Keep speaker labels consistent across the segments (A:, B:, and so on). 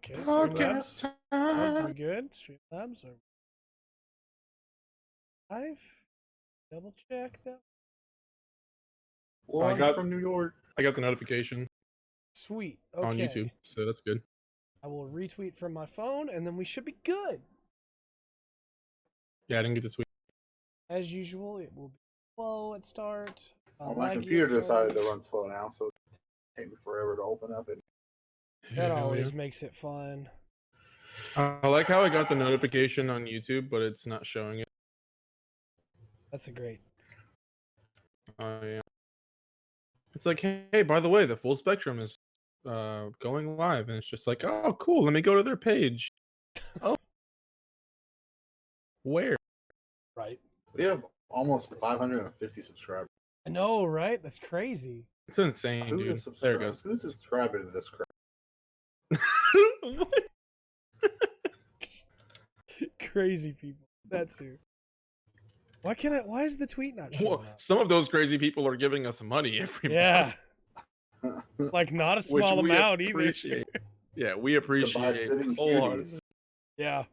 A: Okay,
B: Podcast
A: Streamlabs
B: time.
A: we good? Streamlabs are live. Double check that.
B: Live
C: from New York.
B: I got the notification
A: Sweet. Okay.
B: on YouTube, so that's good.
A: I will retweet from my phone, and then we should be good.
B: Yeah, I didn't get to tweet.
A: As usual, it will be slow at start.
C: Well, my
A: laggy
C: computer
A: at start.
C: decided to run slow now, so it take me forever to open up it.
A: That
B: Yeah,
A: always makes it fun.
B: I like how I got the notification on YouTube, but it's not showing it.
A: That's a great.
B: Yeah. It's like, hey, by the way, the Full Spectrum is going live, and it's just like, oh, cool. Let me go to their page. Oh, where?
A: Right.
C: We have almost 550 subscribers.
A: I know, right? That's crazy.
B: It's insane,
C: Who
B: dude.
C: is
B: There it goes.
C: Who's subscribing to this crap?
B: What?
A: Crazy people. That's who. Why is the tweet not showing
B: Well,
A: up?
B: some of those crazy people are giving us money every
A: Yeah.
B: month.
A: Like not a
B: Which
A: small
B: we
A: amount
B: appreciate.
A: either.
B: Yeah, we
C: To buy
B: appreciate
C: sitting
B: wholeheartedly.
C: cuties.
A: Yeah.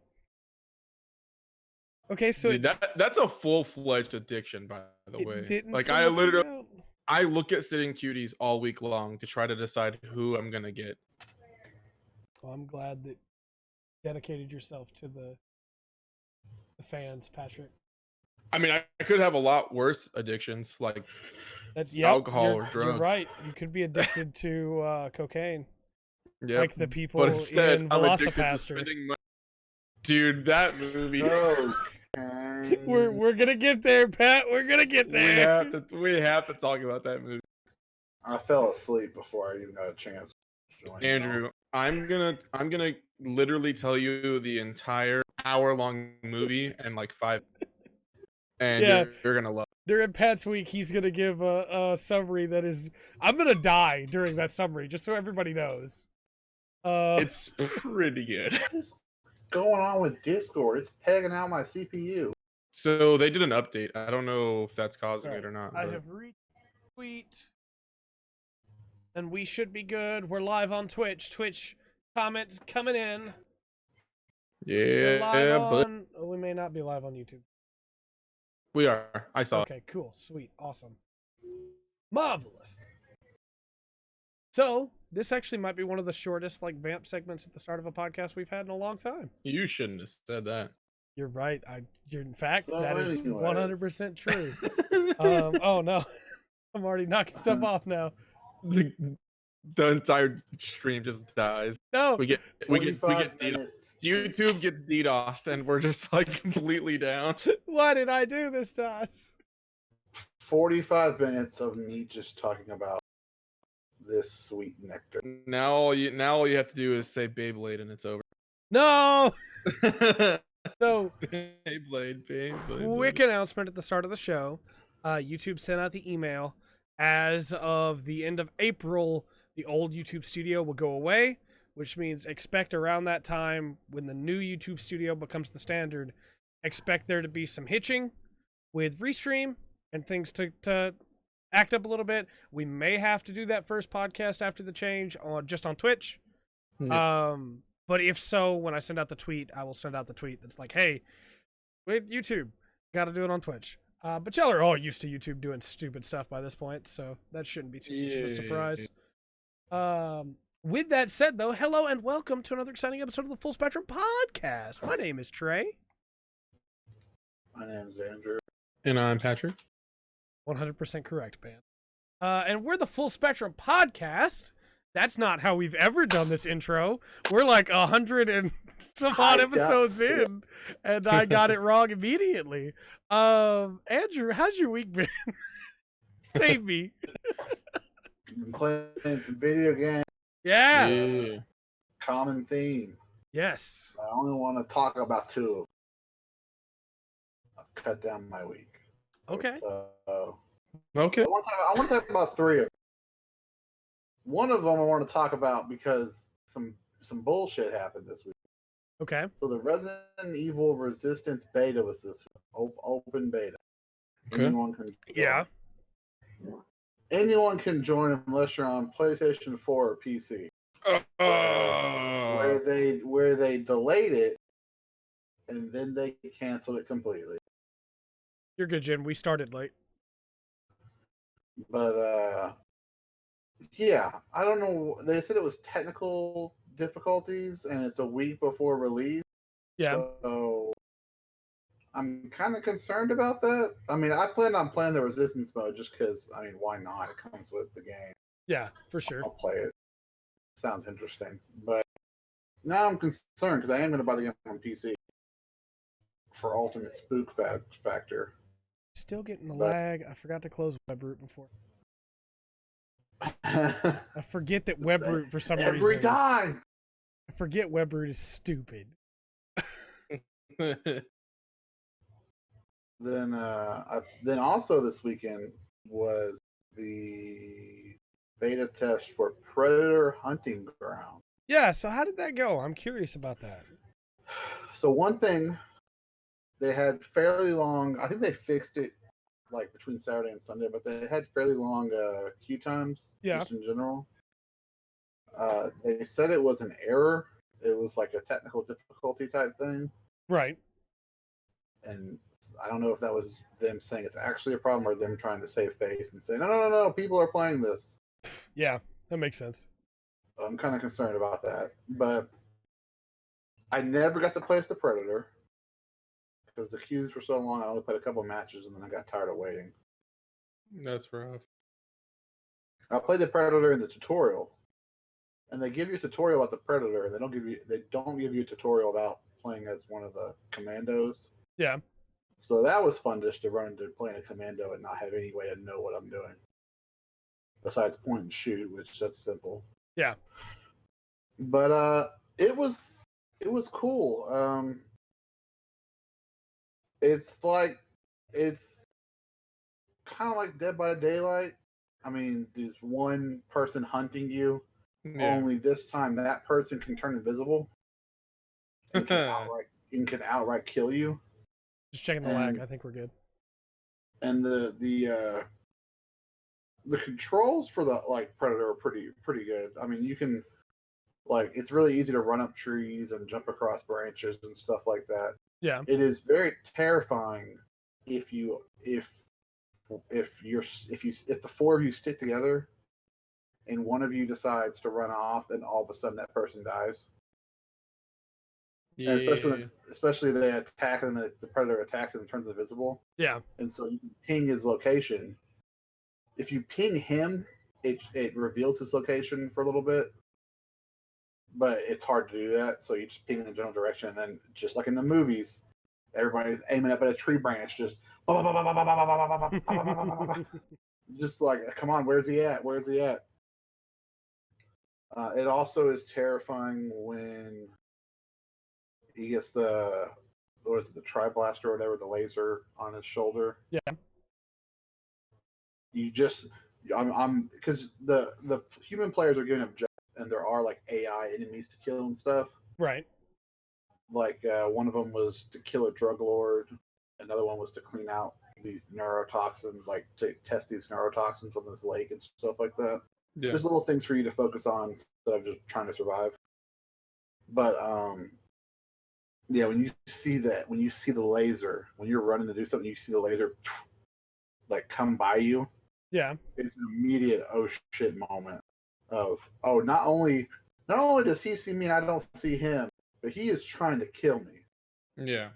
A: Okay, so
B: Dude, that's a full-fledged addiction, by the way.
A: didn't
B: Like
A: say
B: I
A: it's
B: literally,
A: out.
B: I look at sitting cuties all week long to try to decide who I'm gonna get.
A: Well, I'm glad that you dedicated yourself to the fans, Pattrick.
B: I mean, I could have a lot worse addictions, like
A: That's
B: alcohol
A: you're,
B: or drugs.
A: You're right. You could be addicted to cocaine,
B: yeah.
A: like the people
B: But instead,
A: in
B: I'm addicted to
A: Velocipastor.
B: spending money. Dude, that movie.
A: We're gonna get there, Pat. We're gonna get there.
B: We have to talk about that movie.
C: I fell asleep before I even got a chance to join.
B: Andrew, I'm gonna literally tell you the entire hour-long movie in like 5, and
A: Yeah.
B: you're gonna love it.
A: During Pat's week, he's gonna give a summary that is. I'm gonna die during that summary, just so everybody knows.
B: It's pretty good.
C: What is going on with Discord? It's pegging out my CPU.
B: So they did an update. I don't know if that's causing it or not.
A: I
B: but-
A: have retweet, and we should be good. We're live on Twitch. Twitch comments coming in. We're
B: Yeah,
A: live
B: but
A: on. Oh, we may not be live on YouTube.
B: we are. I saw it.
A: Okay, cool, sweet, awesome, marvelous. So this actually might be one of the shortest like vamp segments at the start of a podcast we've had in a long time.
B: You shouldn't have said that.
A: You're right. You're in fact
C: So
A: that is
C: anyways.
A: 100% true. Oh no, I'm already knocking stuff off now.
B: the entire stream just dies.
A: No,
B: We get
C: 45
B: DDoS.
C: minutes.
B: YouTube gets DDoS, and we're just like completely down.
A: what did I do this time?
C: 45 minutes of me just talking about this sweet nectar.
B: Now all you have to do is say Beyblade, and it's over.
A: No. So
B: Beyblade.
A: quick announcement at the start of the show. YouTube sent out the email. As of the end of April, the old YouTube studio will go away, which means expect around that time when the new YouTube studio becomes the standard, expect there to be some hitching with Restream and things to act up a little bit. We may have to do that first podcast after the change just on Twitch.
B: Yeah.
A: But if so, when I send out the tweet, I will send out the tweet that's like, hey, wait, YouTube, got to do it on Twitch. But y'all are all used to YouTube doing stupid stuff by this point, so that shouldn't be too much of a surprise. With that said, though, hello and welcome to another exciting episode of the Full Spectrum Podcast. My name is Trey.
C: My name's Andrew.
B: And I'm Pattrick.
A: 100% correct, man. And we're the Full Spectrum Podcast. That's not how we've ever done this intro. We're like 100 and some odd episodes in, and I got it wrong immediately. Andrew, how's your week been? Save me.
C: Been playing some video games.
A: Yeah.
C: Common theme.
A: Yes.
C: I only want to talk about 2 of them. I've cut down my week.
A: Okay.
C: So,
B: Okay.
C: I want to talk about 3 of them. One of them I want to talk about because some bullshit happened this week.
A: Okay.
C: So the Resident Evil Resistance beta was this week. Open beta.
B: Okay.
C: Anyone can join.
A: Yeah.
C: Anyone can join unless you're on PlayStation 4 or PC. where they delayed it and then they canceled it completely.
A: You're good, Jim. We started late.
C: But yeah, I don't know. They said it was technical difficulties and it's a week before release.
A: Yeah.
C: So I'm kind of concerned about that. I mean, I planned on playing the resistance mode just because, I mean, why not? It comes with the game.
A: Yeah, for sure.
C: I'll play it. Sounds interesting. But now I'm concerned because I am going to buy the game on PC for ultimate spook factor.
A: Still getting the lag. I forgot to close WebRoot before.
C: I
A: I forget that WebRoot for some reason.
C: every time.
A: I forget WebRoot is stupid.
C: Then also this weekend was the beta test for Predator Hunting Ground.
A: Yeah, so how did that go? I'm curious about that.
C: So one thing, they had fairly long. I think they fixed it like between Saturday and Sunday, but they had fairly long queue times.
A: Yeah.
C: Just in general. They said it was an error. It was like a technical difficulty type thing.
A: Right.
C: And I don't know if that was them saying it's actually a problem or them trying to save face and say, no, people are playing this.
A: Yeah, that makes sense.
C: I'm kind of concerned about that. But I never got to play as the Predator because the queues were so long. I only played a couple matches and then I got tired of waiting.
B: That's rough.
C: I played the Predator in the tutorial, and they give you a tutorial about the Predator, and they don't give you a tutorial about playing as one of the commandos.
A: Yeah.
C: So that was fun just to run into playing a commando and not have any way to know what I'm doing. Besides point and shoot, which that's simple.
A: Yeah.
C: But it was cool. It's kind of like Dead by Daylight. I mean, there's one person hunting you.
B: Yeah.
C: Only this time that person can turn invisible and can outright kill you.
A: Just checking the lag. I think we're good.
C: And the controls for the Predator are pretty good. I mean, you can it's really easy to run up trees and jump across branches and stuff like that.
A: Yeah.
C: It is very terrifying if the four of you stick together and one of you decides to run off and all of a sudden that person dies.
B: Yeah.
C: And especially they attack and the Predator attacks and turns invisible.
A: Yeah.
C: And so you can ping his location. If you ping him, it reveals his location for a little bit. But it's hard to do that, so you just ping in the general direction, and then just like in the movies, everybody's aiming up at a tree branch, just just like, come on, where's he at? Where's he at? It also is terrifying when he gets the tri-blaster or whatever, the laser on his shoulder.
A: Yeah.
C: You just, I'm because the human players are giving him jobs, and there are AI enemies to kill and stuff.
A: Right.
C: One of them was to kill a drug lord. Another one was to clean out these neurotoxins, to test these neurotoxins on this lake and stuff like that.
B: Yeah.
C: There's little things for you to focus on instead of just trying to survive. But yeah, when you see the laser, when you're running to do something, you see the laser come by you.
A: Yeah.
C: It's an immediate oh shit moment of not only does he see me and I don't see him, but he is trying to kill me.
B: Yeah.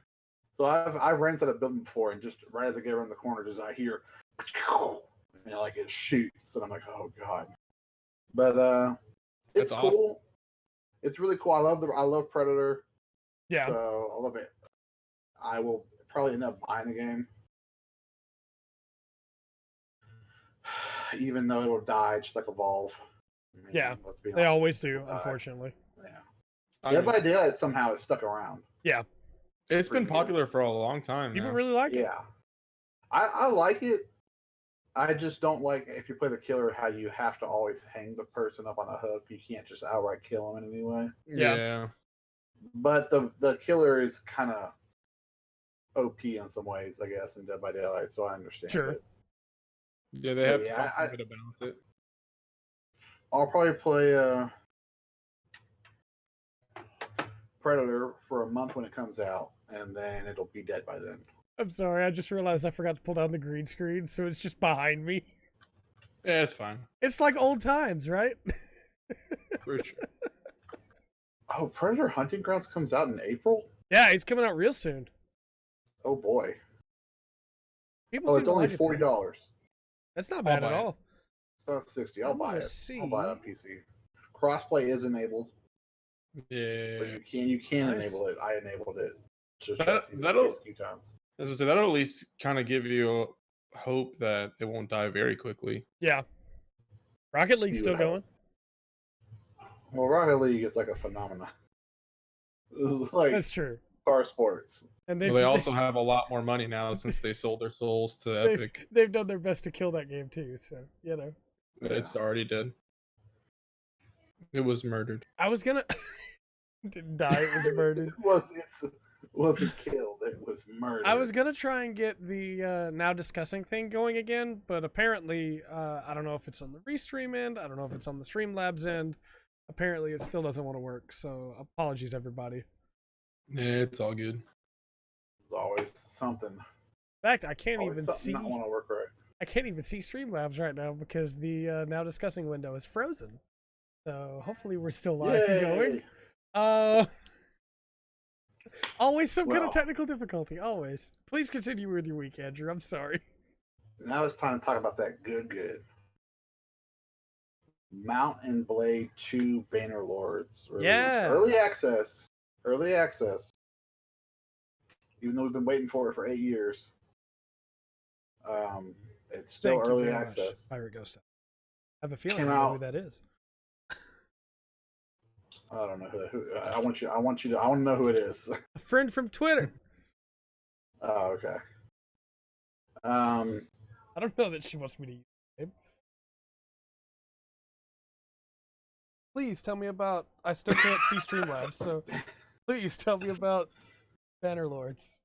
C: So I've ran inside a building before, and just right as I get around the corner, just I hear, it shoots, and I'm like, oh god. But it's
B: That's
C: cool.
B: awesome.
C: It's really cool. I love Predator.
A: Yeah.
C: So I love it. I will probably end up buying the game, even though it'll die just like Evolve. I mean,
A: Yeah.
C: let's be
A: They
C: honest.
A: always do, unfortunately.
C: Yeah. Dead by Daylight somehow is stuck around.
A: Yeah.
B: It's been popular for a long time
A: People
B: now.
A: really like it.
C: Yeah. I like it. I just don't like if you play the killer how you have to always hang the person up on a hook. You can't just outright kill them in any way.
B: Yeah.
C: But the killer is kind of OP in some ways, I guess, in Dead by Daylight, so I understand
A: Sure.
C: it.
B: Yeah, they have to find some way to balance it.
C: I'll probably play Predator for a month when it comes out, and then it'll be dead by then.
A: I'm sorry, I just realized I forgot to pull down the green screen, so it's just behind me.
B: Yeah, it's fine.
A: It's like old times, right?
B: For sure.
C: Oh, Predator Hunting Grounds comes out in April?
A: Yeah, it's coming out real soon.
C: Oh boy.
A: People
C: Oh,
A: seem
C: it's
A: to
C: only
A: like it,
C: $40.
A: though. That's not bad at
B: buy it.
A: all.
C: It's not 60.
A: I
C: I'll buy
A: wanna
C: it.
A: see.
C: I'll buy it on PC. Crossplay is enabled.
B: Yeah.
C: But you can
A: Nice.
C: enable it. I enabled it. Just
B: That'll-
C: a few times.
B: As I say, that'll at least kind of give you hope that it won't die very quickly.
A: Yeah. Rocket League's
C: You
A: still
C: would hope.
A: going.
C: Well, Rocket League is like a phenomenon. It's like
A: That's true.
C: car sports.
A: And
B: Well, they also have a lot more money now since they sold their souls to Epic.
A: they've done their best to kill that game too. So
B: It's already dead. It was murdered.
A: I was gonna didn't die. It was murdered.
C: It wasn't killed. It was murdered.
A: I was gonna try and get the now discussing thing going again, but apparently I don't know if it's on the restream end. I don't know if it's on the Streamlabs end. Apparently, it still doesn't want to work. So apologies, everybody.
B: Yeah, it's all good.
C: There's always something.
A: In fact, I can't
C: Always
A: even
C: something
A: see.
C: not want to work right.
A: I can't even see Streamlabs right now because the now discussing window is frozen. So hopefully we're still live and going.
C: Yay!
A: Always some kind of
C: Well.
A: technical difficulty. Always. Please continue with your week, Andrew. I'm sorry.
C: Now it's time to talk about that good. Mount and Blade 2 Banner Lords. Released.
A: Yeah.
C: Early access. Even though we've been waiting for it for 8 years. It's still
A: Thank you
C: early
A: very much,
C: access.
A: Pirate Ghost. I have a feeling
C: Came
A: I know who
C: out-
A: that is.
C: I don't know who I want to know who it is.
A: A friend from Twitter.
C: Oh, okay.
A: I don't know that she wants me to use it. Please tell me about. I still can't see Streamlabs, so please tell me about Banner Lords.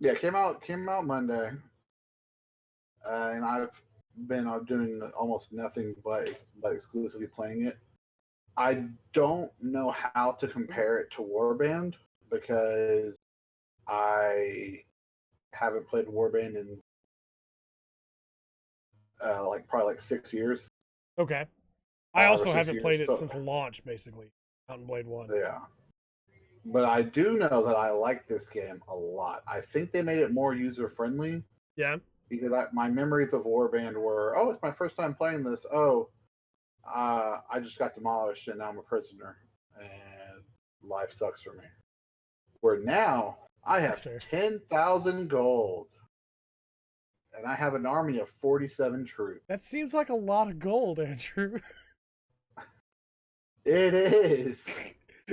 C: Yeah, came out Monday, and I've been doing almost nothing but exclusively playing it. I don't know how to compare it to Warband because I haven't played Warband in probably 6 years.
A: Okay. I
C: 5 or
A: also
C: 6
A: haven't
C: years,
A: played it
C: so-
A: since launch, basically. Mountain Blade 1.
C: Yeah. But I do know that I like this game a lot. I think they made it more user friendly
A: Yeah.
C: because my memories of Warband were, oh, it's my first time playing this. Oh, I just got demolished and now I'm a prisoner and life sucks for me. Where now I
A: That's
C: have
A: fair.
C: 10,000 gold and I have an army of 47 troops.
A: That seems like a lot of gold, Andrew.
C: It is.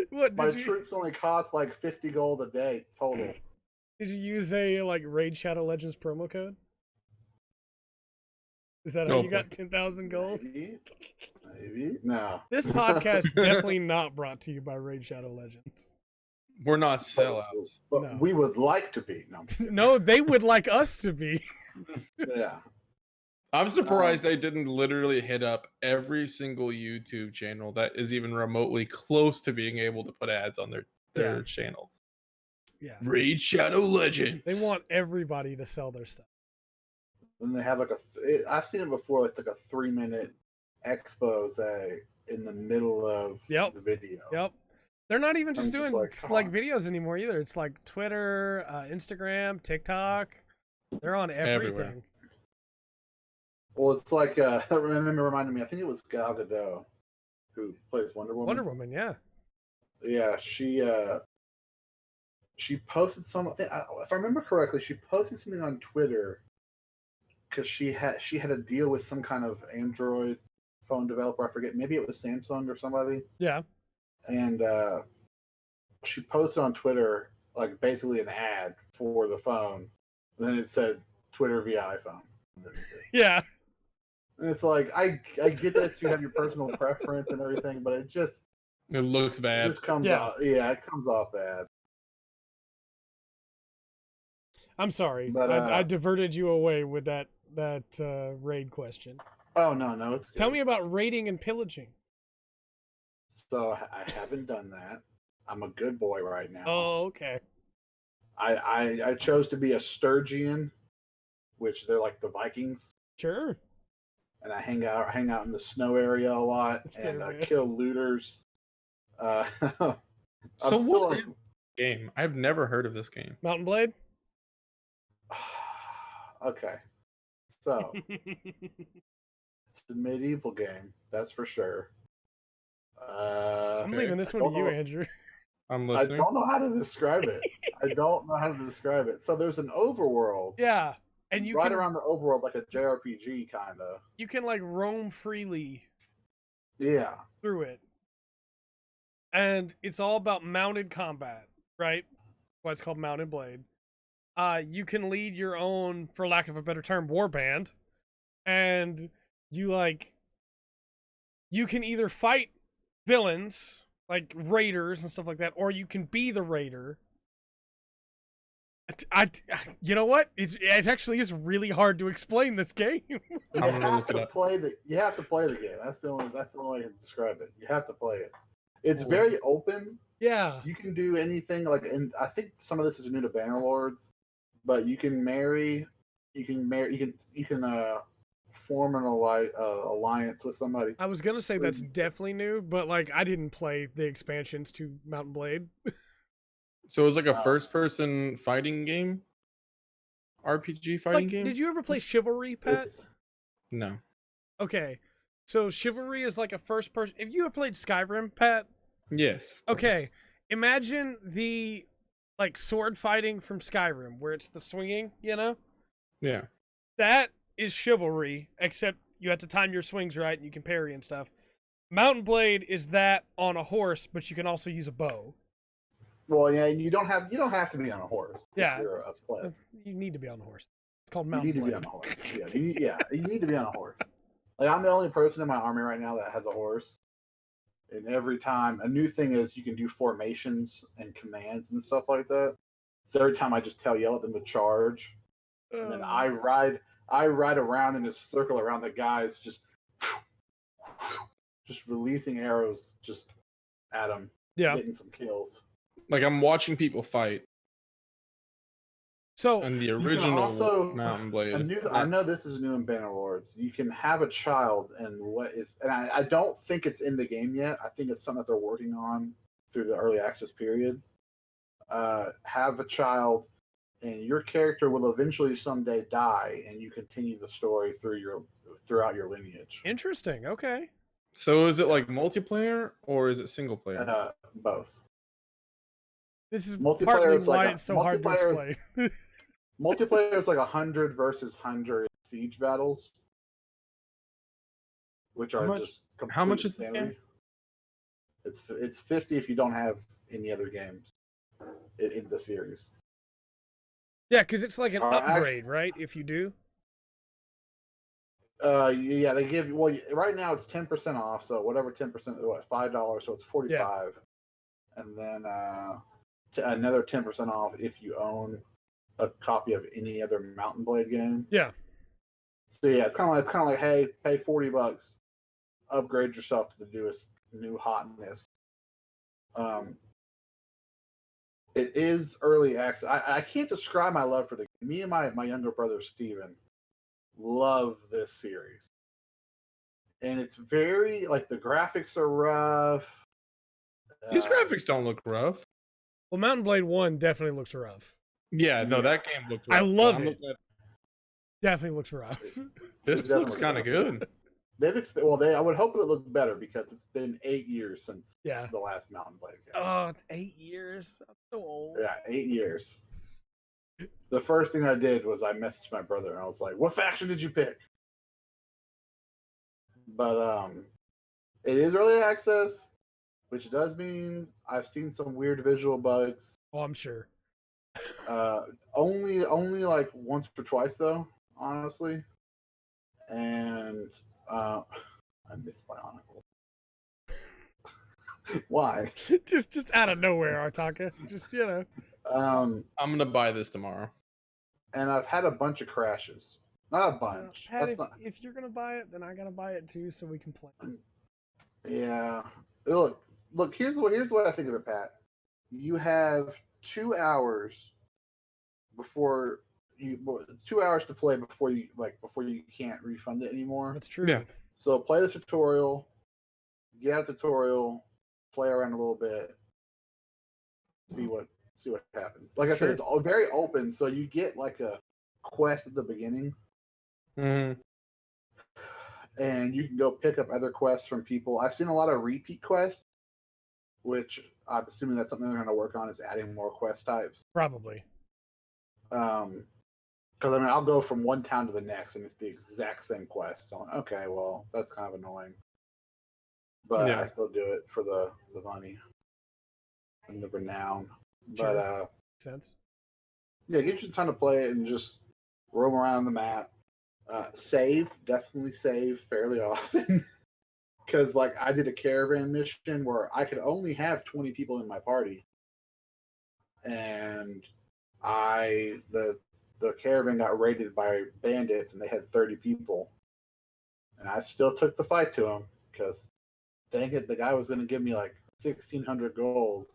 A: What
C: My
A: did you
C: troops only cost like 50 gold a day total.
A: did you use a Raid Shadow Legends promo code? Is that how you got 10,000 gold?
C: Maybe. No.
A: This podcast definitely not brought to you by Raid Shadow Legends.
B: We're not sellouts.
C: But
A: No.
C: we would like to be. No, I'm just kidding.
A: No, they would like us to be.
C: Yeah.
B: I'm surprised they didn't literally hit up every single YouTube channel that is even remotely close to being able to put ads on their
A: Yeah.
B: channel.
A: Yeah.
B: Raid Shadow Legends.
A: They want everybody to sell their stuff.
C: And they have I've seen it before. It's like a 3-minute expose in the middle of
A: Yep.
C: the video.
A: Yep. They're not even just
C: I'm just
A: doing
C: like, come
A: like
C: on.
A: videos anymore either. It's like Twitter, Instagram, TikTok. They're on everything.
B: Everywhere.
C: Well, it's like I remember reminding me. I think it was Gal Gadot who plays Wonder Woman.
A: Wonder Woman, yeah.
C: Yeah, she posted something. If I remember correctly, she posted something on Twitter because she had a deal with some kind of Android phone developer. I forget. Maybe it was Samsung or somebody.
A: Yeah.
C: And she posted on Twitter like basically an ad for the phone. And then it said Twitter via iPhone underneath it.
A: Yeah.
C: And it's like I get that you have your personal preference and everything, but it just
B: looks bad.
C: comes
A: Yeah.
C: off. Yeah, it comes off bad.
A: I'm sorry.
C: But,
A: I diverted you away with that raid question.
C: Oh no, it's good.
A: Tell me about raiding and pillaging.
C: So I haven't done that. I'm a good boy right now.
A: Oh, okay.
C: I chose to be a Sturgian, which they're like the Vikings,
A: Sure.
C: and I hang out in the snow area a lot
A: That's
C: and
A: fair, man.
C: kill looters. I'm
B: So
C: still
B: what is this game? I've never heard of this game.
A: Mountain Blade?
C: Okay, so it's a medieval game, that's for sure.
A: I'm leaving this
C: I
A: one to
C: don't
A: you,
C: know-
A: Andrew.
B: I'm
C: I
B: listening.
C: don't know how to describe it. I don't know how to describe it. So there's an overworld.
A: Yeah. And you
C: right
A: can
C: around the overworld, like a JRPG kind of.
A: you can like roam freely
C: Yeah.
A: through it. And it's all about mounted combat, right? Why it's called Mounted Blade. You can lead your own, for lack of a better term, warband, and you can either fight villains like raiders and stuff like that, or you can be the raider. You know what? It actually is really hard to explain this game.
C: You
B: I'm gonna
C: have
B: look it
C: to
B: up.
C: play the game. That's the only way I can describe it. You have to play it. It's
A: Cool.
C: very open.
A: Yeah.
C: You can do anything and I think some of this is new to Bannerlords, but you can form an alliance with somebody.
A: I was gonna say that's definitely new, but like I didn't play the expansions to Mountain Blade.
B: So it was like a first-person fighting game, RPG fighting game.
A: Did you ever play Chivalry, Pat?
C: It's-
B: No.
A: Okay, so Chivalry is like a first person. If you ever played Skyrim, Pat?
B: Yes. of course.
A: Okay, imagine the like sword fighting from Skyrim, where it's the swinging. You know,
B: Yeah.
A: that is Chivalry, except you have to time your swings right and you can parry and stuff. Mountain Blade is that on a horse, but you can also use a bow.
C: Well, yeah, you don't have to be on a horse.
A: Yeah.
C: If you're a pleb.
A: You need to be on the horse. It's called
C: You
A: Mountain
C: need to
A: Blade.
C: be on a horse. Yeah, you need to be on a horse. Like I'm the only person in my army right now that has a horse. And every time a new thing is you can do formations and commands and stuff like that. So every time I just yell at them to charge, and then I ride around in a circle around the guys, just releasing arrows just at them, getting some kills.
B: Like I'm watching people fight.
A: So
B: And the
C: can
B: original
C: also-
B: Mountain Blade.
C: I know this is new in Bannerlords. You can have a child, and I don't think it's in the game yet. I think it's something that they're working on through the early access period. Have a child, and your character will eventually someday die, and you continue the story throughout your lineage.
A: interesting. Okay.
B: So is it like multiplayer or is it single player?
C: Both.
A: This is
C: Multiplayer
A: partly
C: is like
A: why
C: a-
A: it's so hard to
C: multiplayer is-
A: explain.
C: Multiplayer is like 100 versus 100 siege battles, which are just
B: how much
C: complete
B: is this game?
C: insanity. It's 50 if you don't have any other games in the series.
A: Yeah, because it's like an
C: Alright,
A: upgrade, right? If you do.
C: Yeah, they give you. Well, right now it's 10% off. So whatever 10%, $5, so it's 45, and then another 10% off if you own a copy of any other Mountain Blade game.
A: Yeah.
C: So yeah, it's kind of like, hey, pay $40, upgrade yourself to the newest new hotness. It is early access. I can't describe my love for the game. Me and my younger brother Steven love this series. And it's very like the graphics are rough.
B: These graphics don't look rough.
A: Well, Mountain Blade 1 definitely looks rough.
B: Yeah, no,
C: Yeah.
B: that game looked rough.
A: I love
B: I'm
A: it.
B: looking at-
A: Definitely looks rough.
B: This
C: It
B: looks
C: definitely
B: kind of
C: looks
B: good.
C: I would hope it looked better because it's been 8 years since
A: Yeah.
C: the last Mountain Blade game.
A: Oh, it's 8 years. I'm so old.
C: Yeah, 8 years. The first thing I did was I messaged my brother and I was like, "What faction did you pick?" But it is early access, which does mean I've seen some weird visual bugs.
A: Oh, I'm sure.
C: Only like once or twice though, honestly. And I miss Bionicle. Why?
A: just out of nowhere, Artaka. Just, you know.
B: I'm gonna buy this tomorrow.
C: And I've had a bunch of crashes. Not a bunch.
A: Pat,
C: That's not.
A: if you're going to buy it, then I got to buy it too so we can play.
C: Yeah. Look, look, here's what I think of it, Pat. You have 2 hours before 2 hours to play before you can't refund it anymore.
A: That's true.
B: Yeah.
C: So play the tutorial, get out the tutorial, play around a little bit, see what happens. Like
A: That's
C: I said,
A: true.
C: it's all very open, so you get like a quest at the beginning,
B: Mm-hmm.
C: and you can go pick up other quests from people. I've seen a lot of repeat quests, which I'm assuming that's something they're going to work on, is adding more quest types.
A: Probably.
C: Because I mean, I'll go from one town to the next, and it's the exact same quest. I'm like, okay, well, that's kind of annoying, but
B: Yeah.
C: I still do it for the money and the renown.
A: Sure.
C: But
A: Makes sense.
C: yeah, get your time to play it and just roam around the map. Definitely save fairly often. Because like I did a caravan mission where I could only have 20 people in my party, and the caravan got raided by bandits, and they had 30 people, and I still took the fight to them because, dang it, the guy was going to give me like 1,600 gold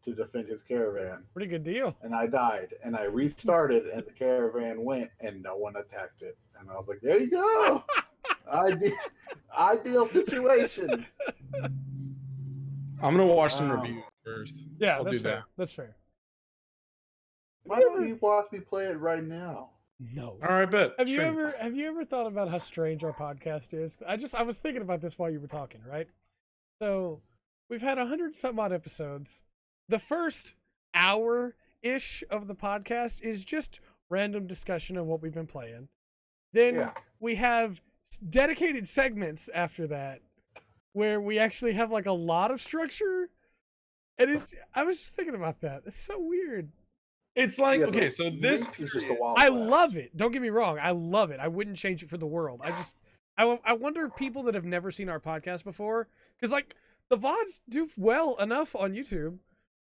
C: to defend his caravan,
A: Pretty good deal.
C: and I died, and I restarted, and the caravan went, and no one attacked it, and I was like, there you go. Ideal situation.
B: I'm gonna watch some
C: Wow.
B: reviews first.
A: Yeah,
B: I'll
A: that's
B: do
A: fair.
B: that.
A: That's fair.
C: Why don't you watch me play it right now?
A: No.
B: All right, bet.
A: Have you
B: Stream.
A: ever thought about how strange our podcast is? I was thinking about this while you were talking, right? So we've had 100 some odd episodes. The first hour ish of the podcast is just random discussion of what we've been playing. Then
C: Yeah.
A: we have dedicated segments after that where we actually have like a lot of structure. And I was just thinking about that. It's so weird.
B: It's like,
C: Yeah,
B: okay,
C: but
B: so this
C: Weeks is just a
B: period-
C: wild
A: I
C: west.
A: love it. Don't get me wrong. I love it. I wouldn't change it for the world. I wonder if people that have never seen our podcast before, because like the VODs do well enough on YouTube.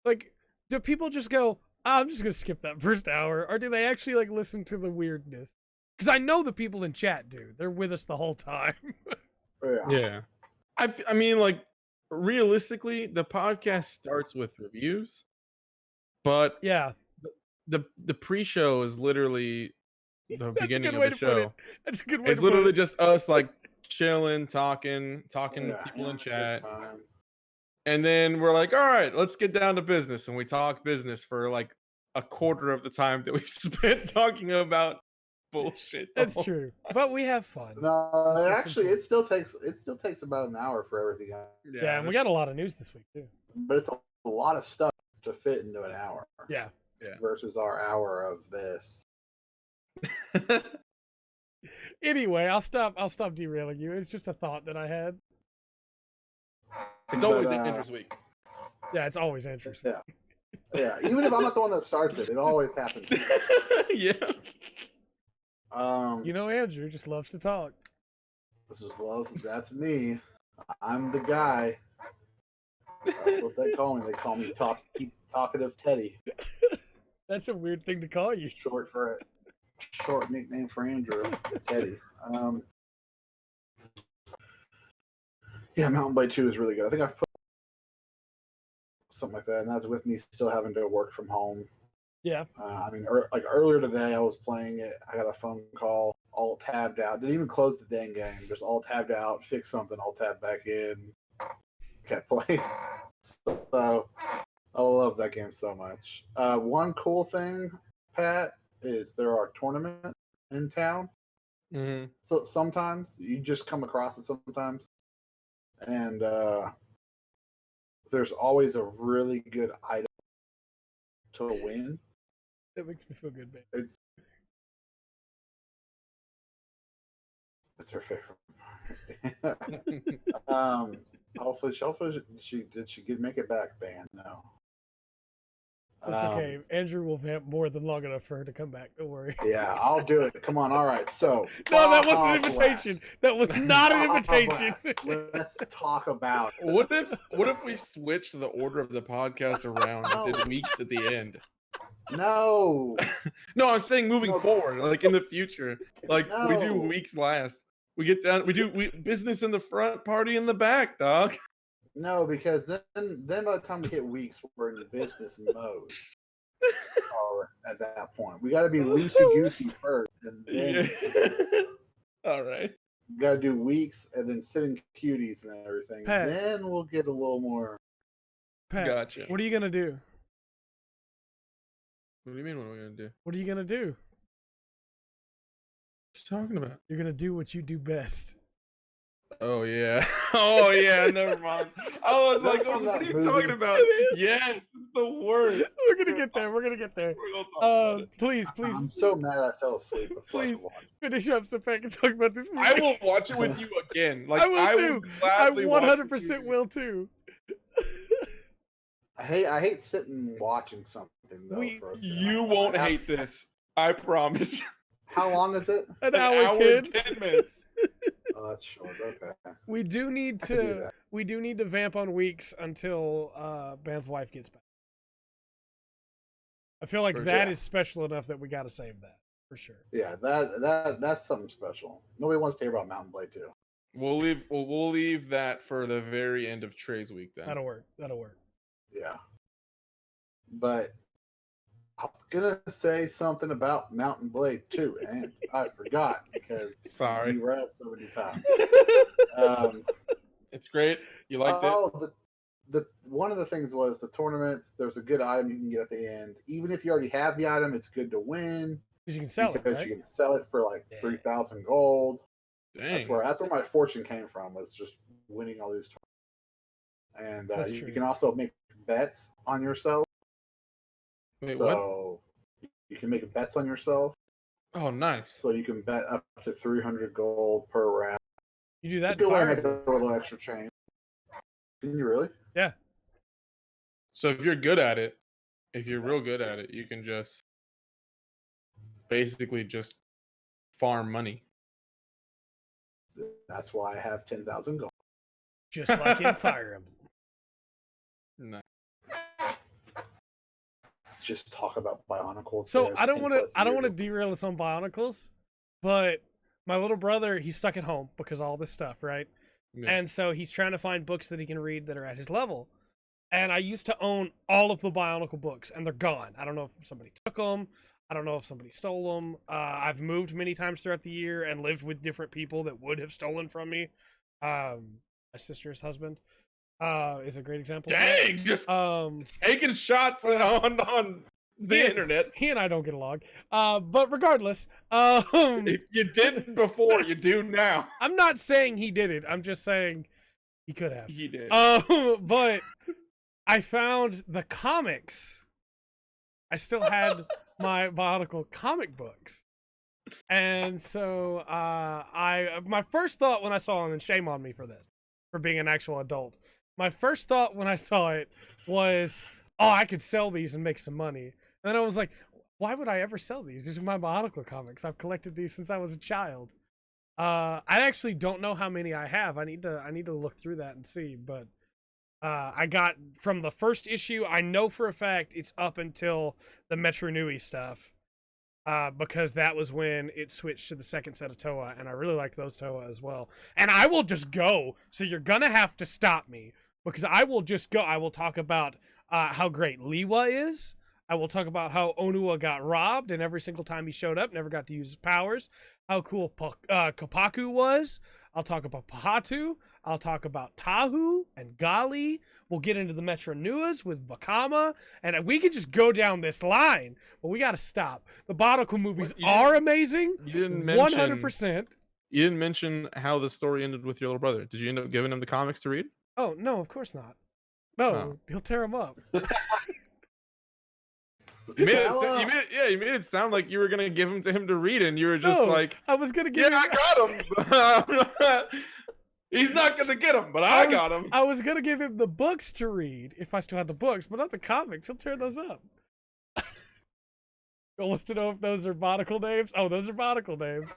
A: Like, do people just go, I'm just gonna skip that first hour, or do they actually like listen to the weirdness? Because I know the people in chat do. They're with us the whole time.
C: Yeah.
B: Yeah. I mean, like, realistically, the podcast starts with reviews, but
A: Yeah,
B: the pre-show is literally the
A: that's a
B: beginning
A: good
B: of
A: way
B: the
A: to put
B: show.
A: it. That's a good way
B: It's
A: to put
B: literally
A: it.
B: just us like chilling, talking to people in
C: good
B: chat.
C: time.
B: And then we're like, all right, let's get down to business. And we talk business for like a quarter of the time that we've spent talking about bullshit. the
A: That's
B: whole-
A: true. But we have fun.
C: No,
A: That's
C: actually,
A: important.
C: it still takes about an hour for everything else.
A: Yeah, and we got a lot of news this week too.
C: But it's a lot of stuff to fit into an hour.
A: Yeah.
C: Versus our hour of this.
A: Anyway, I'll stop derailing you. It's just a thought that I had.
B: It's always
C: But,
B: Andrew's week.
A: Yeah, it's always interesting.
C: Yeah. Yeah. Even if I'm not the one that starts it, it always happens.
B: Yeah.
A: You know, Andrew just loves to talk.
C: This is love. That's me. I'm the guy. That's what they call me. They call me Talkative Teddy.
A: That's a weird thing to call you.
C: Short nickname for Andrew, Teddy. Yeah, Mountain Blade 2 is really good. I think I've put something like that, and that's with me still having to work from home.
A: Yeah.
C: I mean, like earlier today, I was playing it. I got a phone call, all tabbed out. Didn't even close the dang game. Just all tabbed out, fix something, all tabbed back in. Kept playing. So I love that game so much. One cool thing, Pat, is there are tournaments in town.
B: Mm-hmm.
C: So sometimes you just come across it sometimes, and there's always a really good item to win.
A: That makes me feel good, man.
C: It's her favorite. Hopefully, did she make it back, Ban? No.
A: It's okay. Andrew will vamp more than long enough for her to come back. Don't worry.
C: Yeah, I'll do it. Come on. All right. So
A: No, that wasn't
C: Baja
A: an invitation.
C: Blast.
A: That was not an
C: Baja
A: invitation.
C: Blast. Let's talk about it.
B: What if we switched the order of the podcast around and did weeks at the end?
C: No.
B: No, I'm saying moving
C: No.
B: forward, like in the future, like we do
C: No.
B: weeks last. We get down, we do business in the front, party in the back, dog.
C: No, because then by the time we hit weeks, we're in the business mode. Or at that point, we got to be loosey goosey first, and then
B: All right.
C: we got to do weeks, and then sitting cuties and everything.
A: Pat.
C: Then we'll get a little more.
A: Pat,
B: Gotcha.
A: what are you gonna do?
B: What do you mean? What am I gonna do?
A: What are you gonna do?
B: What you talking about?
A: You're gonna do what you do best.
B: Oh yeah. Oh yeah. Never mind. I was
C: That's
B: like,
C: from
B: what are
C: that
B: you
C: movie.
B: talking about? Yes, it's the worst.
A: We're gonna get there. We're gonna get there.
B: We're gonna talk about it.
A: Please,
C: I'm so mad I fell asleep before
A: Please.
C: I watched.
A: finish up so Pat can talk about this movie.
B: I will watch it with you again. Like
A: I will too. I
B: gladly watch it with
A: 100%
B: you.
A: will too.
C: I hate sitting and watching something though.
B: You won't hate this. I promise.
C: How long is it?
A: An hour 10.
B: 10 minutes.
C: Oh, that's short. Okay.
A: We do need
C: I can do
A: to.
C: that.
A: We do need to vamp on weeks until Ban's wife gets back. I feel like
B: For
A: that
C: sure.
A: is special enough that we got to save that for sure.
C: Yeah, that's something special. Nobody wants to hear about Mountain Blade 2.
B: We'll leave that for the very end of Trey's week then.
A: That'll work. That'll work.
C: Yeah. But I was gonna say something about Mountain Blade 2, and I forgot because
B: Sorry.
C: we read so many times.
B: It's great. You liked it?
C: The one of the things was the tournaments. There's a good item you can get at the end. Even if you already have the item, it's good to win
A: Because you can sell it,
C: because
A: right?
C: you can sell it for like 3,000 gold.
B: Dang.
C: That's where my fortune came from, was just winning all these tournaments. And
A: That's
C: you
A: true.
C: can also make bets on yourself.
B: Wait, what?
C: So you can make bets on yourself.
B: Oh, nice.
C: So you can bet up to 300 gold per round.
A: You do that.
C: You
A: in
C: can
A: Fire
C: make
A: Emblem.
C: a little extra change. Can you really?
A: Yeah.
B: So if you're good at it, if you're real good at it, you can just basically just farm money.
C: That's why I have 10,000 gold.
A: Just like in Fire Emblem.
B: No.
C: Just talk about Bionicles.
A: So
C: There's
A: I don't
C: 10
A: want to.
C: plus
A: I don't
C: years
A: want to derail us on Bionicles, but my little brother, he's stuck at home because of all this stuff, right?
B: Yeah.
A: And so he's trying to find books that he can read that are at his level. And I used to own all of the Bionicle books, and they're gone. I don't know if somebody took them. I don't know if somebody stole them. I've moved many times throughout the year and lived with different people that would have stolen from me. My sister's husband is a great example. of that.
B: Dang, just
A: Um,
B: taking shots on the
A: Yeah.
B: internet.
A: he and I don't get along. But regardless,
B: If you didn't before, you do now.
A: I'm not saying he did it. I'm just saying he could have.
B: He did.
A: But I found the comics. I still had my Bionicle comic books. And so my first thought when I saw him, and shame on me for this, for being an actual adult. My first thought when I saw it was, oh, I could sell these and make some money. And then I was like, why would I ever sell these? These are my Bionicle comics. I've collected these since I was a child. I actually don't know how many I have. I need to look through that and see, but I got from the first issue, I know for a fact it's up until the Metro Nui stuff. Because that was when it switched to the second set of Toa, and I really like those Toa as well. And I will just go, so you're gonna have to stop me, because I will just go. I will talk about how great Liwa is. I will talk about how Onua got robbed, and every single time he showed up, never got to use his powers. How cool Kopaku was. I'll talk about Pahatu. I'll talk about Tahu and Gali. We'll get into the Metro Nuas with Vakama, and we could just go down this line, but we got to stop. The Bionicle movies are amazing.
B: You didn't mention
A: 100%.
B: You didn't mention how the story ended with your little brother. Did you end up giving him the comics to read?
A: Oh, no, of course not. No,
B: Oh.
A: he'll tear them up.
B: You made it sound like you were gonna give him to him to read, and you were just
A: No,
B: like,
A: I was going to give
B: "Yeah, I got him." He's not gonna get him, but I got him.
A: I was going to give him the books to read, if I still had the books, but not the comics. He'll tear those up. Wants to know if those are Bionicle names? Oh, those are Bionicle names.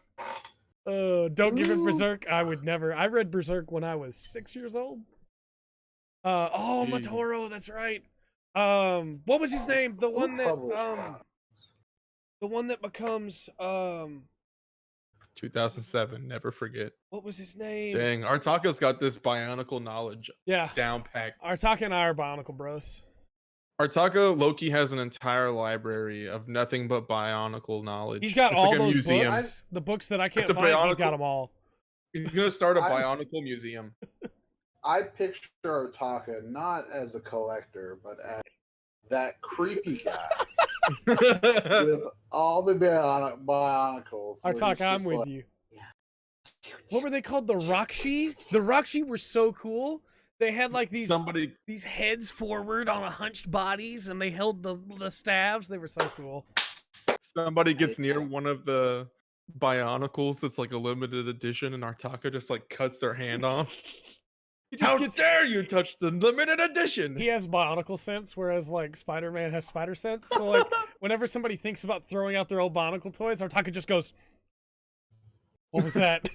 A: Don't give him Berserk. I would never. I read Berserk when I was 6 years old.
B: Jeez.
A: Matoro, that's right. What was his name? The one that
C: published that?
A: the one that becomes
B: 2007. Never forget.
A: What was his name?
B: Dang, Artaka's got this bionicle knowledge
A: Yeah.
B: down packed.
A: Artaka and I are Bionicle bros.
B: Artaka Loki has an entire library of nothing but bionicle knowledge.
A: He's got
B: It's
A: all
B: like a
A: those
B: museum.
A: books. The books that I can't
B: It's a
A: find, he's
B: Bionicle-
A: got them all.
B: He's gonna start a bionicle museum.
C: I picture Otaka not as a collector, but as that creepy guy with all the bionicles. where he's
A: Artaka, I'm
C: just
A: with
C: like,
A: you.
C: Yeah.
A: What were they called? The Rakshi? The Rakshi were so cool. They had like these heads forward on a hunched bodies, and they held the staves. They were so cool.
B: Somebody gets near one of the bionicles that's like a limited edition, and Artaka just like cuts their hand off. How dare you touch the limited edition?
A: He has bionicle sense, whereas like Spider-Man has spider sense. So like whenever somebody thinks about throwing out their old bionicle toys, Artaka just goes, "What was that?"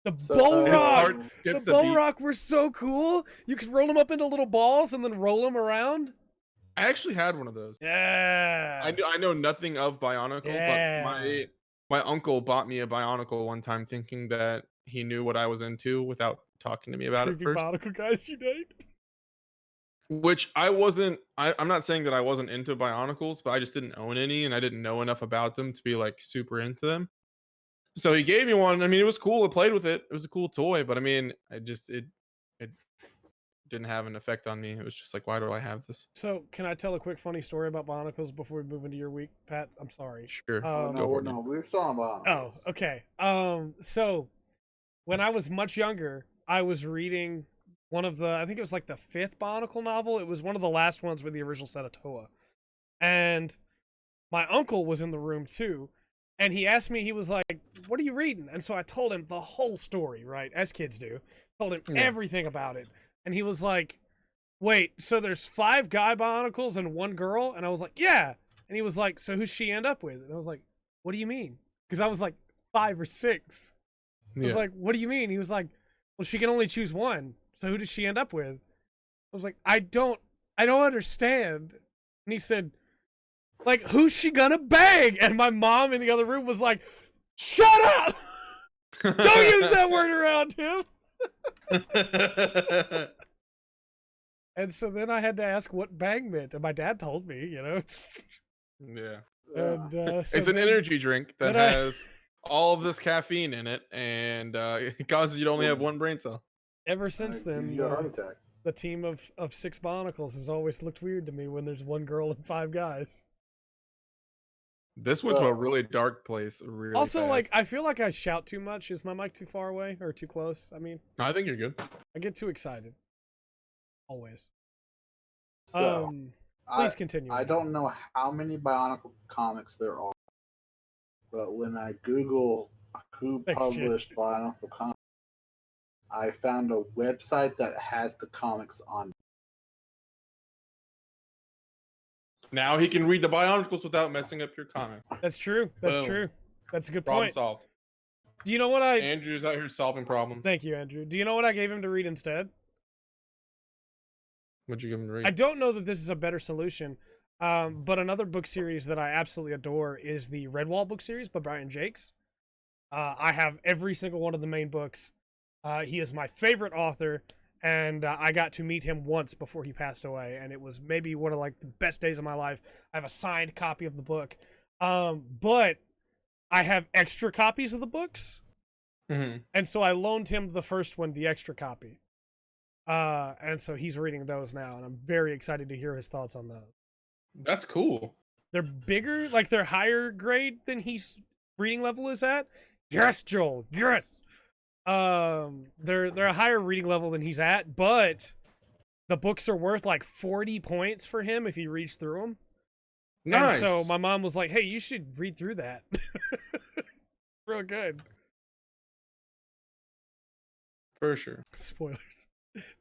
A: The Bullrock were so cool. You could roll them up into little balls and then roll them around.
B: I actually had one of those.
A: Yeah.
B: I know nothing of Bionicle, but my uncle bought me a Bionicle one time, thinking that he knew what I was into without talking to me about it first.
A: Bionicle guys unite.
B: Which I wasn't. I'm not saying that I wasn't into Bionicles, but I just didn't own any, and I didn't know enough about them to be like super into them. So he gave me one. I mean, it was cool. I played with it. It was a cool toy, but I mean, it didn't have an effect on me. It was just like, why do I have this?
A: So, can I tell a quick funny story about Bionicles before we move into your week, Pat? I'm sorry.
B: Sure.
C: No, we were talking about.
A: Oh, okay. So when I was much younger, I was reading one of the, I think it was like the 5th Bionicle novel. It was one of the last ones with the original set of Toa. And my uncle was in the room too. And he asked me, he was like, "What are you reading?" And so I told him the whole story, right? As kids do. Told him everything about it. And he was like, "Wait, so there's 5 guy Bionicles and 1 girl?" And I was like, "Yeah." And he was like, "So who's she end up with?" And I was like, "What do you mean?" Because I was like 5 or 6. I was like, "What do you mean?" He was like, "Well, she can only choose one. So who does she end up with?" I was like, I don't understand. And he said, like, "Who's she gonna bang?" And my mom in the other room was like, "Shut up! Don't use that word around him." And so then I had to ask what bang meant, and my dad told me, you know.
B: Yeah.
A: And so
B: it's an energy drink that has all of this caffeine in it, and it causes you to only have 1 brain cell.
A: Ever since then,
C: you got a heart attack.
A: the team of 6 Bionicles has always looked weird to me when there's 1 girl and 5 guys.
B: This went to a really dark place. Really
A: Also,
B: fast.
A: like, I feel like I shout too much. Is my mic too far away or too close? I mean,
B: I think you're good.
A: I get too excited. Always.
C: So
A: Please continue.
C: I don't know how many Bionicle comics there are, but when I Google who published Bionicle comics, I found a website that has the comics on.
B: Now he can read the Bionicles without messing up your comic.
A: That's true. That's
B: Boom.
A: true. That's a good
B: Problem
A: point.
B: solved.
A: Do you know what I...
B: Andrew's out here solving problems.
A: Thank you, Andrew. Do you know what I gave him to read instead?
B: What'd you give him to read?
A: I don't know that this is a better solution, but another book series that I absolutely adore is the Redwall book series by Brian Jakes. I have every single one of the main books. He is my favorite author, and I got to meet him once before he passed away, and it was maybe one of like the best days of my life. I have a signed copy of the book, but I have extra copies of the books, and so I loaned him the first one, the extra copy. And so he's reading those now, and I'm very excited to hear his thoughts on those.
B: That's cool.
A: They're bigger, like they're higher grade than he's reading level is at. Yes, Joel. Yes. They're a higher reading level than he's at, but the books are worth like 40 points for him if he reads through them.
B: Nice.
A: And so my mom was like, "Hey, you should read through that." Real good.
B: For sure.
A: Spoilers.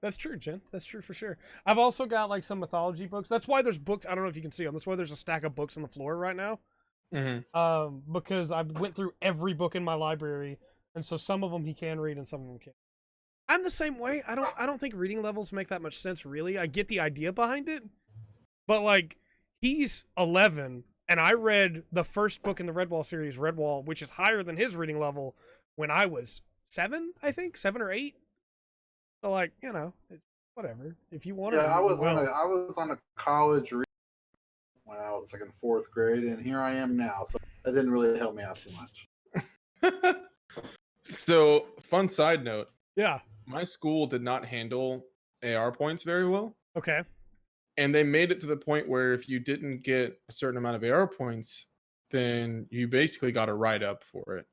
A: That's true, Jen. That's true for sure. I've also got like some mythology books. That's why there's books. I don't know if you can see them. That's why there's a stack of books on the floor right now. Because I went through every book in my library, and so some of them he can read and some of them can't. I'm the same way. I don't think reading levels make that much sense, really. I get the idea behind it, but like he's 11 And I read the first book in the Redwall series, Redwall, which is higher than his reading level, when I was 7, I think, 7 or 8. So, like, you know, it's whatever. If you want to,
C: Yeah, I was
A: will.
C: I was on a college when I was like in 4th grade, and here I am now. So that didn't really help me out too much.
B: So, fun side note:
A: Yeah.
B: my school did not handle AR points very well,
A: Okay.
B: and they made it to the point where if you didn't get a certain amount of AR points, then you basically got a write up for it.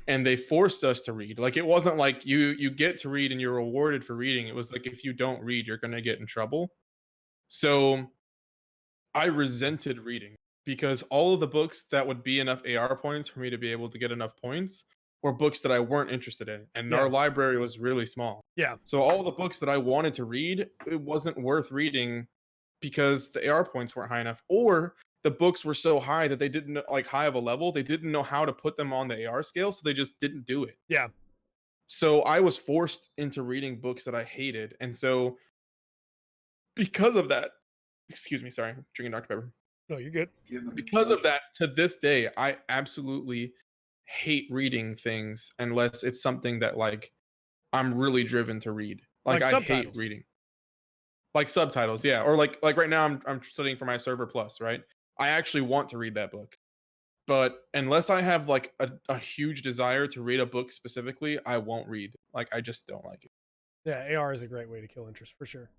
B: And they forced us to read. Like, it wasn't like you get to read and you're rewarded for reading. It was like, if you don't read, you're going to get in trouble. So I resented reading because all of the books that would be enough AR points for me to be able to get enough points were books that I weren't interested in. And
A: Yeah.
B: our library was really small.
A: Yeah.
B: So all the books that I wanted to read, it wasn't worth reading because the AR points weren't high enough, or the books were so high that they didn't like high of a level. They didn't know how to put them on the AR scale. So they just didn't do it.
A: Yeah.
B: So I was forced into reading books that I hated. And so because of that, excuse me, sorry, I'm drinking Dr. Pepper.
A: No, you're good.
B: Because of that, to this day, I absolutely hate reading things unless it's something that like I'm really driven to read. Like I hate
A: subtitles.
B: reading. Like subtitles, yeah. Or like right now I'm studying for my Server Plus, right? I actually want to read that book. But unless I have like a huge desire to read a book specifically, I won't read. Like I just don't like it.
A: Yeah, AR is a great way to kill interest for sure.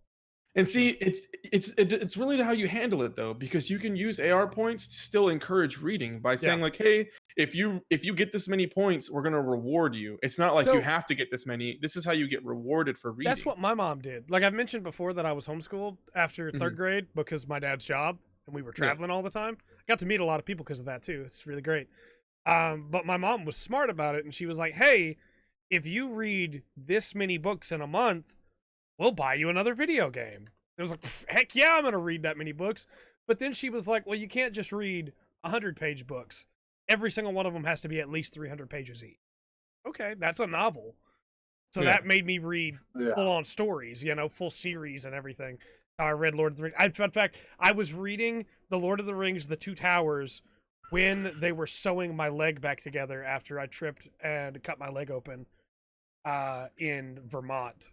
B: And see, it's really how you handle it though, because you can use AR points to still encourage reading by saying like, hey, if you get this many points, we're gonna reward you. It's not like you have to get this many. This is how you get rewarded for reading.
A: That's what my mom did. Like I've mentioned before that I was homeschooled after 3rd grade because my dad's job and we were traveling all the time. I got to meet a lot of people because of that too. It's really great. But my mom was smart about it and she was like, hey, if you read this many books in a month, we'll buy you another video game. It was like, heck yeah, I'm going to read that many books. But then she was like, well, you can't just read 100-page books. Every single one of them has to be at least 300 pages each. Okay, that's a novel. So that made me read full-on stories, you know, full series and everything. I read Lord of the Rings. In fact, I was reading The Lord of the Rings, The Two Towers, when they were sewing my leg back together after I tripped and cut my leg open in Vermont.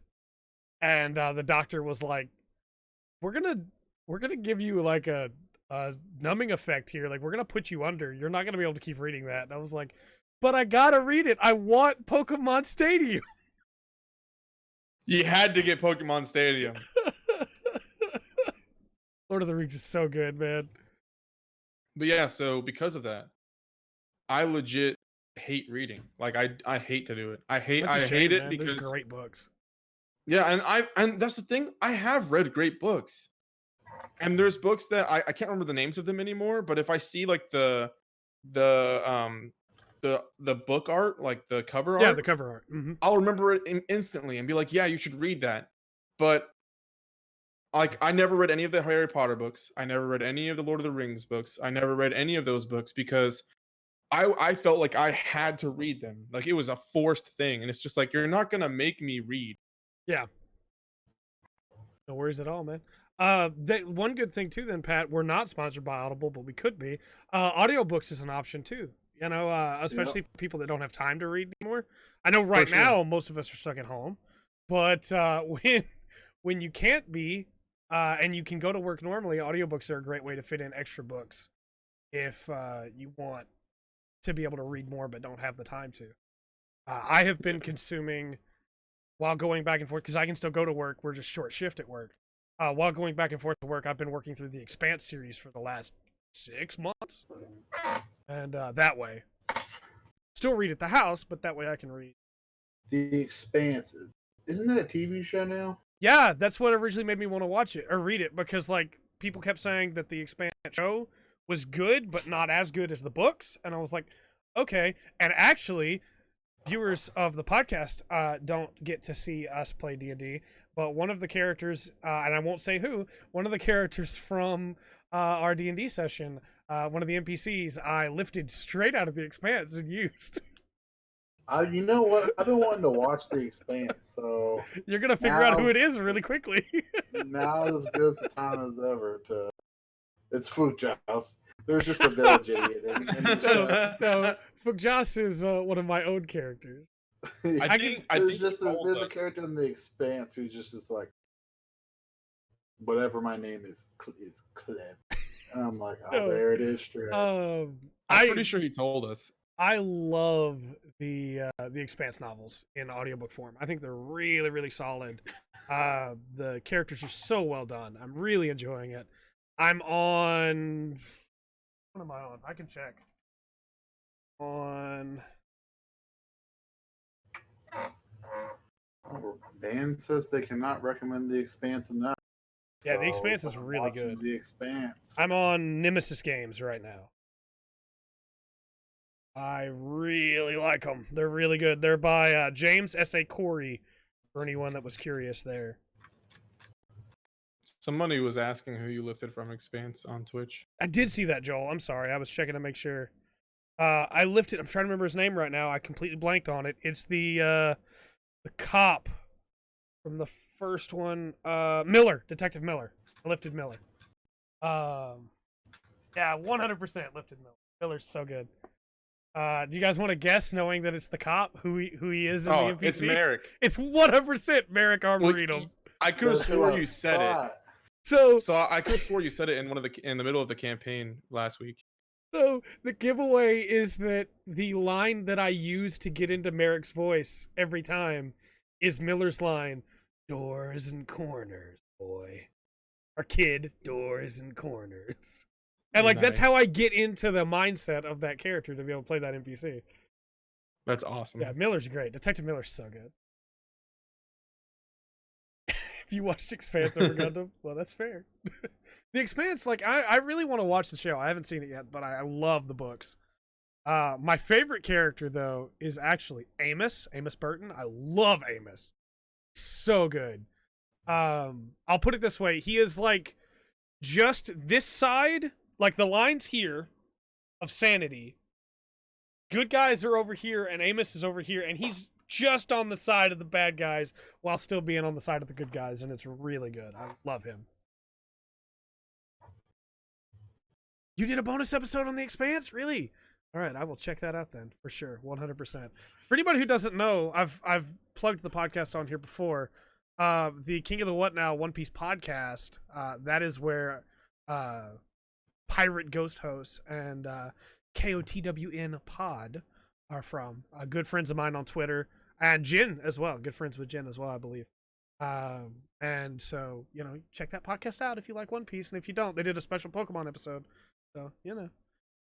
A: And the doctor was like, we're gonna give you like a numbing effect here. Like, we're gonna put you under. You're not gonna be able to keep reading that. And I was like, but I gotta read it. I want Pokemon Stadium.
B: You had to get Pokemon Stadium.
A: Lord of the Rings is so good, man.
B: But yeah, so because of that, I legit hate reading. Like I hate to do it. I hate it, man, because
A: there's great books.
B: Yeah, and that's the thing. I have read great books. And there's books that I can't remember the names of them anymore, but if I see like the book art, like the cover art.
A: Yeah, the cover art. Mm-hmm.
B: I'll remember it instantly and be like, yeah, you should read that. But like, I never read any of the Harry Potter books. I never read any of the Lord of the Rings books. I never read any of those books because I felt like I had to read them. Like, it was a forced thing. And it's just like, you're not going to make me read.
A: Yeah. No worries at all, man. One good thing too, then, Pat, we're not sponsored by Audible, but we could be. Audiobooks is an option too. You know, especially for people that don't have time to read anymore. I know right now most of us are stuck at home, but when you can't be, and you can go to work normally, audiobooks are a great way to fit in extra books if you want to be able to read more but don't have the time to. I have been consuming, while going back and forth, because I can still go to work, we're just short shift at work. While going back and forth to work, I've been working through the Expanse series for the last 6 months. And that way. Still read at the house, but that way I can read.
C: The Expanse. Isn't that a TV show now?
A: Yeah, that's what originally made me want to watch it, or read it, because like people kept saying that the Expanse show was good, but not as good as the books. And I was like, okay. And actually, viewers of the podcast don't get to see us play D&D, but one of the characters, and I won't say who, one of the characters from our D&D session, one of the NPCs, I lifted straight out of the Expanse and used.
C: You know what? I've been wanting to watch the Expanse, so
A: you're gonna figure out who it is really quickly.
C: Now is as good as the time as ever. It's Food House. There's just a village idiot in the show.
A: No, Fugjas is one of my own characters.
C: There's a character in the Expanse who just is like, whatever my name is Cleb. And I'm like, oh, there it is, Trey.
B: I'm pretty sure he told us.
A: I love the Expanse novels in audiobook form. I think they're really, really solid. The characters are so well done. I'm really enjoying it. I'm on... What am I on? I can check. On...
C: Dan says they cannot recommend The Expanse enough.
A: Yeah, The Expanse is really good.
C: The Expanse.
A: I'm on Nemesis Games right now. I really like them. They're really good. They're by James S.A. Corey, for anyone that was curious there.
B: Somebody was asking who you lifted from Expanse on Twitch.
A: I did see that, Joel. I'm sorry. I was checking to make sure. I lifted... I'm trying to remember his name right now. I completely blanked on it. It's the cop from the first one. Miller. Detective Miller. I lifted Miller. Yeah, 100% lifted Miller. Miller's so good. Do you guys want to guess, knowing that it's the cop, who he is in the NPC?
B: It's Merrick.
A: It's 100% Merrick Arboretum.
B: Well, I could have swore you said it.
A: So
B: I could have swore you said it in the middle of the campaign last week.
A: So the giveaway is that the line that I use to get into Merrick's voice every time is Miller's line, "Doors and corners, boy." Or kid, doors and corners. And like that's how I get into the mindset of that character to be able to play that NPC.
B: That's awesome.
A: Yeah, Miller's great. Detective Miller's so good. If you watched Expanse over Gundam, well, that's fair. The Expanse, like, I really want to watch the show. I haven't seen it yet, but I love the books. My favorite character, though, is actually Amos Burton. I love Amos. So good. I'll put it this way. He is, like, just this side, like, the lines here of sanity. Good guys are over here, and Amos is over here, and he's just on the side of the bad guys while still being on the side of the good guys, and it's really good. I love him. You did a bonus episode on The Expanse? Really? All right, I will check that out then, for sure, 100%. For anybody who doesn't know, I've plugged the podcast on here before. The King of the What Now One Piece podcast, that is where Pirate Ghost Host and KOTWN Pod are from. Good friends of mine on Twitter, and Jin as well. Good friends with Jin as well, I believe. And so, you know, check that podcast out if you like One Piece, and if you don't, they did a special Pokemon episode. So, you know,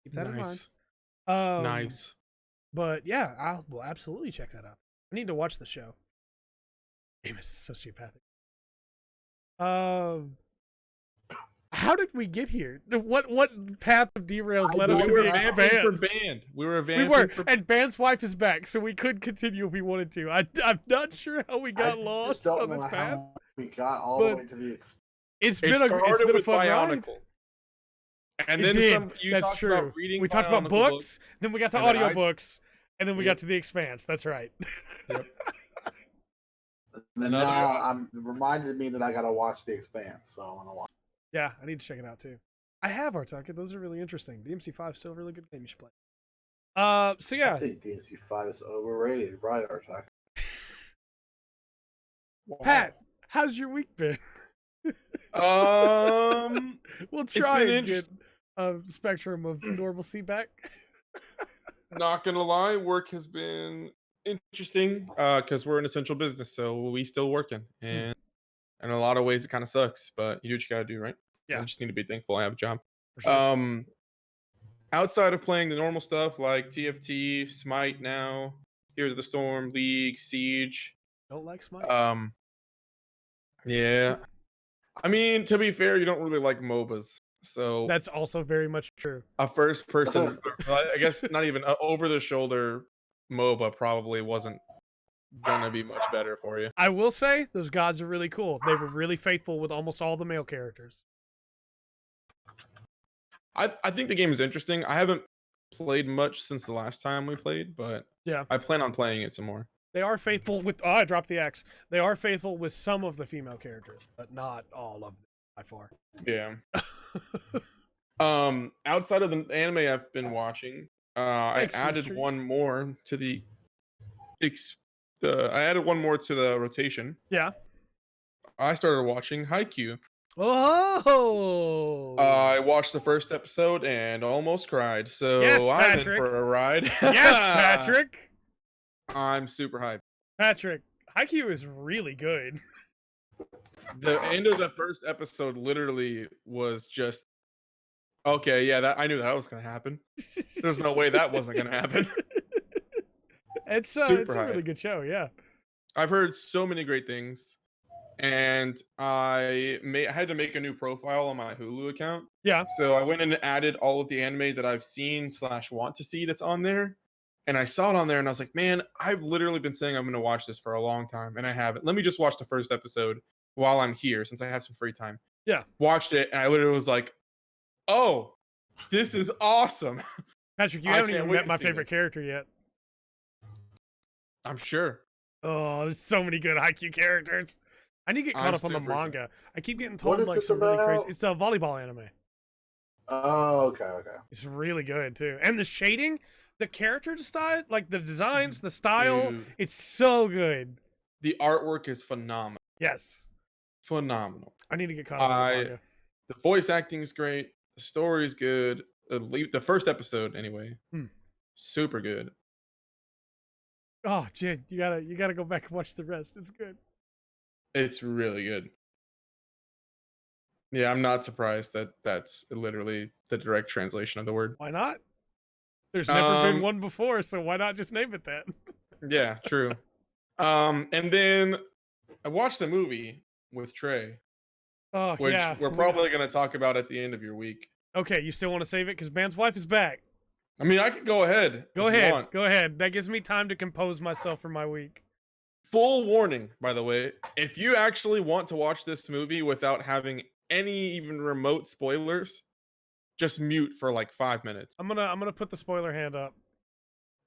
A: keep that in mind.
B: Nice.
A: But yeah, I will absolutely check that out. I need to watch the show. Amos is sociopathic. How did we get here? What path of derails led us to the Expanse?
B: We were
A: and Band's wife is back, so we could continue if we wanted to. I'm not sure how we got lost on this path.
C: We got all the way to the Expanse.
A: It's been a fun ride.
B: And then
A: That's true. We talked about books, then we got to audiobooks, and then we got to the Expanse. That's right.
C: Yep. And now I'm reminded me that I gotta watch The Expanse, so I'm gonna watch.
A: Yeah, I need to check it out too. I have Artucket. Those are really interesting. DMC5 is still a really good game you should play. So yeah.
C: I think DMC5 is overrated, right, Artucket?
A: Pat, how's your week been? We'll try and get a spectrum of normalcy back.
B: Not gonna lie, work has been interesting because we're an essential business, so we still working, and in a lot of ways it kind of sucks, but you do what you gotta do, right?
A: Yeah,
B: I just need to be thankful I have a job.
A: Sure.
B: Outside of playing the normal stuff like TFT, Smite now, Heroes of the Storm, League, Siege.
A: Don't like Smite?
B: Yeah. I mean, to be fair, you don't really like MOBAs, so
A: that's also very much true.
B: A first person, I guess not even over the shoulder MOBA probably wasn't gonna be much better for you.
A: I will say those gods are really cool. They were really faithful with almost all the male characters.
B: I think the game is interesting. I haven't played much since the last time we played, but
A: yeah,
B: I plan on playing it some more.
A: They are faithful with... Oh, I dropped the X. They are faithful with some of the female characters, but not all of them by far.
B: Yeah. Outside of the anime I've been watching, I
A: Thanks,
B: added
A: Mystery.
B: one more to I added one more to the rotation.
A: Yeah.
B: I started watching Haikyu.
A: Oh.
B: I watched the first episode and almost cried. So
A: Yes,
B: I'm in
A: Pattrick.
B: for a ride.
A: Yes, Pattrick.
B: I'm super hyped.
A: Pattrick, Haikyu is really good.
B: The end of the first episode literally was just okay. Yeah, that I knew that was gonna happen. There's no way that wasn't gonna happen.
A: It's
B: Super
A: a really
B: hype.
A: good show, yeah.
B: I've heard so many great things, and I had to make a new profile on my Hulu account.
A: Yeah.
B: So I went and added all of the anime that I've seen / want to see that's on there. And I saw it on there and I was like, man, I've literally been saying I'm going to watch this for a long time and I haven't. Let me just watch the first episode while I'm here since I have some free time.
A: Yeah.
B: Watched it and I literally was like, oh, this is awesome.
A: Pattrick, you
B: I
A: haven't
B: can't
A: even
B: wait
A: met
B: to
A: my
B: see
A: favorite
B: this.
A: character yet.
B: I'm sure.
A: Oh, there's so many good Haikyu characters. I need to get caught
B: I'm
A: up on the
B: super excited.
A: manga. I keep getting
C: What
A: told
C: is
A: like
C: this
A: some really crazy.
C: about?
A: It's a volleyball anime.
C: Oh, okay.
A: It's really good too, and the shading, the character style, like the designs, the style,
B: Dude,
A: it's so good.
B: the artwork is phenomenal.
A: Yes,
B: Phenomenal.
A: I need to get caught up on the manga.
B: The voice acting is great. The story is good. The first episode, anyway, super good.
A: Oh, Jin, you gotta go back and watch the rest. It's good.
B: It's really good. Yeah, I'm not surprised that that's literally the direct translation of the word.
A: Why not? There's never been one before, so why not just name it that?
B: Yeah, true. And then I watched a movie with Trey,
A: Oh,
B: which
A: yeah.
B: we're probably going to talk about at the end of your week.
A: Okay, you still want to save it because Man's wife is back.
B: I mean, I could go ahead.
A: Go
B: if you
A: ahead.
B: want.
A: Go ahead. That gives me time to compose myself for my week.
B: Full warning, by the way, if you actually want to watch this movie without having any even remote spoilers, just mute for like 5 minutes.
A: I'm gonna put the spoiler hand up.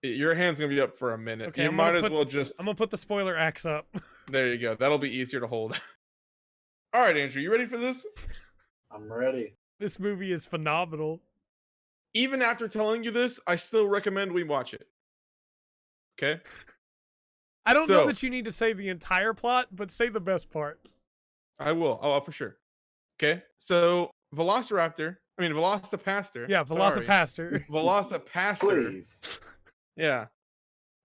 B: Your hand's gonna be up for a minute.
A: Okay,
B: You might as well just.
A: I'm gonna put the spoiler axe up.
B: There you go. That'll be easier to hold. All right, Andrew, you ready for this?
C: I'm ready.
A: This movie is phenomenal.
B: Even after telling you this, I still recommend we watch it. Okay?
A: I don't know
B: So-
A: that you need to say the entire plot, but say the best parts.
B: I will. Oh, for sure. Okay? So, Velocipastor.
A: Yeah,
B: sorry.
A: Velocipastor.
B: Velocipastor.
C: Please.
B: Yeah.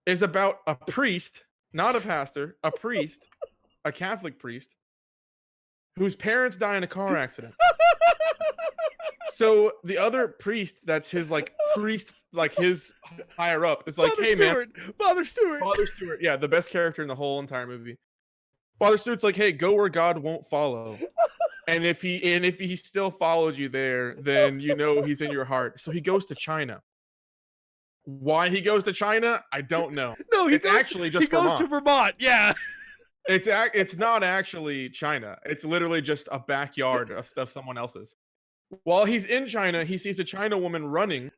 B: Is about a priest, not a pastor, a priest, a Catholic priest, whose parents die in a car accident. So the other priest, that's his his higher up, is like,
A: Father
B: hey
A: Stewart. Father Stewart.
B: Father Stewart, yeah, the best character in the whole entire movie. Father Stewart's like, hey, go where God won't follow. And if he still followed you there, then you know he's in your heart. So he goes to China. Why he goes to China, I don't know.
A: No,
B: It's actually just
A: he goes to Vermont. Yeah.
B: It's not actually China. It's literally just a backyard of stuff someone else's. While he's in China, he sees a China woman running,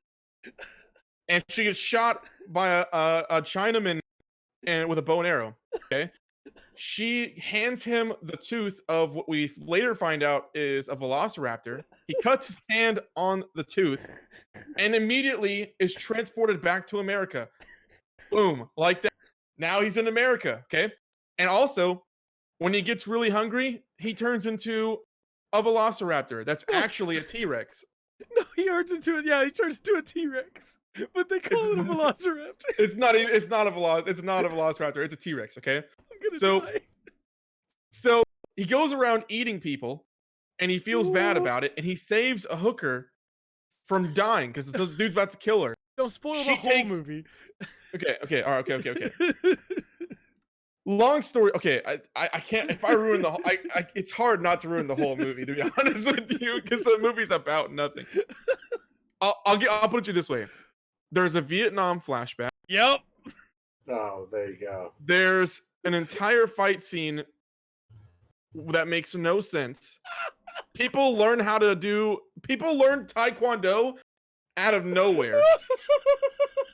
B: and she gets shot by a Chinaman and with a bow and arrow. Okay, she hands him the tooth of what we later find out is a velociraptor. He cuts his hand on the tooth, and immediately is transported back to America. Boom, like that. Now he's in America. Okay, and also when he gets really hungry, he turns into a velociraptor. That's actually a T-Rex.
A: No, he turns into a T-Rex. But they call it a Velociraptor.
B: It's not a velociraptor. It's a T-Rex, okay?
A: I'm gonna die.
B: So he goes around eating people and he feels bad about it and he saves a hooker from dying because the dude's about to kill her.
A: Don't spoil
B: She
A: the whole
B: takes-
A: movie.
B: Okay, all right, okay. Long story. Okay, I can't. If I ruin the whole, it's hard not to ruin the whole movie, to be honest with you, because the movie's about nothing. I'll put it to you this way: there's a Vietnam flashback.
A: Yep.
C: Oh, there you go.
B: There's an entire fight scene that makes no sense. People learn Taekwondo out of nowhere.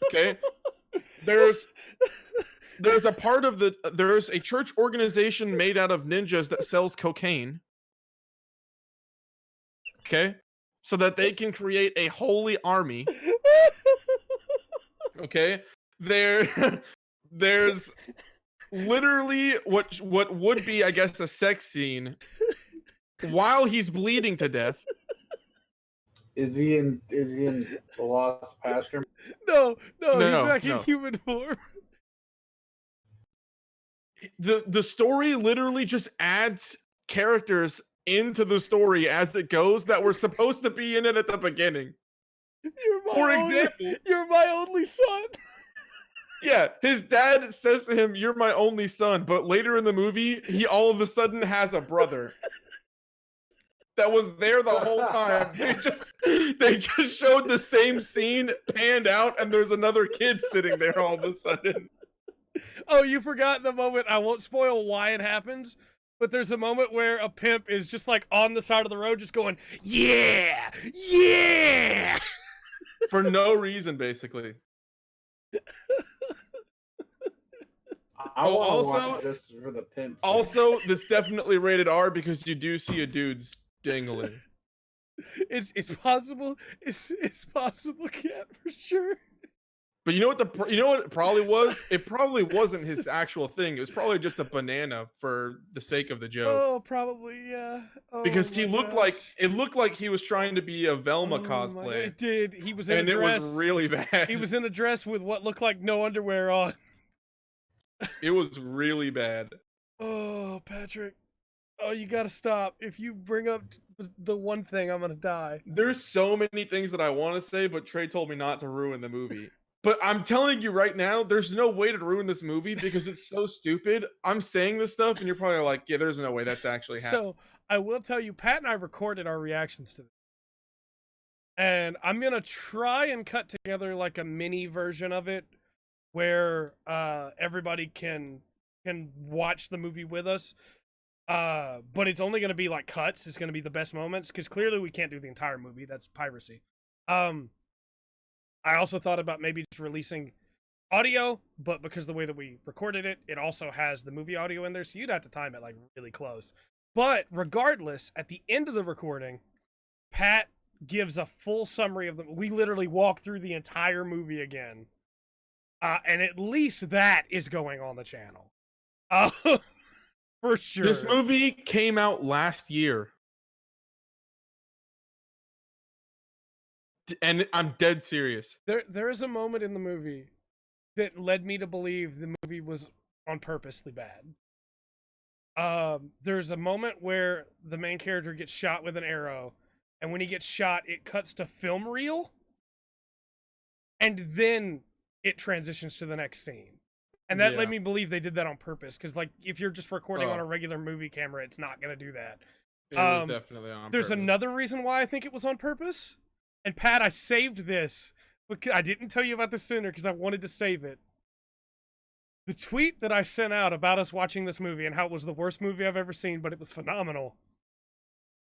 B: Okay, there's a church organization made out of ninjas that sells cocaine. Okay, so that they can create a holy army. Okay, there's literally what would be, I guess, a sex scene while he's bleeding to death.
C: Is he in Velocipastor?
A: No, he's back in
B: No.
A: human form.
B: The story literally just adds characters into the story as it goes that were supposed to be in it at the beginning. For example,
A: you're my only son.
B: Yeah, his dad says to him, "You're my only son," but later in the movie, he all of a sudden has a brother that was there the whole time. They just showed the same scene panned out, and there's another kid sitting there all of a sudden.
A: Oh, you forgot the moment. I won't spoil why it happens, but there's a moment where a pimp is just like on the side of the road, just going, "Yeah, yeah,"
B: for no reason, basically.
C: Also, just for the pimp.
B: Also, this definitely rated R because you do see a dude's dangling.
A: It's possible. It's possible, Cat, for sure.
B: But you know what it probably was? It probably wasn't his actual thing. It was probably just a banana for the sake of the joke.
A: Oh, probably, yeah. Oh,
B: because it looked like he was trying to be a Velma cosplay.
A: It did. He was in a dress.
B: And it was really bad.
A: He was in a dress with what looked like no underwear on.
B: It was really bad.
A: Oh, Pattrick. Oh, you gotta stop. If you bring up the one thing, I'm gonna die.
B: There's so many things that I want to say, but Trey told me not to ruin the movie. But I'm telling you right now, there's no way to ruin this movie because it's so stupid. I'm saying this stuff, and you're probably like, yeah, there's no way that's actually happening.
A: So, I will tell you, Pat and I recorded our reactions to this. And I'm gonna try and cut together like a mini version of it where everybody can watch the movie with us. But it's only gonna be like cuts. It's gonna be the best moments because clearly we can't do the entire movie. That's piracy. I also thought about maybe just releasing audio, but because the way that we recorded it, it also has the movie audio in there, so you'd have to time it like really close. But regardless, at the end of the recording, Pat gives a full summary of we literally walk through the entire movie again. And at least that is going on the channel. For sure.
B: This movie came out last year. And I'm dead serious.
A: There is a moment in the movie that led me to believe the movie was on purposely bad. There's a moment where the main character gets shot with an arrow, and when he gets shot, it cuts to film reel, and then it transitions to the next scene. And that led me believe they did that on purpose, because like if you're just recording on a regular movie camera, it's not gonna do that.
B: It was definitely on
A: There's
B: purpose.
A: another reason why I think it was on purpose. And Pat, I saved this. I didn't tell you about this sooner because I wanted to save it. The tweet that I sent out about us watching this movie and how it was the worst movie I've ever seen, but it was phenomenal.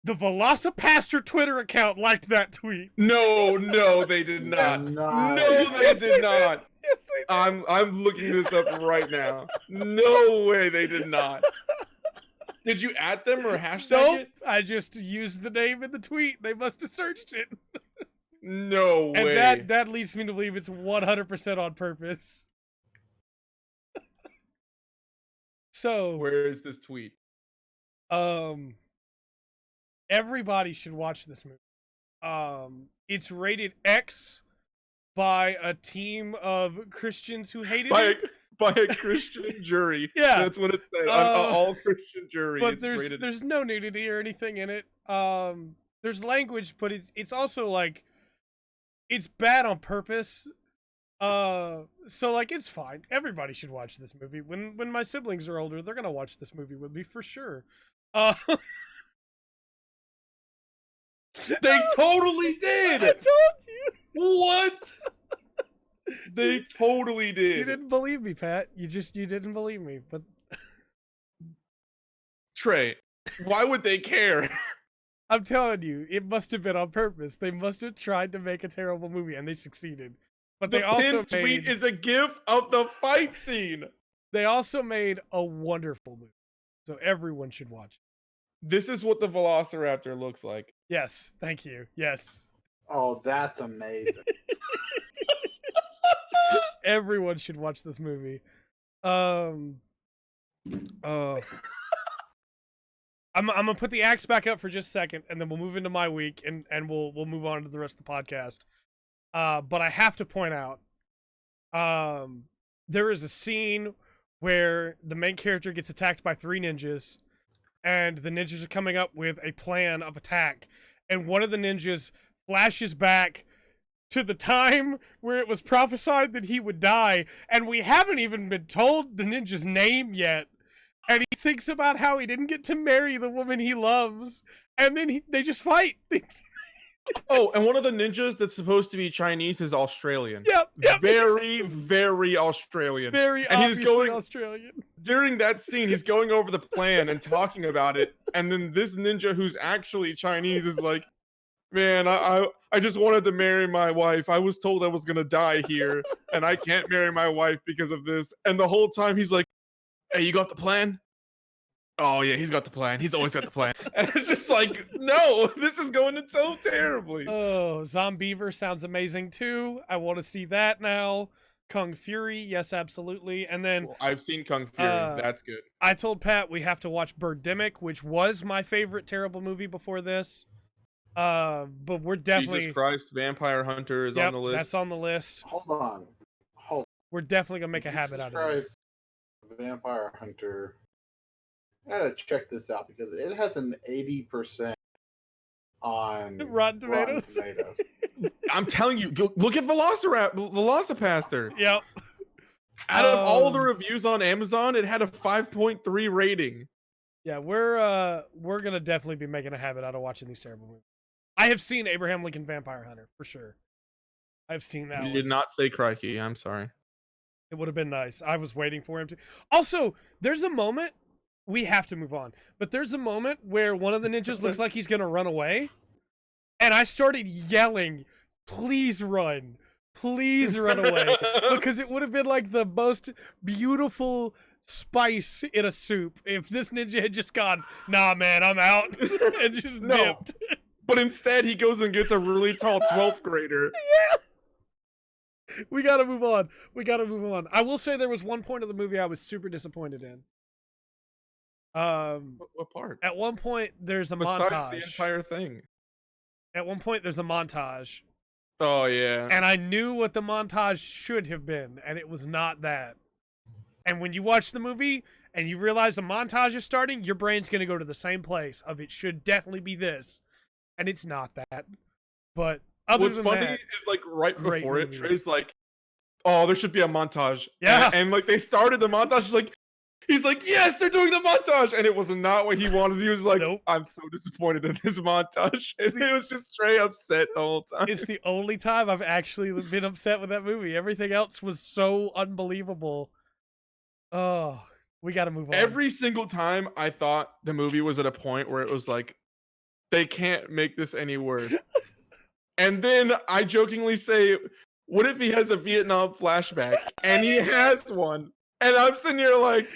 A: The Velocipastor Twitter account liked that tweet.
B: No, they did not. No, they did not.
A: Yes, they did.
B: I'm looking this up right now. No way they did not. Did you add them or hashtag it?
A: I just used the name in the tweet. They must have searched it.
B: No way.
A: And that leads me to believe it's 100% on purpose. So
B: where is this tweet?
A: Everybody should watch this movie. It's rated X by a team of Christians who hated it.
B: By a Christian jury.
A: Yeah.
B: That's what it said. All Christian jury.
A: But there's no nudity or anything in it. There's language, but it's also like it's bad on purpose. So like it's fine. Everybody should watch this movie. When my siblings are older, they're gonna watch this movie with me for sure.
B: They totally did.
A: I told you.
B: What? They totally did.
A: You didn't believe me, Pat. You didn't believe me. But
B: Trey, why would they care?
A: I'm telling you, it must have been on purpose. They must have tried to make a terrible movie, and they succeeded. But they also
B: tweet is a gif of the fight scene.
A: They also made a wonderful movie, so everyone should watch it.
B: This is what the Velociraptor looks like.
A: Yes, thank you. Yes.
C: Oh, that's amazing.
A: Everyone should watch this movie. I'm gonna put the axe back up for just a second, and then we'll move into my week, and we'll move on to the rest of the podcast. But I have to point out, there is a scene where the main character gets attacked by 3 ninjas, and the ninjas are coming up with a plan of attack, and one of the ninjas flashes back to the time where it was prophesied that he would die, and we haven't even been told the ninja's name yet. And he thinks about how he didn't get to marry the woman he loves, and then they just fight.
B: Oh, and one of the ninjas that's supposed to be Chinese is Australian.
A: Yep.
B: Very, very Australian.
A: Very
B: and he's
A: obviously
B: going
A: Australian.
B: during that scene. He's going over the plan and talking about it, and then this ninja who's actually Chinese is like, "Man, I just wanted to marry my wife. I was told I was gonna die here, and I can't marry my wife because of this." And the whole time he's like, "Hey, you got the plan?" Oh yeah, he's got the plan. He's always got the plan. And it's just like, no, this is going in so terribly.
A: Oh, Zombeaver sounds amazing too. I want to see that now. Kung Fury, yes, absolutely. And then
B: Well, I've seen Kung Fury. That's good.
A: I told Pat we have to watch Birdemic, which was my favorite terrible movie before this. But we're definitely
B: Jesus Christ, Vampire Hunter is on the list.
A: That's on the list.
C: Hold on.
A: We're definitely gonna make a habit out of this.
C: Vampire Hunter. I gotta check this out because it has an 80% on
A: Rotten Tomatoes.
B: I'm telling you, look at Velocipastor.
A: Yep.
B: Out of all the reviews on Amazon, it had a 5.3 rating.
A: Yeah, we're gonna definitely be making a habit out of watching these terrible movies. I have seen Abraham Lincoln Vampire Hunter for sure. I've seen that.
B: You did not say crikey. I'm sorry.
A: It would have been nice. I was waiting for him to. Also, there's a moment. We have to move on, but there's a moment where one of the ninjas looks like he's gonna run away, and I started yelling, "Please run! Please run away!" Because it would have been like the most beautiful spice in a soup if this ninja had just gone, "Nah, man, I'm out," and just dipped.
B: But instead, he goes and gets a really tall 12th grader.
A: Yeah. We gotta move on. I will say there was one point of the movie I was super disappointed in.
B: What part?
A: At one point, there's a
B: Besides
A: montage.
B: the entire thing.
A: At one point, there's a montage.
B: Oh, yeah.
A: And I knew what the montage should have been, and it was not that. And when you watch the movie and you realize the montage is starting, your brain's going to go to the same place of it should definitely be this. And it's not that. But other
B: What's
A: than
B: funny
A: that,
B: is like right before it,
A: movie.
B: Trey's like, "Oh, there should be a montage."
A: Yeah.
B: And like they started the montage, he's like, "Yes, they're doing the montage," and it was not what he wanted. He was like,
A: Nope.
B: "I'm so disappointed in this montage," and it was just Trey upset the whole time.
A: it's the only time I've actually been upset with that movie. Everything else was so unbelievable. Oh, we got to move on.
B: Every single time I thought the movie was at a point where it was like, they can't make this any worse. And then I jokingly say, what if he has a Vietnam flashback? And he has one. And I'm sitting here like,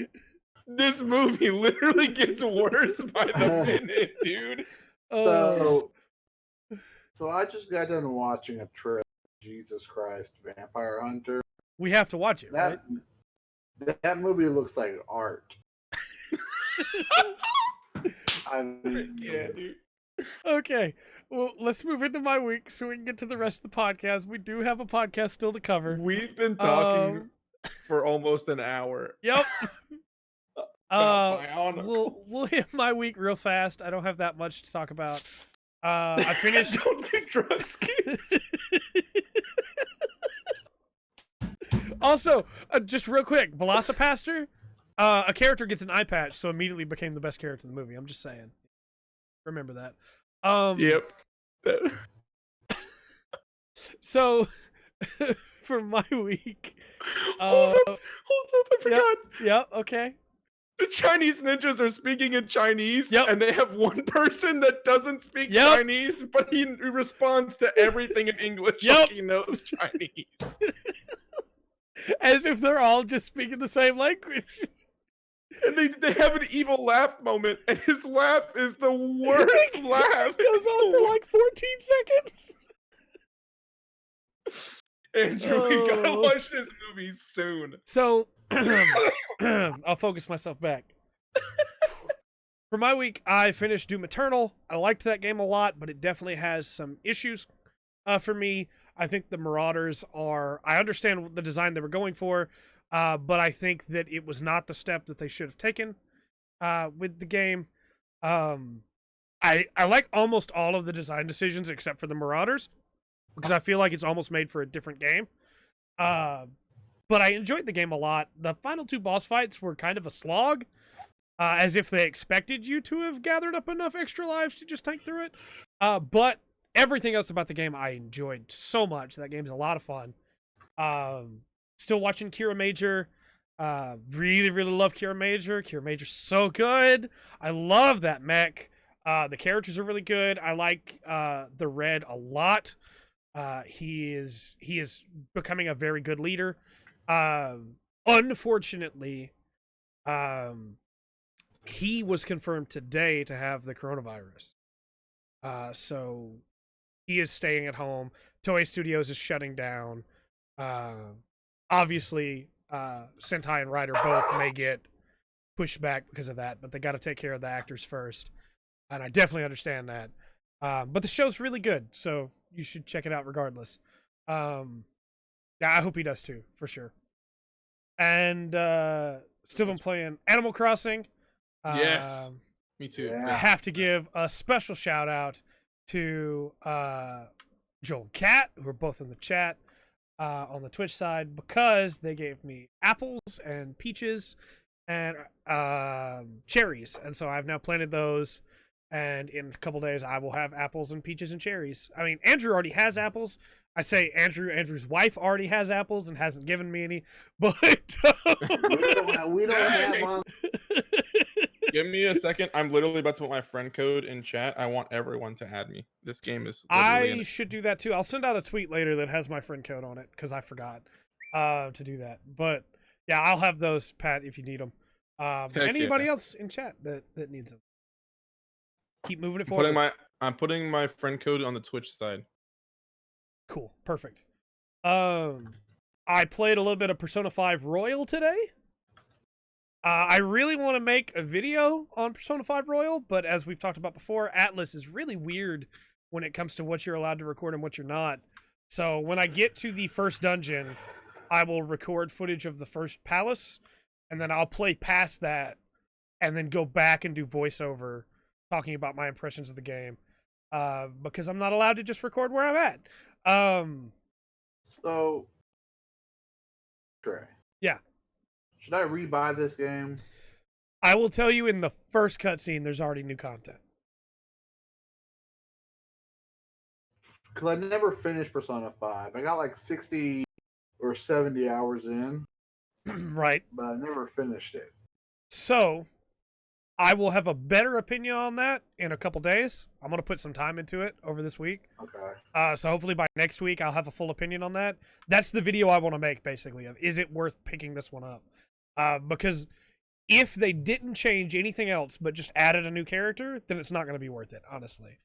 B: this movie literally gets worse by the minute, dude.
C: So I just got done watching a trailer. Jesus Christ, Vampire Hunter.
A: We have to watch it, right?
C: That movie looks like art. I mean,
B: Yeah, dude.
A: Okay, well, let's move into my week so we can get to the rest of the podcast. We do have a podcast still to cover.
B: We've been talking for almost an hour.
A: Yep.
B: about Bionicles.
A: We'll hit my week real fast. I don't have that much to talk about. I finished.
B: Don't do drugs, kids.
A: Also, just real quick, Velocipastor, a character gets an eye patch, so immediately became the best character in the movie. I'm just saying. Remember that.
B: Yep.
A: So, for my week,
B: hold up, I forgot.
A: Yep. Okay.
B: The Chinese ninjas are speaking in Chinese,
A: Yep.
B: and they have one person that doesn't speak
A: Yep.
B: Chinese, but he responds to everything in English
A: Yep.
B: like he knows Chinese.
A: As if they're all just speaking the same language.
B: And they have an evil laugh moment, and his laugh is the worst laugh.
A: It goes on for like 14 seconds.
B: Andrew, we gotta
A: Oh.
B: watch this movie soon.
A: So I'll focus myself back. For my week, I finished Doom Eternal. I liked that game a lot, but it definitely has some issues for me. I think the Marauders are... I understand the design they were going for, but I think that it was not the step that they should have taken with the game. I like almost all of the design decisions except for the Marauders, because I feel like it's almost made for a different game. But I enjoyed the game a lot. The final 2 boss fights were kind of a slog, as if they expected you to have gathered up enough extra lives to just tank through it. But everything else about the game I enjoyed so much. That game's a lot of fun. Still watching Kiramager. Really, really love Kiramager. Kiramager's so good. I love that mech. The characters are really good. I like the Red a lot. He is becoming a very good leader. Unfortunately, he was confirmed today to have the coronavirus. So he is staying at home. Toei Studios is shutting down. Obviously, Sentai and Rider both may get pushed back because of that, but they got to take care of the actors first. And I definitely understand that. But the show's really good, so you should check it out regardless. Yeah, I hope he does too, for sure. And still been playing Animal Crossing.
B: Yes, me too.
C: Yeah.
A: I have to give a special shout out to Joel and Kat, who are both in the chat on the Twitch side, because they gave me apples and peaches and cherries. And so I've now planted those. And in a couple days, I will have apples and peaches and cherries. I mean, Andrew already has apples. I say Andrew's wife already has apples and hasn't given me any. But
C: we don't have on.
B: Give me a second. I'm literally about to put my friend code in chat. I want everyone to add me. This game is
A: I should do that too. I'll send out a tweet later that has my friend code on it because I forgot to do that. But yeah, I'll have those, Pat, if you need them. Anybody else in chat that needs them? Keep moving it forward.
B: I'm putting my friend code on the Twitch side.
A: Cool. Perfect. I played a little bit of Persona 5 Royal today. I really want to make a video on Persona 5 Royal, but as we've talked about before, Atlas is really weird when it comes to what you're allowed to record and what you're not. So when I get to the first dungeon, I will record footage of the first palace, and then I'll play past that, and then go back and do voiceover talking about my impressions of the game, because I'm not allowed to just record where I'm at.
C: So, Trey.
A: Yeah.
C: Should I rebuy this game?
A: I will tell you in the first cutscene, there's already new content.
C: Because I never finished Persona 5. I got like 60 or 70 hours in.
A: Right.
C: But I never finished it.
A: So, I will have a better opinion on that in a couple days. I'm going to put some time into it over this week.
C: Okay.
A: So hopefully by next week, I'll have a full opinion on that. That's the video I want to make, basically, of is it worth picking this one up? Because if they didn't change anything else but just added a new character, then it's not going to be worth it, honestly,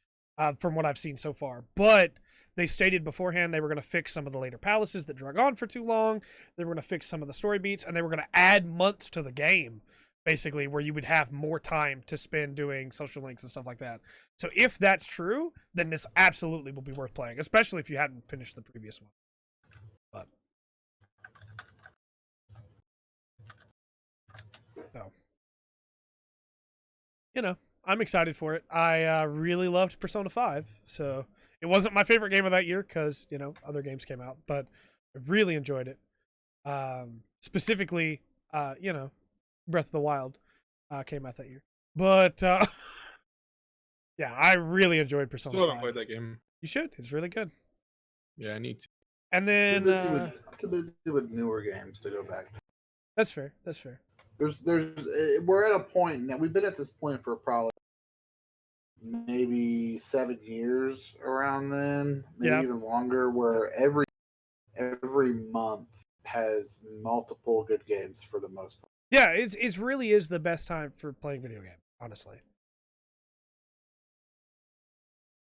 A: from what I've seen so far. But they stated beforehand they were going to fix some of the later palaces that drug on for too long. They were going to fix some of the story beats, and they were going to add months to the game, basically, where you would have more time to spend doing social links and stuff like that. So if that's true, then this absolutely will be worth playing, especially if you hadn't finished the previous one. But so, you know, I'm excited for it. I really loved Persona 5, so it wasn't my favorite game of that year because, you know, other games came out, but I really enjoyed it. Specifically, you know, Breath of the Wild came out that year. But yeah, I really enjoyed Persona 5.
B: Still haven't played that game.
A: You should. It's really good.
B: Yeah, I need to.
A: And then
C: I'm too busy with newer games to go back.
A: That's fair. That's fair.
C: We're at a point now. We've been at this point for probably maybe 7 years around then, maybe even longer, where every month has multiple good games for the most part.
A: Yeah, it's really is the best time for playing video game, honestly.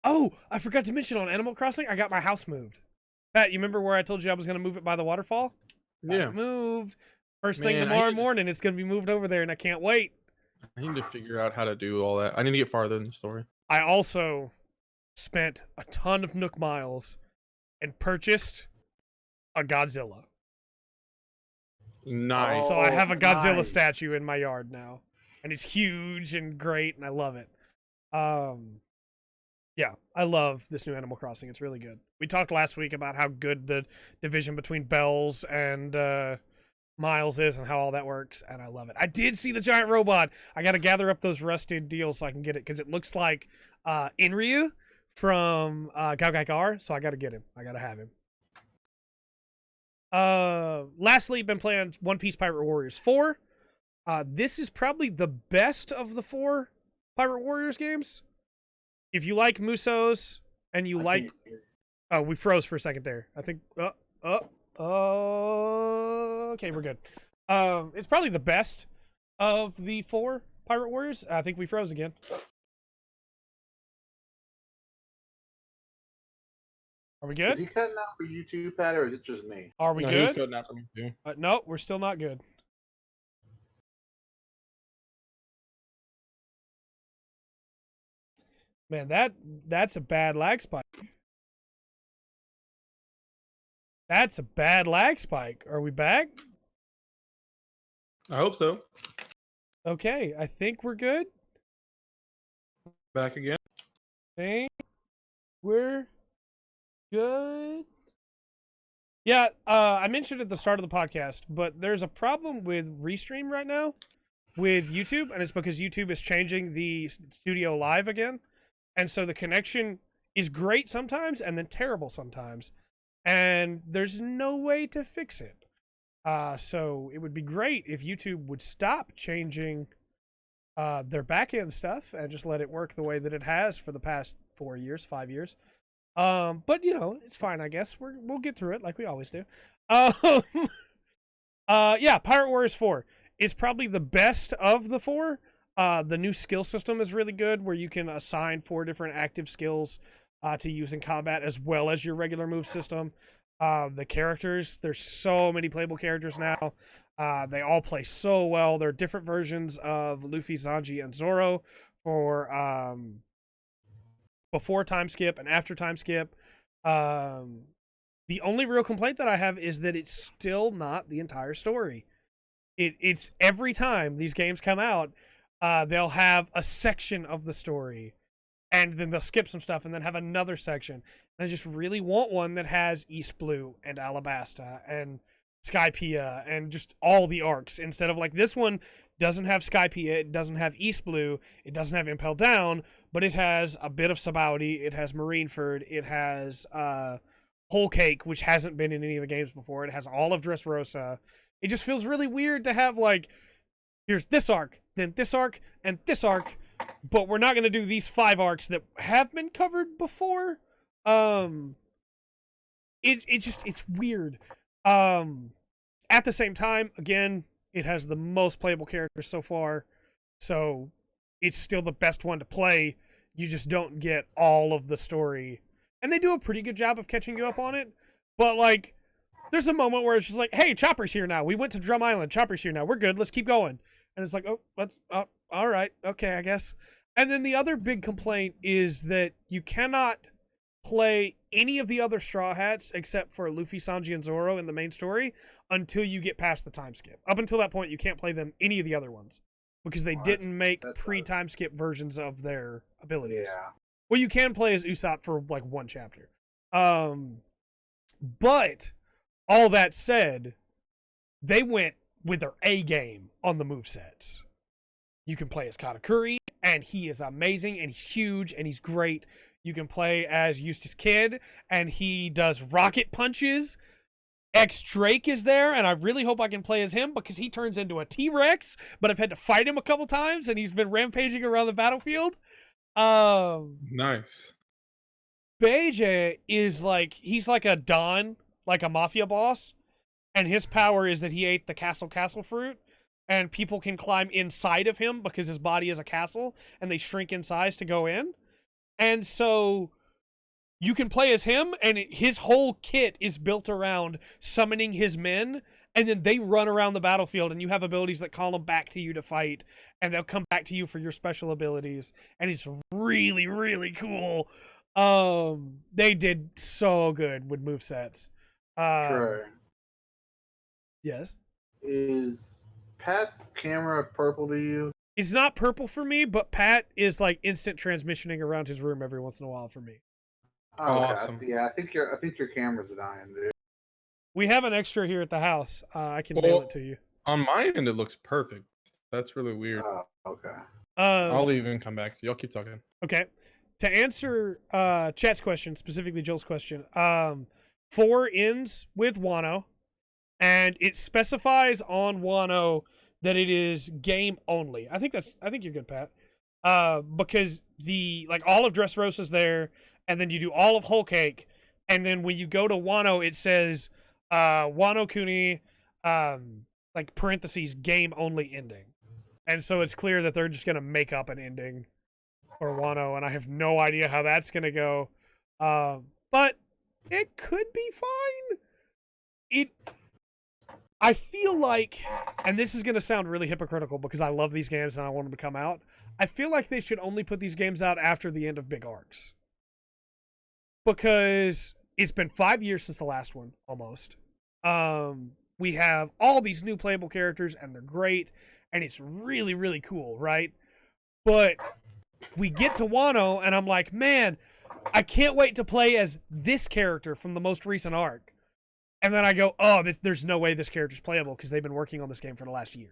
A: Oh, I forgot to mention on Animal Crossing, I got my house moved. Pat, you remember where I told you I was going to move it by the waterfall?
B: Yeah.
A: Moved. First thing
B: Man,
A: tomorrow morning, it's going to be moved over there, and I can't wait.
B: I need to figure out how to do all that. I need to get farther in the story.
A: I also spent a ton of Nook miles and purchased a Godzilla.
B: Nice.
A: So I have a Godzilla
C: nice.
A: statue in my yard now. And it's huge and great, and I love it. Yeah, I love this new Animal Crossing. It's really good. We talked last week about how good the division between Bells and Miles is and how all that works, and I love it. I did see the giant robot. I got to gather up those rusted deals so I can get it, because it looks like Inryu from Gao, so I got to get him. I got to have him. Lastly, been playing One Piece Pirate Warriors 4. This is probably the best of the 4 Pirate Warriors games. If you like Musos and you like... Oh, we froze for a second there. I think... okay, we're good. It's probably the best of the 4 Pirate Warriors. I think we froze again. Are we good?
C: Is he cutting out for YouTube, Pat, or is it just me?
A: Are we
B: No, he was
A: good?
B: cutting out for me too.
A: No, we're still not good. Man, that's a bad lag spike. That's a bad lag spike. Are we back?
B: I hope so.
A: Okay, I think we're good.
B: Back again.
A: Think we're good. Yeah, I mentioned at the start of the podcast, but there's a problem with Restream right now with YouTube, and it's because YouTube is changing the studio live again. And so the connection is great sometimes and then terrible sometimes. And there's no way to fix it. So it would be great if YouTube would stop changing their back-end stuff and just let it work the way that it has for the past 4 years, 5 years. But, you know, it's fine, I guess. We'll get through it like we always do. Yeah, Pirate Warriors 4 is probably the best of the 4. The new skill system is really good, where you can assign 4 different active skills to use in combat, as well as your regular move system. The characters, there's so many playable characters now. They all play so well. There are different versions of Luffy, Sanji, and Zoro for before time skip and after time skip. The only real complaint that I have is that it's still not the entire story. It's every time these games come out, they'll have a section of the story, and then they'll skip some stuff and then have another section. And I just really want one that has East Blue and Alabasta and Skypiea and just all the arcs, instead of like this one doesn't have Skypiea, it doesn't have East Blue, it doesn't have Impel Down, but it has a bit of Sabaody, it has Marineford, it has Whole Cake, which hasn't been in any of the games before, it has all of Dressrosa. It just feels really weird to have like, here's this arc, then this arc, and this arc, but we're not going to do these 5 arcs that have been covered before. It's weird. At the same time, again, it has the most playable characters so far, so it's still the best one to play. You just don't get all of the story. And they do a pretty good job of catching you up on it, but like, there's a moment where it's just like, hey, Chopper's here now. We went to Drum Island. Chopper's here now. We're good. Let's keep going. And it's like, all right. Okay, I guess. And then the other big complaint is that you cannot play any of the other Straw Hats except for Luffy, Sanji, and Zoro in the main story until you get past the time skip. Up until that point, you can't play them any of the other ones because they didn't make pre-time skip versions of their abilities.
C: Yeah.
A: Well, you can play as Usopp for like 1 chapter. But all that said, they went with their A game on the movesets. You can play as Katakuri, and he is amazing, and he's huge, and he's great. You can play as Eustace Kid, and he does rocket punches. X-Drake is there, and I really hope I can play as him because he turns into a T-Rex, but I've had to fight him a couple times, and he's been rampaging around the battlefield.
B: Nice.
A: Beige is like, he's like a Don, like a mafia boss, and his power is that he ate the castle fruit, and people can climb inside of him because his body is a castle, and they shrink in size to go in. And so you can play as him, and his whole kit is built around summoning his men, and then they run around the battlefield, and you have abilities that call them back to you to fight, and they'll come back to you for your special abilities, and it's really, really cool. They did so good with movesets.
C: Trey,
A: Yes?
C: is Pat's camera purple to you?
A: It's not purple for me, but Pat is like instant transmissioning around his room every once in a while for me.
C: Oh, okay.
B: Awesome.
C: Yeah, I think your camera's dying, dude.
A: We have an extra here at the house. I can mail it to you.
B: On my end, it looks perfect. That's really weird.
C: Oh, okay.
B: I'll leave and come back. Y'all keep talking.
A: Okay. To answer chat's question, specifically Joel's question, 4 ends with Wano, and it specifies on Wano that it is game only. I think you're good, Pat. Because all of Dressrosa's there, and then you do all of Whole Cake, and then when you go to Wano, it says Wano Kuni, parentheses, game only ending. And so it's clear that they're just gonna make up an ending for Wano, and I have no idea how that's gonna go. But it could be fine. I feel like, and this is going to sound really hypocritical because I love these games and I want them to come out, I feel like they should only put these games out after the end of big arcs. Because it's been 5 years since the last one, almost. We have all these new playable characters, and they're great, and it's really, really cool, right? But we get to Wano, and I'm like, man, I can't wait to play as this character from the most recent arc. And then I go, oh, there's no way this character's playable because they've been working on this game for the last year.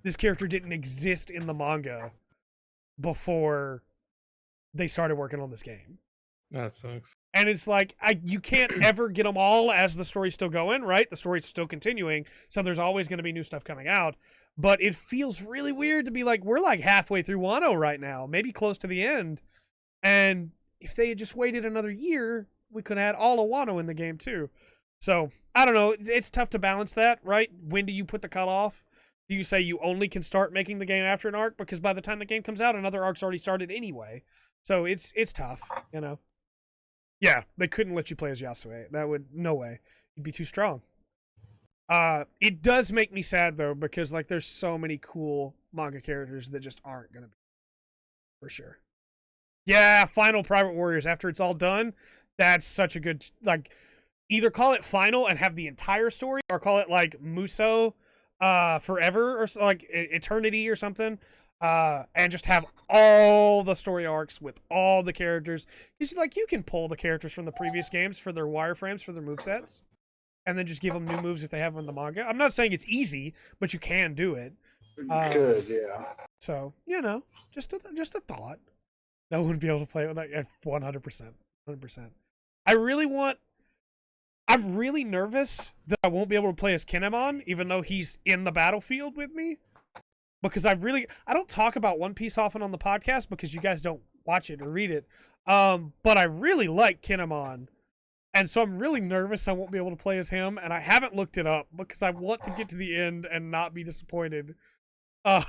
A: This character didn't exist in the manga before they started working on this game.
B: That sucks.
A: And it's like, you can't ever get them all as the story's still going, right? The story's still continuing, so there's always going to be new stuff coming out. But it feels really weird to be like, we're like halfway through Wano right now, maybe close to the end. And if they had just waited another year, we could have had all of Wano in the game too. So, I don't know. It's tough to balance that, right? When do you put the cutoff? Do you say you only can start making the game after an arc? Because by the time the game comes out, another arc's already started anyway. So, it's tough, you know? Yeah, they couldn't let you play as Yasue. That would, no way. You'd be too strong. It does make me sad, though, because, there's so many cool manga characters that just aren't going to be. For sure. Yeah, Final Private Warriors. After it's all done, that's such a good, either call it final and have the entire story, or call it Muso Forever, or Eternity or something, and just have all the story arcs with all the characters. You can pull the characters from the previous games for their wireframes for their movesets, and then just give them new moves if they have them in the manga. I'm not saying it's easy, but you can do it.
C: Good, yeah.
A: So, just a thought. No one would be able to play it with that 100%. 100%. I'm really nervous that I won't be able to play as Kinemon, even though he's in the battlefield with me. Because I don't talk about One Piece often on the podcast because you guys don't watch it or read it. But I really like Kinemon. And so I'm really nervous I won't be able to play as him. And I haven't looked it up because I want to get to the end and not be disappointed. But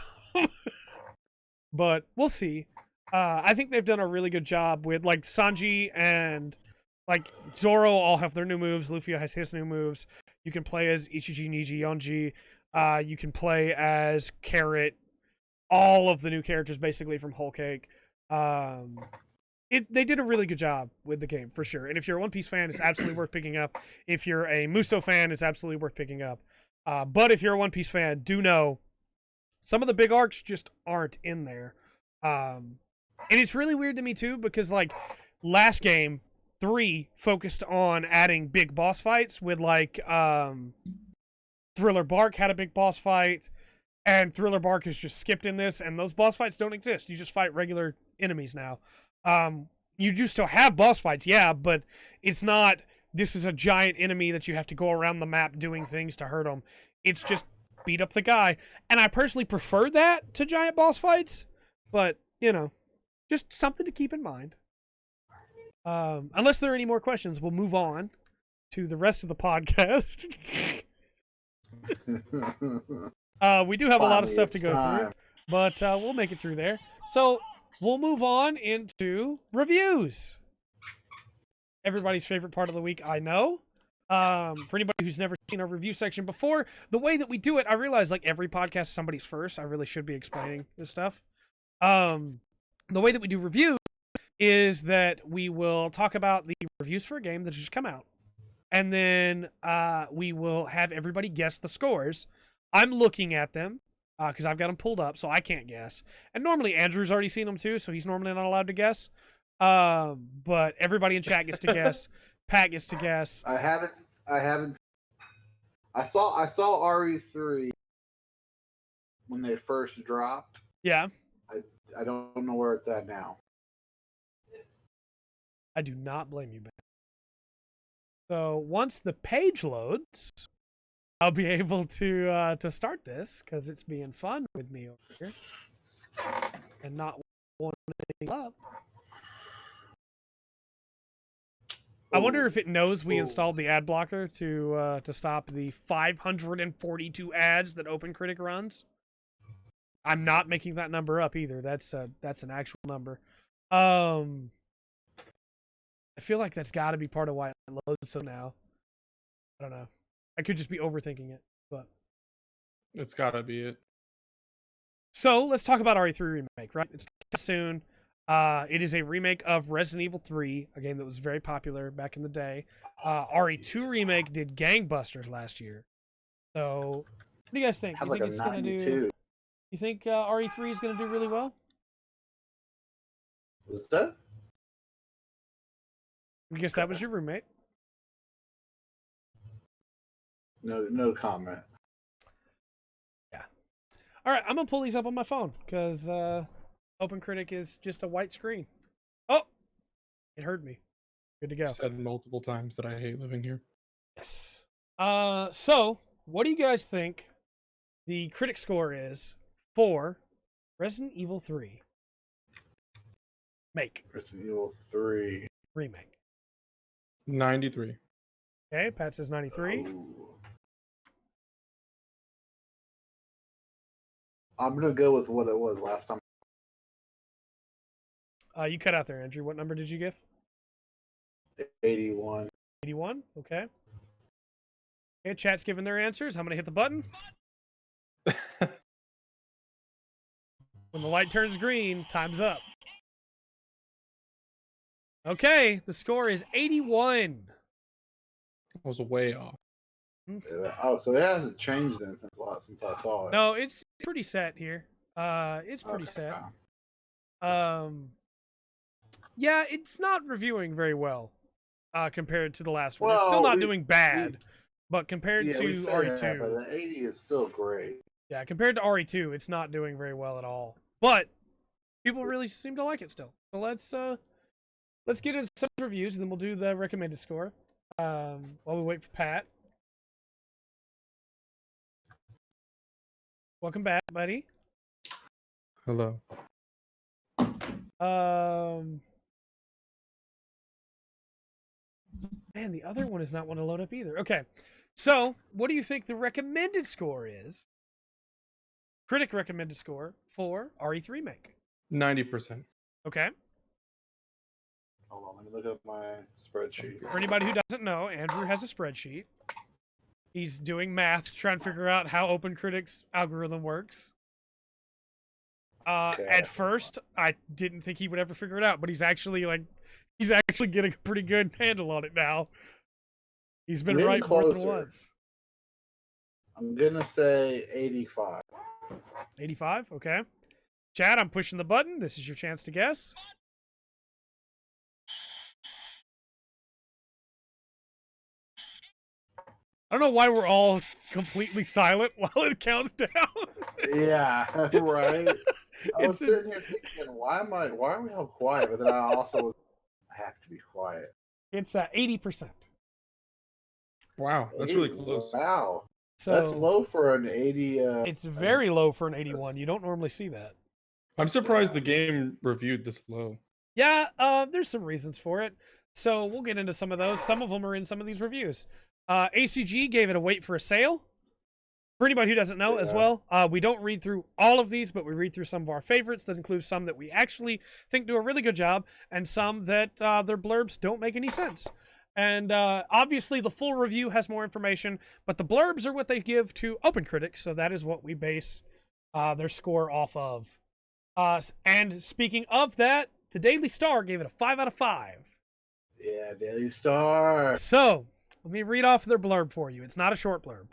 A: we'll see. I think they've done a really good job with Sanji and Zoro all have their new moves. Luffy has his new moves. You can play as Ichiji, Niji, Yonji. You can play as Carrot. All of the new characters basically from Whole Cake. They did a really good job with the game for sure. And if you're a One Piece fan, it's absolutely worth picking up. If you're a Muso fan, it's absolutely worth picking up. But if you're a One Piece fan, do know some of the big arcs just aren't in there. And it's really weird to me too because last game 3 focused on adding big boss fights with Thriller Bark had a big boss fight, and Thriller Bark is just skipped in this, and those boss fights don't exist. You just fight regular enemies now. You do still have boss fights, yeah, but it's not, this is a giant enemy that you have to go around the map doing things to hurt them. It's just beat up the guy. And I personally prefer that to giant boss fights, but, just something to keep in mind. Unless there are any more questions, we'll move on to the rest of the podcast. We do have a lot of
C: Finally,
A: stuff to
C: it's
A: go
C: time.
A: through, but we'll make it through there. So we'll move on into reviews. Everybody's favorite part of the week, I know. For anybody who's never seen our review section before, the way that we do it, I realize like every podcast is somebody's first. I really should be explaining this stuff. The way that we do reviews is that we will talk about the reviews for a game that just come out. And then we will have everybody guess the scores. I'm looking at them because I've got them pulled up, so I can't guess. And normally Andrew's already seen them too, so he's normally not allowed to guess. But everybody in chat gets to guess. Pat gets to guess.
C: I haven't. I saw RE3 when they first dropped.
A: Yeah.
C: I don't know where it's at now.
A: I do not blame you, Ben. So once the page loads, I'll be able to start this because it's being fun with me over here and not wanting up. I wonder if it knows we installed the ad blocker to stop the 542 ads that OpenCritic runs. I'm not making that number up either. That's an actual number. I feel like that's got to be part of why it loads so now. I don't know. I could just be overthinking it, but
B: It's gotta be it.
A: so let's talk about RE3 Remake. Right, it's soon. It is a remake of Resident Evil 3, a game that was very popular back in the day. RE2 Remake did gangbusters last year. So, what do you guys think?
C: Had
A: You
C: like
A: think
C: a
A: it's gonna
C: 92.
A: do? You think RE3 is gonna do really well?
C: Was that?
A: I guess that was your roommate.
C: No comment.
A: All right, I'm gonna pull these up on my phone because OpenCritic is just a white screen. Oh, it heard me. Good to go.
B: I've said multiple times that I hate living here.
A: Yes. So what do you guys think the critic score is for Resident Evil 3
C: Resident Evil 3
A: remake?
B: 93.
A: Okay, Pat says 93.
C: Oh. I'm gonna go with what it was last time.
A: You cut out there, Andrew. What number did you give?
C: 81.
A: 81. Okay. Okay, chat's giving their answers. I'm gonna hit the button. When the light turns green, time's up. Okay, the score is 81.
B: I was way off.
C: Oh, so it hasn't changed then since I saw it.
A: No, it's pretty set here. It's pretty
C: Okay.
A: set. Yeah, it's not reviewing very well compared to the last one. It's still not doing bad, but compared to
C: we say
A: RE2,
C: that, but the 80 is still great.
A: yeah, compared to RE2, it's not doing very well at all. But people really seem to like it still. So let's get into some reviews, and then we'll do the recommended score while we wait for Pat. Welcome back, buddy.
B: Hello.
A: Man, the other one is not want to load up either. Okay, so what do you think the recommended score is? Critic recommended score for RE3 Remake.
B: 90%.
A: Okay.
C: Hold on, let me look up my spreadsheet.
A: For anybody who doesn't know, Andrew has a spreadsheet. He's doing math, trying to figure out how OpenCritic's algorithm works.
C: Okay.
A: At first, I didn't think he would ever figure it out, but he's actually getting a pretty good handle on it now. He's been
C: Getting
A: right more than
C: closer.
A: once.
C: I'm gonna say 85.
A: 85, okay. Chad, I'm pushing the button. This is your chance to guess. I don't know why we're all completely silent while it counts down.
C: Yeah, right. I was
A: It's a-
C: sitting here thinking, why are we all quiet? But then I also was, I have to be quiet.
A: It's 80%.
B: Wow, that's really close.
C: Wow,
A: So
C: that's low for an 80.
A: it's very low for an 81. You don't normally see that.
B: I'm surprised the game reviewed this low.
A: Yeah, there's some reasons for it. So we'll get into some of those. Some of them are in some of these reviews. ACG gave it a wait for a sale. For anybody who doesn't know as well, we don't read through all of these, but we read through some of our favorites that include some that we actually think do a really good job and some that their blurbs don't make any sense. And obviously the full review has more information, but the blurbs are what they give to Open Critics, so that is what we base their score off of. And speaking of that, the Daily Star gave it a 5 out of 5.
C: Yeah, Daily Star.
A: So, let me read off their blurb for you. It's not a short blurb.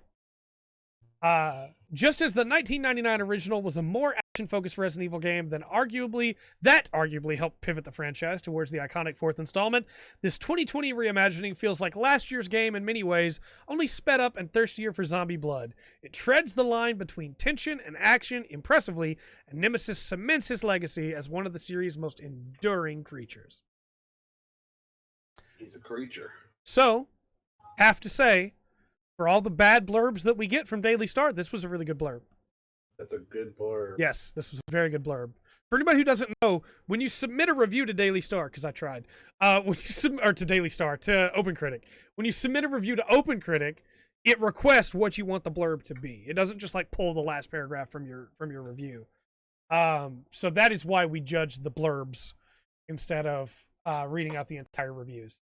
A: Just as the 1999 original was a more action-focused Resident Evil game than arguably helped pivot the franchise towards the iconic fourth installment, this 2020 reimagining feels like last year's game in many ways, only sped up and thirstier for zombie blood. It treads the line between tension and action impressively, and Nemesis cements his legacy as one of the series' most enduring creatures.
C: He's a creature.
A: So, have to say, for all the bad blurbs that we get from Daily Star, this was a really good blurb.
C: That's a good blurb.
A: Yes, this was a very good blurb. For anybody who doesn't know, when you submit a review to Daily Star, because I tried, to Daily Star, to Open Critic, when you submit a review to Open Critic, it requests what you want the blurb to be. It doesn't just like pull the last paragraph from your review. So that is why we judge the blurbs instead of reading out the entire reviews,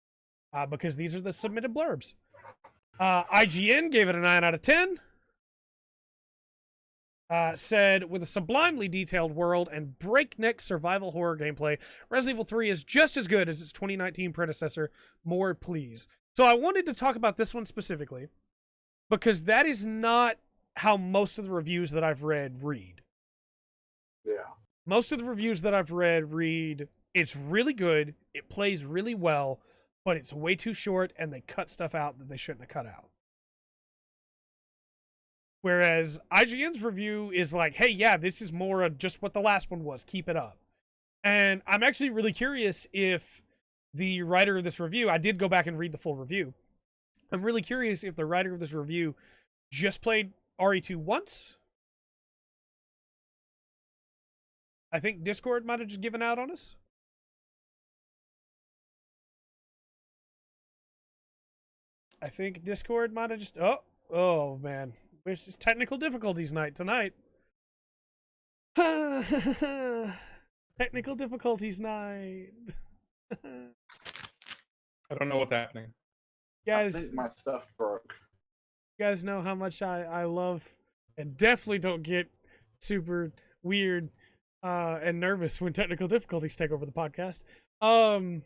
A: because these are the submitted blurbs. IGN gave it a 9 out of 10. Said, with a sublimely detailed world and breakneck survival horror gameplay, Resident Evil 3 is just as good as its 2019 predecessor. More, please. So I wanted to talk about this one specifically, because that is not how most of the reviews that I've read read.
C: Yeah.
A: Most of the reviews that I've read, it's really good, it plays really well, but it's way too short, and they cut stuff out that they shouldn't have cut out. Whereas IGN's review is like, hey, yeah, this is more of just what the last one was. Keep it up. And I'm actually really curious if the writer of this review, I did go back and read the full review. I'm really curious if the writer of this review just played RE2 once. I think Discord might have just given out on us. I think Discord might have just... Oh, man. It's technical difficulties night tonight. Technical difficulties night.
B: I don't know what's happening.
A: Guys,
C: I think my stuff broke.
A: you guys know how much I love and definitely don't get super weird and nervous when technical difficulties take over the podcast. But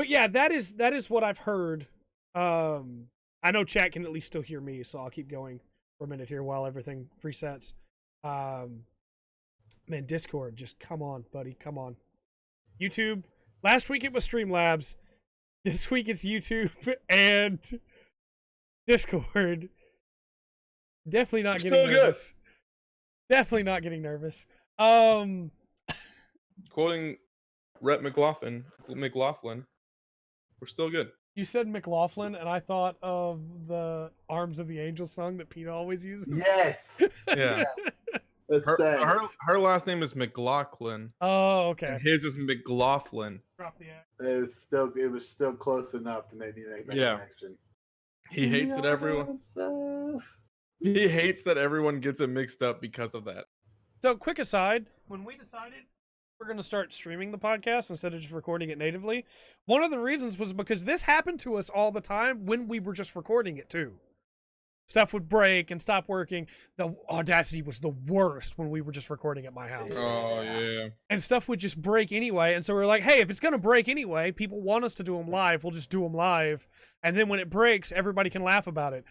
A: yeah, that is what I've heard. I know chat can at least still hear me, so I'll keep going for a minute here while everything resets. Man, Discord, just come on, buddy, come on. YouTube, last week it was Streamlabs. This week it's YouTube and Discord. Definitely not getting nervous. Definitely not getting nervous.
B: Quoting Rhett McLaughlin, we're still good.
A: You said McLaughlin, and I thought of the Arms of the Angel song that Pete always uses.
C: Yes.
B: Yeah. Her last name is McLaughlin.
A: Oh, okay.
B: And his is McLaughlin.
A: Drop the act.
C: It was still close enough to make that connection.
B: He hates that everyone. He hates that everyone gets it mixed up because of that.
A: So, quick aside, when we decided we're going to start streaming the podcast instead of just recording it natively, one of the reasons was because this happened to us all the time when we were just recording it too. Stuff would break and stop working. The Audacity was the worst when we were just recording at my house.
B: Oh, yeah.
A: And stuff would just break anyway. And so we're like, hey, if it's going to break anyway, people want us to do them live, we'll just do them live. And then when it breaks, everybody can laugh about it.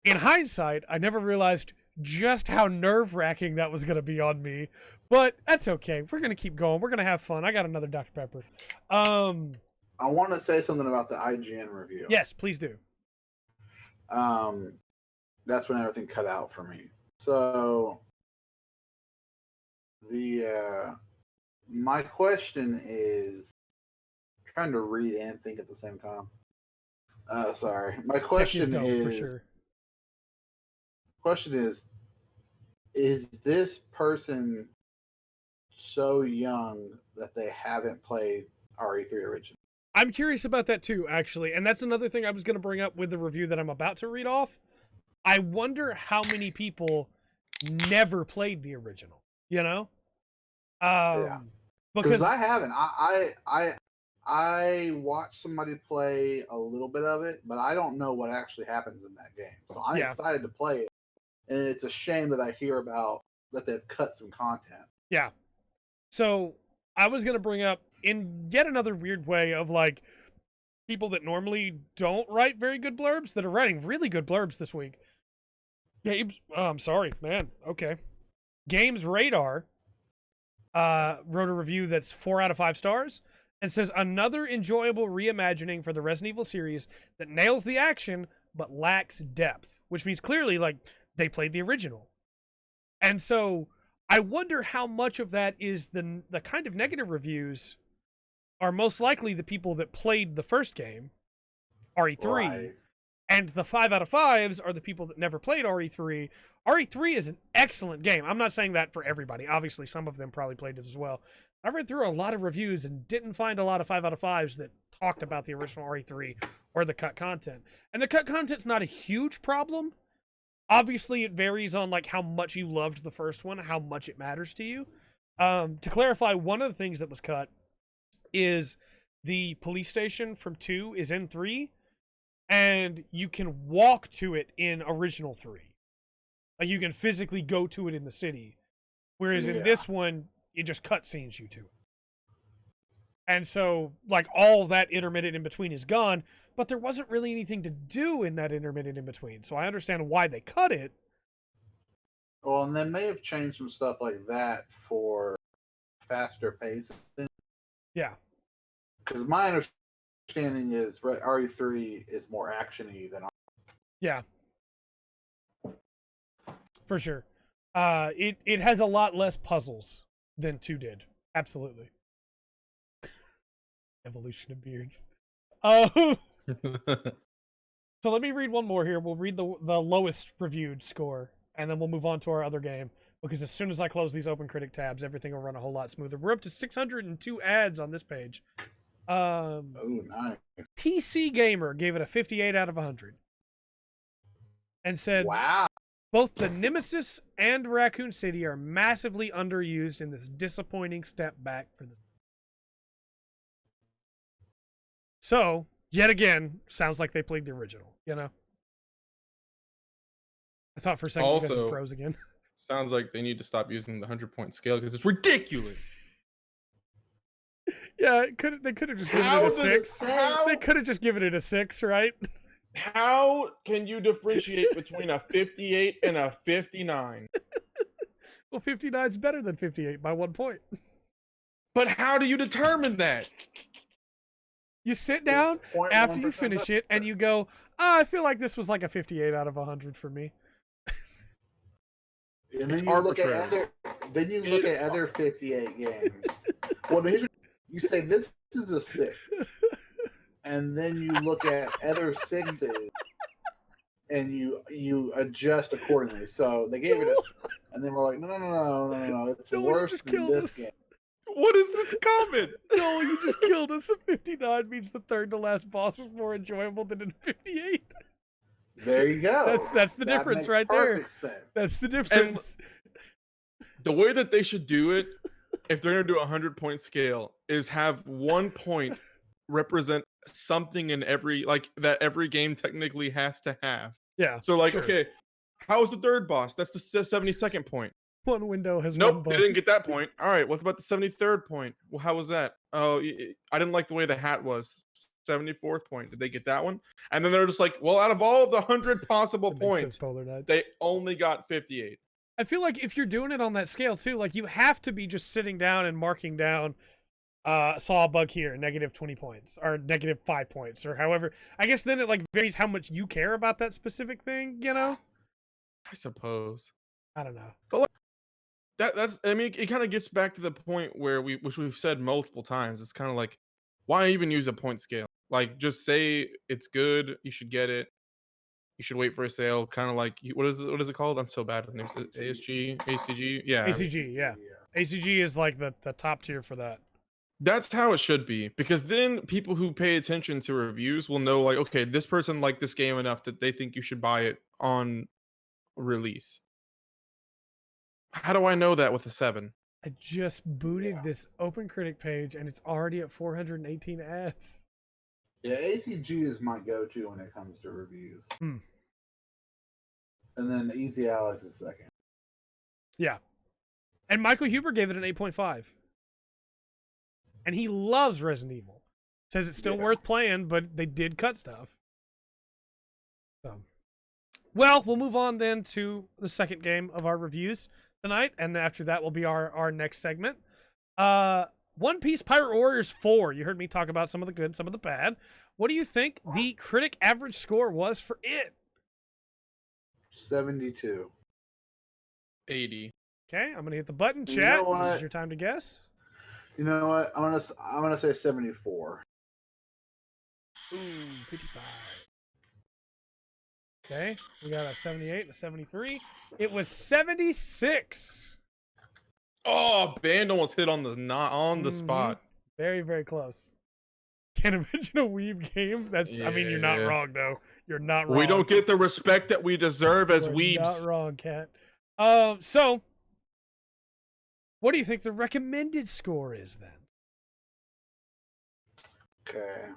A: In hindsight, I never realized just how nerve-wracking that was going to be on me. But that's okay. We're going to keep going. We're going to have fun. I got another Dr. Pepper.
C: I want to say something about the IGN review.
A: Yes, please do.
C: That's when everything cut out for me. So my question is, I'm trying to read and think at the same time. Sorry. My question is,
A: for sure.
C: Question is this person so young that they haven't played RE3 original?
A: I'm curious about that too, actually. And that's another thing I was going to bring up with the review that I'm about to read off. I wonder how many people never played the original, you know?
C: Yeah.
A: Because
C: I haven't. I watched somebody play a little bit of it, but I don't know what actually happens in that game. So I'm
A: Yeah.
C: excited to play it, and it's a shame that I hear about that they've cut some content.
A: Yeah. So I was going to bring up in yet another weird way of like people that normally don't write very good blurbs that are writing really good blurbs this week. Games, oh, I'm sorry, man. Okay. Games Radar wrote a review that's 4 out of 5 stars and says another enjoyable reimagining for the Resident Evil series that nails the action but lacks depth, which means clearly like they played the original. And so I wonder how much of that is the kind of negative reviews are most likely the people that played the first game, RE3,
C: Right.
A: and the 5 out of 5s are the people that never played RE3. RE3 is an excellent game. I'm not saying that for everybody. Obviously, some of them probably played it as well. I read through a lot of reviews and didn't find a lot of 5 out of 5s that talked about the original RE3 or the cut content. And the cut content's not a huge problem. Obviously, it varies on like how much you loved the first one, how much it matters to you. To clarify, one of the things that was cut is the police station from 2 is in 3, and you can walk to it in original 3. Like you can physically go to it in the city, whereas in this one, it just cutscenes you to it. And so, like, all that intermittent in between is gone, but there wasn't really anything to do in that intermittent in between. So I understand why they cut it.
C: Well, and they may have changed some stuff like that for faster pacing.
A: Yeah.
C: Because my understanding is RE3 is more actiony than.
A: Yeah. For sure. It has a lot less puzzles than 2 did. Absolutely. Evolution of beards. So let me read one more here. We'll read the lowest reviewed score, and then we'll move on to our other game. Because as soon as I close these open critic tabs, everything will run a whole lot smoother. We're up to 602 ads on this page.
C: Oh, nice.
A: PC Gamer gave it a 58 out of 100. And said,
C: wow.
A: Both the Nemesis and Raccoon City are massively underused in this disappointing step back for the. So, yet again, sounds like they played the original, you know? I thought for a second you guys had froze again.
B: Sounds like they need to stop using the 100-point scale because it's ridiculous.
A: Yeah, they could have just given it a 6. They could have just given it a 6, right?
B: How can you differentiate between a 58 and a 59?
A: Well, 59 is better than 58 by 1 point.
B: But how do you determine that?
A: You sit down after you finish it and you go, I feel like this was like a 58 out of 100 for me.
C: And then you look at other 58 games. Well, you say this is a 6. And then you look at other 6s and you adjust accordingly. So they gave it a, and then we're like, no, it's worse than this game.
B: What is this comment?
A: No, you just killed us. A 59 means the third to last boss was more enjoyable than a 58.
C: There you go.
A: That's the difference right there.
C: Sense.
A: That's the difference.
B: And the way that they should do it, if they're going to do a 100-point scale, is have 1 point represent something in every, like, that every game technically has to have.
A: Yeah.
B: So, like,
A: sure.
B: okay, how was the third boss? That's the 72nd point.
A: One window has
B: nope,
A: one
B: they
A: button.
B: didn't get that point. All right, what's about the 73rd point? Well, how was that? Oh, I didn't like the way the hat was. 74th point. Did they get that one? And then they're just like, well, out of all of the 100 possible points, they only got 58.
A: I feel like if you're doing it on that scale too, like you have to be just sitting down and marking down, saw a bug here, negative 20 points or negative 5 points or however. I guess then it like varies how much you care about that specific thing, you know?
B: I suppose.
A: I don't know.
B: But like, that's I mean, it kind of gets back to the point where which we've said multiple times. It's kind of like, why even use a point scale? Like, just say it's good. You should get it. You should wait for a sale. Kind of like, what is it called? I'm so bad with names. ASG, ACG, yeah.
A: ACG, yeah. ACG is like the top tier for that.
B: That's how it should be, because then people who pay attention to reviews will know, like, okay, this person liked this game enough that they think you should buy it on release. How do I know that with a 7?
A: I just booted this OpenCritic page and it's already at 418 ads.
C: Yeah, ACG is my go-to when it comes to reviews. And then Easy Alex is second.
A: Yeah. And Michael Huber gave it an 8.5. And he loves Resident Evil. Says it's still worth playing, but they did cut stuff. So, well, we'll move on then to the second game of our reviews tonight, and after that will be our next segment. One Piece Pirate Warriors 4. You heard me talk about some of the good, some of the bad. What do you think the critic average score was for it?
C: 72.
B: 80.
A: Okay, I'm gonna hit the button.
C: You
A: Chat.
C: know
A: This is
C: what?
A: your time to guess.
C: You know what? I'm gonna say 74.
A: Ooh, 55. Okay, we got a 78 and a 73. It was 76.
B: Oh, band almost hit on the spot.
A: Very, very close. Can't imagine a weeb game. I mean, you're not
B: Yeah.
A: wrong though. You're not wrong.
B: We don't get the respect that we deserve as
A: You're
B: weebs.
A: not wrong, Cat. So what do you think the recommended score is then?
C: Okay.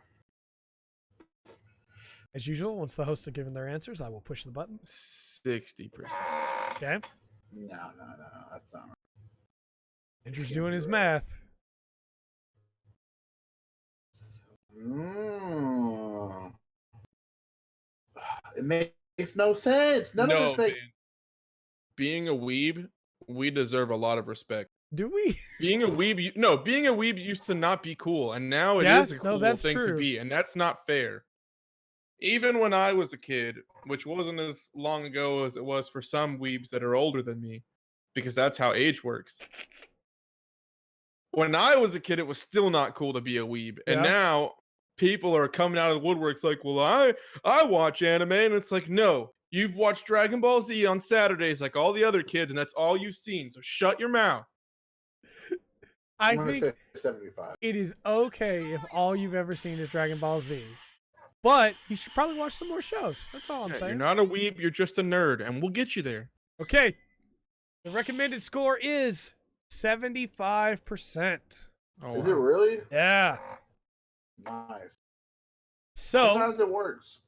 A: As usual, once the hosts have given their answers, I will push the button.
B: 60%.
A: Okay.
C: No, that's not right.
A: Andrew's doing his math.
C: It makes no sense. None of this makes.
B: man. Being a weeb, we deserve a lot of respect.
A: Do we?
B: Being a weeb, being a weeb used to not be cool, and now it
A: Yeah,
B: is a
A: no,
B: cool
A: that's
B: thing to
A: true.
B: be, and that's not fair. Even when I was a kid, which wasn't as long ago as it was for some weebs that are older than me, because that's how age works. When I was a kid, it was still not cool to be a weeb, and
A: Yeah.
B: now people are coming out of the woodworks like, well, I watch anime, and it's like, no, you've watched Dragon Ball Z on Saturdays like all the other kids, and that's all you've seen. So shut your mouth.
A: I
C: I'm gonna
A: think
C: say 75.
A: it is okay if all you've ever seen is Dragon Ball Z. But you should probably watch some more shows. That's all I'm
B: Yeah,
A: saying.
B: you're not a weeb, you're just a nerd, and we'll get you there.
A: Okay. The recommended score is 75%.
B: Oh,
C: Is it really?
A: Yeah.
C: Nice.
A: So
C: Sometimes it works.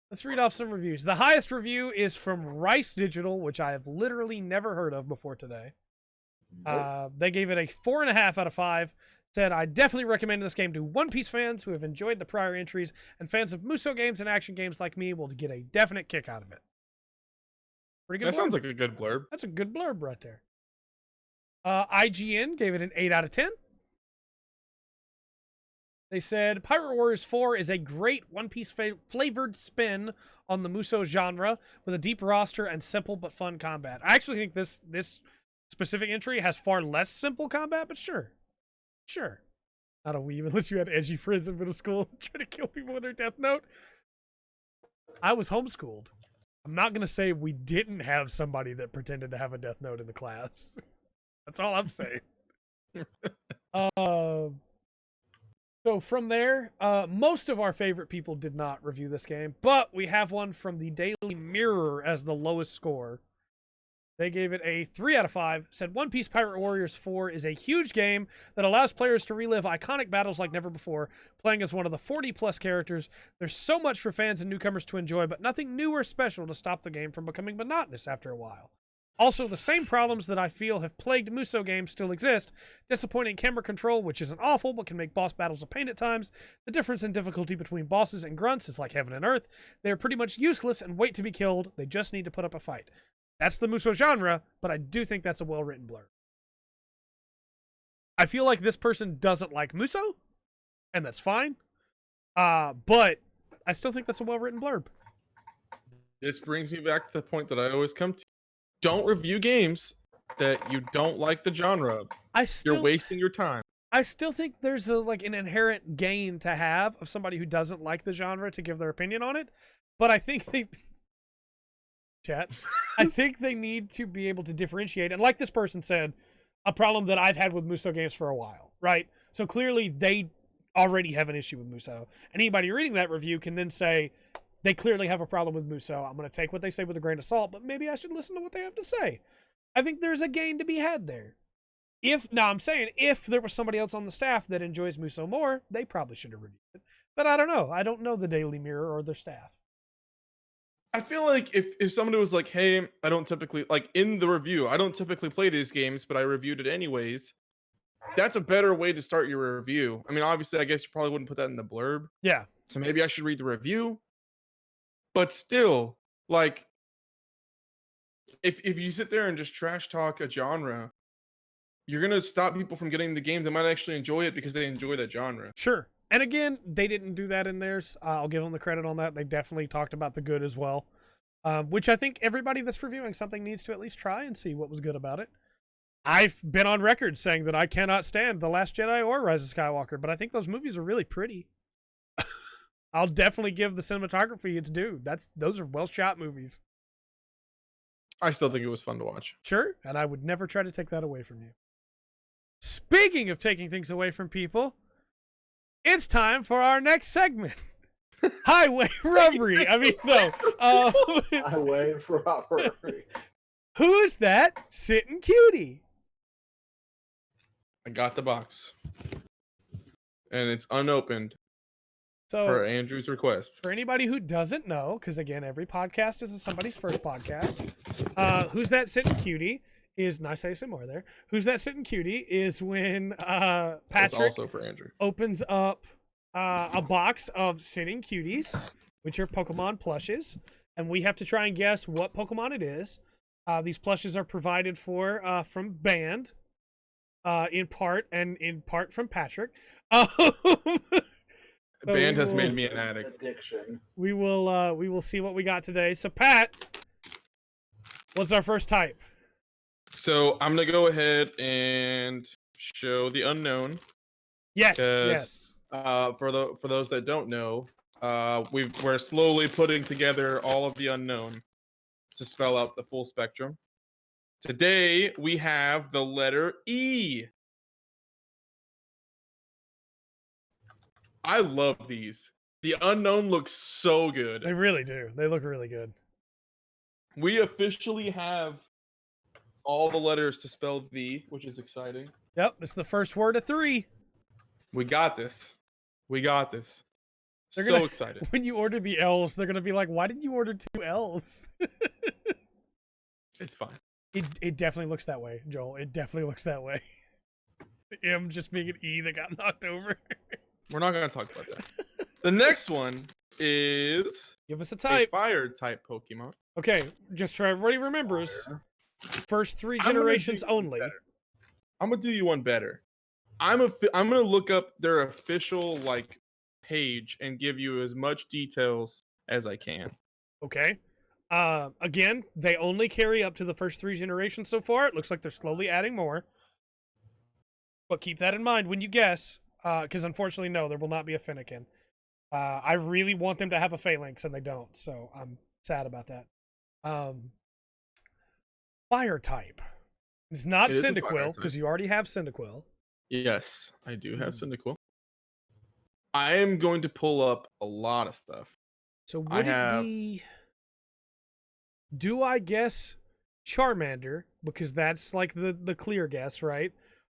A: let's read off some reviews. The highest review is from Rice Digital, which I have literally never heard of before today.
C: Nope.
A: They gave it a 4.5 out of 5. Said, I definitely recommend this game to One Piece fans who have enjoyed the prior entries, and fans of Musou games and action games like me will get a definite kick out of it. Pretty good.
B: That sounds
A: blurb.
B: like a good blurb.
A: That's a good blurb right there. IGN gave it an 8 out of 10. They said, Pirate Warriors 4 is a great One Piece flavored spin on the Musou genre with a deep roster and simple but fun combat. I actually think this specific entry has far less simple combat, but sure. Sure. Not a weeb unless you had edgy friends in middle school trying to kill people with their Death Note. I was homeschooled. I'm not going to say we didn't have somebody that pretended to have a Death Note in the class. That's all I'm saying. So from there, most of our favorite people did not review this game, but we have one from the Daily Mirror as the lowest score. They gave it a 3 out of 5, said One Piece Pirate Warriors 4 is a huge game that allows players to relive iconic battles like never before, playing as one of the 40-plus characters. There's so much for fans and newcomers to enjoy, but nothing new or special to stop the game from becoming monotonous after a while. Also, the same problems that I feel have plagued Musou games still exist. Disappointing camera control, which isn't awful, but can make boss battles a pain at times. The difference in difficulty between bosses and grunts is like heaven and earth. They're pretty much useless and wait to be killed. They just need to put up a fight. That's the Musou genre, but I do think that's a well-written blurb. I feel like this person doesn't like Musou, and that's fine. But I still think that's a well-written blurb.
B: This brings me back to the point that I always come to. Don't review games that you don't like the genre of. You're wasting your time.
A: I still think there's an inherent gain to have of somebody who doesn't like the genre to give their opinion on it. But I think I think they need to be able to differentiate. And like this person said, a problem that I've had with Musou games for a while, right? So clearly they already have an issue with Musou. And anybody reading that review can then say, they clearly have a problem with Musou. I'm going to take what they say with a grain of salt, but maybe I should listen to what they have to say. I think there's a gain to be had there. I'm saying if there was somebody else on the staff that enjoys Musou more, they probably should have reviewed it. But I don't know. I don't know the Daily Mirror or their staff.
B: I feel like if somebody was like, hey, I don't typically, like in the review, I don't typically play these games, but I reviewed it anyways. That's a better way to start your review. I mean, obviously, I guess you probably wouldn't put that in the blurb.
A: Yeah.
B: So maybe I should read the review. But still, like, if you sit there and just trash talk a genre, you're going to stop people from getting the game that might actually enjoy it because they enjoy that genre.
A: Sure. And again, they didn't do that in theirs. I'll give them the credit on that. They definitely talked about the good as well, which I think everybody that's reviewing something needs to at least try and see what was good about it. I've been on record saying that I cannot stand The Last Jedi or Rise of Skywalker, but I think those movies are really pretty. I'll definitely give the cinematography its due. Those are well-shot movies.
B: I still think it was fun to watch.
A: Sure, and I would never try to take that away from you. Speaking of taking things away from people, it's time for our next segment. Highway robbery. I mean, no.
C: Highway robbery.
A: Who's that sitting cutie?
B: I got the box. And it's unopened
A: So,
B: per Andrew's request.
A: for anybody who doesn't know, because again, every podcast is somebody's first podcast, Who's That Sitting Cutie is, nice ASMR there. Who's That Sitting Cutie is when
B: It's
A: Pattrick
B: also for Andrew.
A: opens up a box of sitting cuties, which are Pokemon plushes, and we have to try and guess what Pokemon it is. These plushes are provided from Band, in part from Pattrick.
B: Band has made me an addict.
C: Addiction.
A: We will see what we got today. So Pat, what's our first type?
B: So I'm gonna go ahead and show the unknown.
A: Yes,
B: 'Cause,
A: yes.
B: For those that don't know, we're slowly putting together all of the unknown to spell out the full spectrum. Today we have the letter E. I love these. The unknown looks so good.
A: They really do. They look really good.
B: We officially have all the letters to spell V, which is exciting.
A: Yep, it's the first word of 3.
B: We got this. We got this.
A: They're
B: So
A: gonna-
B: excited.
A: When you order the L's, they're gonna be like, "Why did you order 2 L's?"
B: It's fine.
A: It definitely looks that way, Joel. It definitely looks that way. The M just being an E that got knocked over.
B: We're not going to talk about that. The next one is
A: Give us a
B: a
A: type.
B: fire type Pokemon.
A: Okay, just so everybody remembers, first 3
B: I'm gonna
A: generations
B: do one
A: only.
B: better. I'm going to do you one better. I'm going to look up their official page and give you as much details as I can.
A: Okay. Again, they only carry up to the first 3 generations so far. It looks like they're slowly adding more. But keep that in mind when you guess, because unfortunately, no, there will not be a Fennekin. I really want them to have a Phalanx, and they don't, so I'm sad about that. Fire type. It's not
B: It is a fire
A: Cyndaquil,
B: type.
A: because you already have Cyndaquil.
B: Yes, I do have Cyndaquil. I am going to pull up a lot of stuff.
A: So would
B: I
A: it
B: have-
A: be... Do I guess Charmander, because that's like the clear guess, right?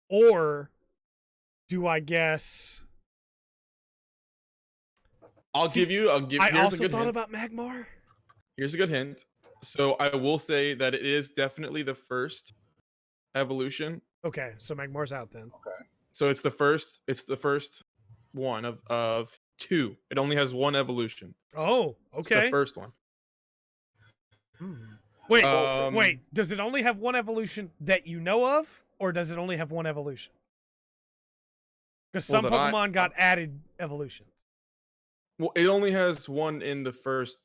A: Or do I guess...
B: I'll
A: See,
B: give you. Here's
A: I
B: a
A: also
B: good
A: thought
B: hint.
A: about Magmar.
B: Here's a good hint. So I will say that it is definitely the first evolution.
A: Okay, so Magmar's out then.
B: So it's the first. It's the first one of 2. It only has 1 evolution.
A: Oh,
B: It's
A: okay.
B: the first one.
A: Wait,
B: Um,
A: wait. Does it only have 1 evolution that you know of, or does it only have 1 evolution? Because
B: Well,
A: some
B: that I-
A: Pokemon got added evolutions.
B: Well, it only has 1 in the first.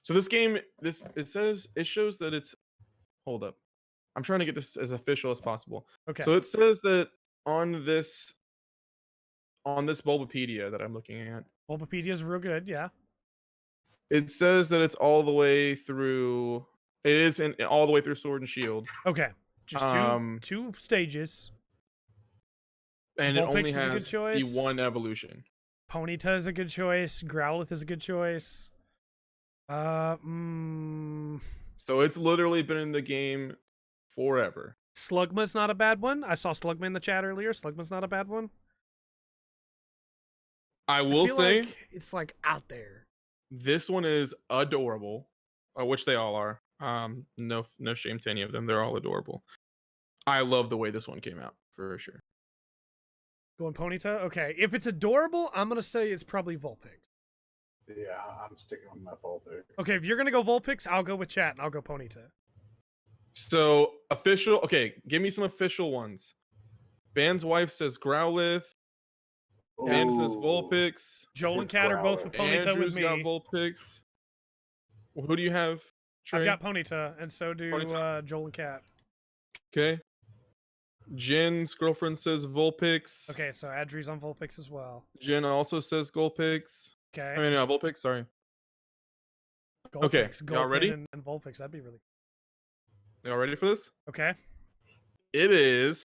B: So this game, it shows that it's. Hold up, I'm trying to get this as official as possible.
A: Okay.
B: So it says that on this Bulbapedia that I'm looking at,
A: Bulbapedia's real good, yeah.
B: it says that it's all the way through. It is all the way through Sword and Shield,
A: Okay. Just two stages.
B: and it
A: Vulpix
B: only
A: is a good
B: has the
A: choice.
B: 1 evolution.
A: Ponyta is a good choice. Growlithe is a good choice.
B: So it's literally been in the game forever.
A: Slugma's not a bad one. I saw Slugma in the chat earlier. Slugma's not a bad one.
B: I will
A: feel
B: say
A: like it's like out there.
B: this one is adorable, which they all are. No shame to any of them. They're all adorable. I love the way this one came out for sure.
A: Going Ponyta? Okay. If it's adorable, I'm going to say it's probably Vulpix.
C: Yeah, I'm sticking with my Vulpix.
A: Okay, if you're going to go Vulpix, I'll go with chat and I'll go Ponyta.
B: So official. Okay, give me some official ones. Band's wife says Growlithe. Band says Vulpix.
A: Joel and Kat are both with Ponyta
B: Andrew's
A: with me.
B: got Vulpix. Well, who do you have, Trey?
A: I've got Ponyta, and so do Joel and Kat.
B: Okay. Jin's girlfriend says Vulpix.
A: Okay, so Adri's on Vulpix as well.
B: Jin also says Vulpix.
A: Okay.
B: I mean, Vulpix, sorry.
A: Vulpix,
B: Okay, y'all
A: Gulpin,
B: ready?
A: And Vulpix, that'd be really
B: Y'all ready for this?
A: Okay.
B: It is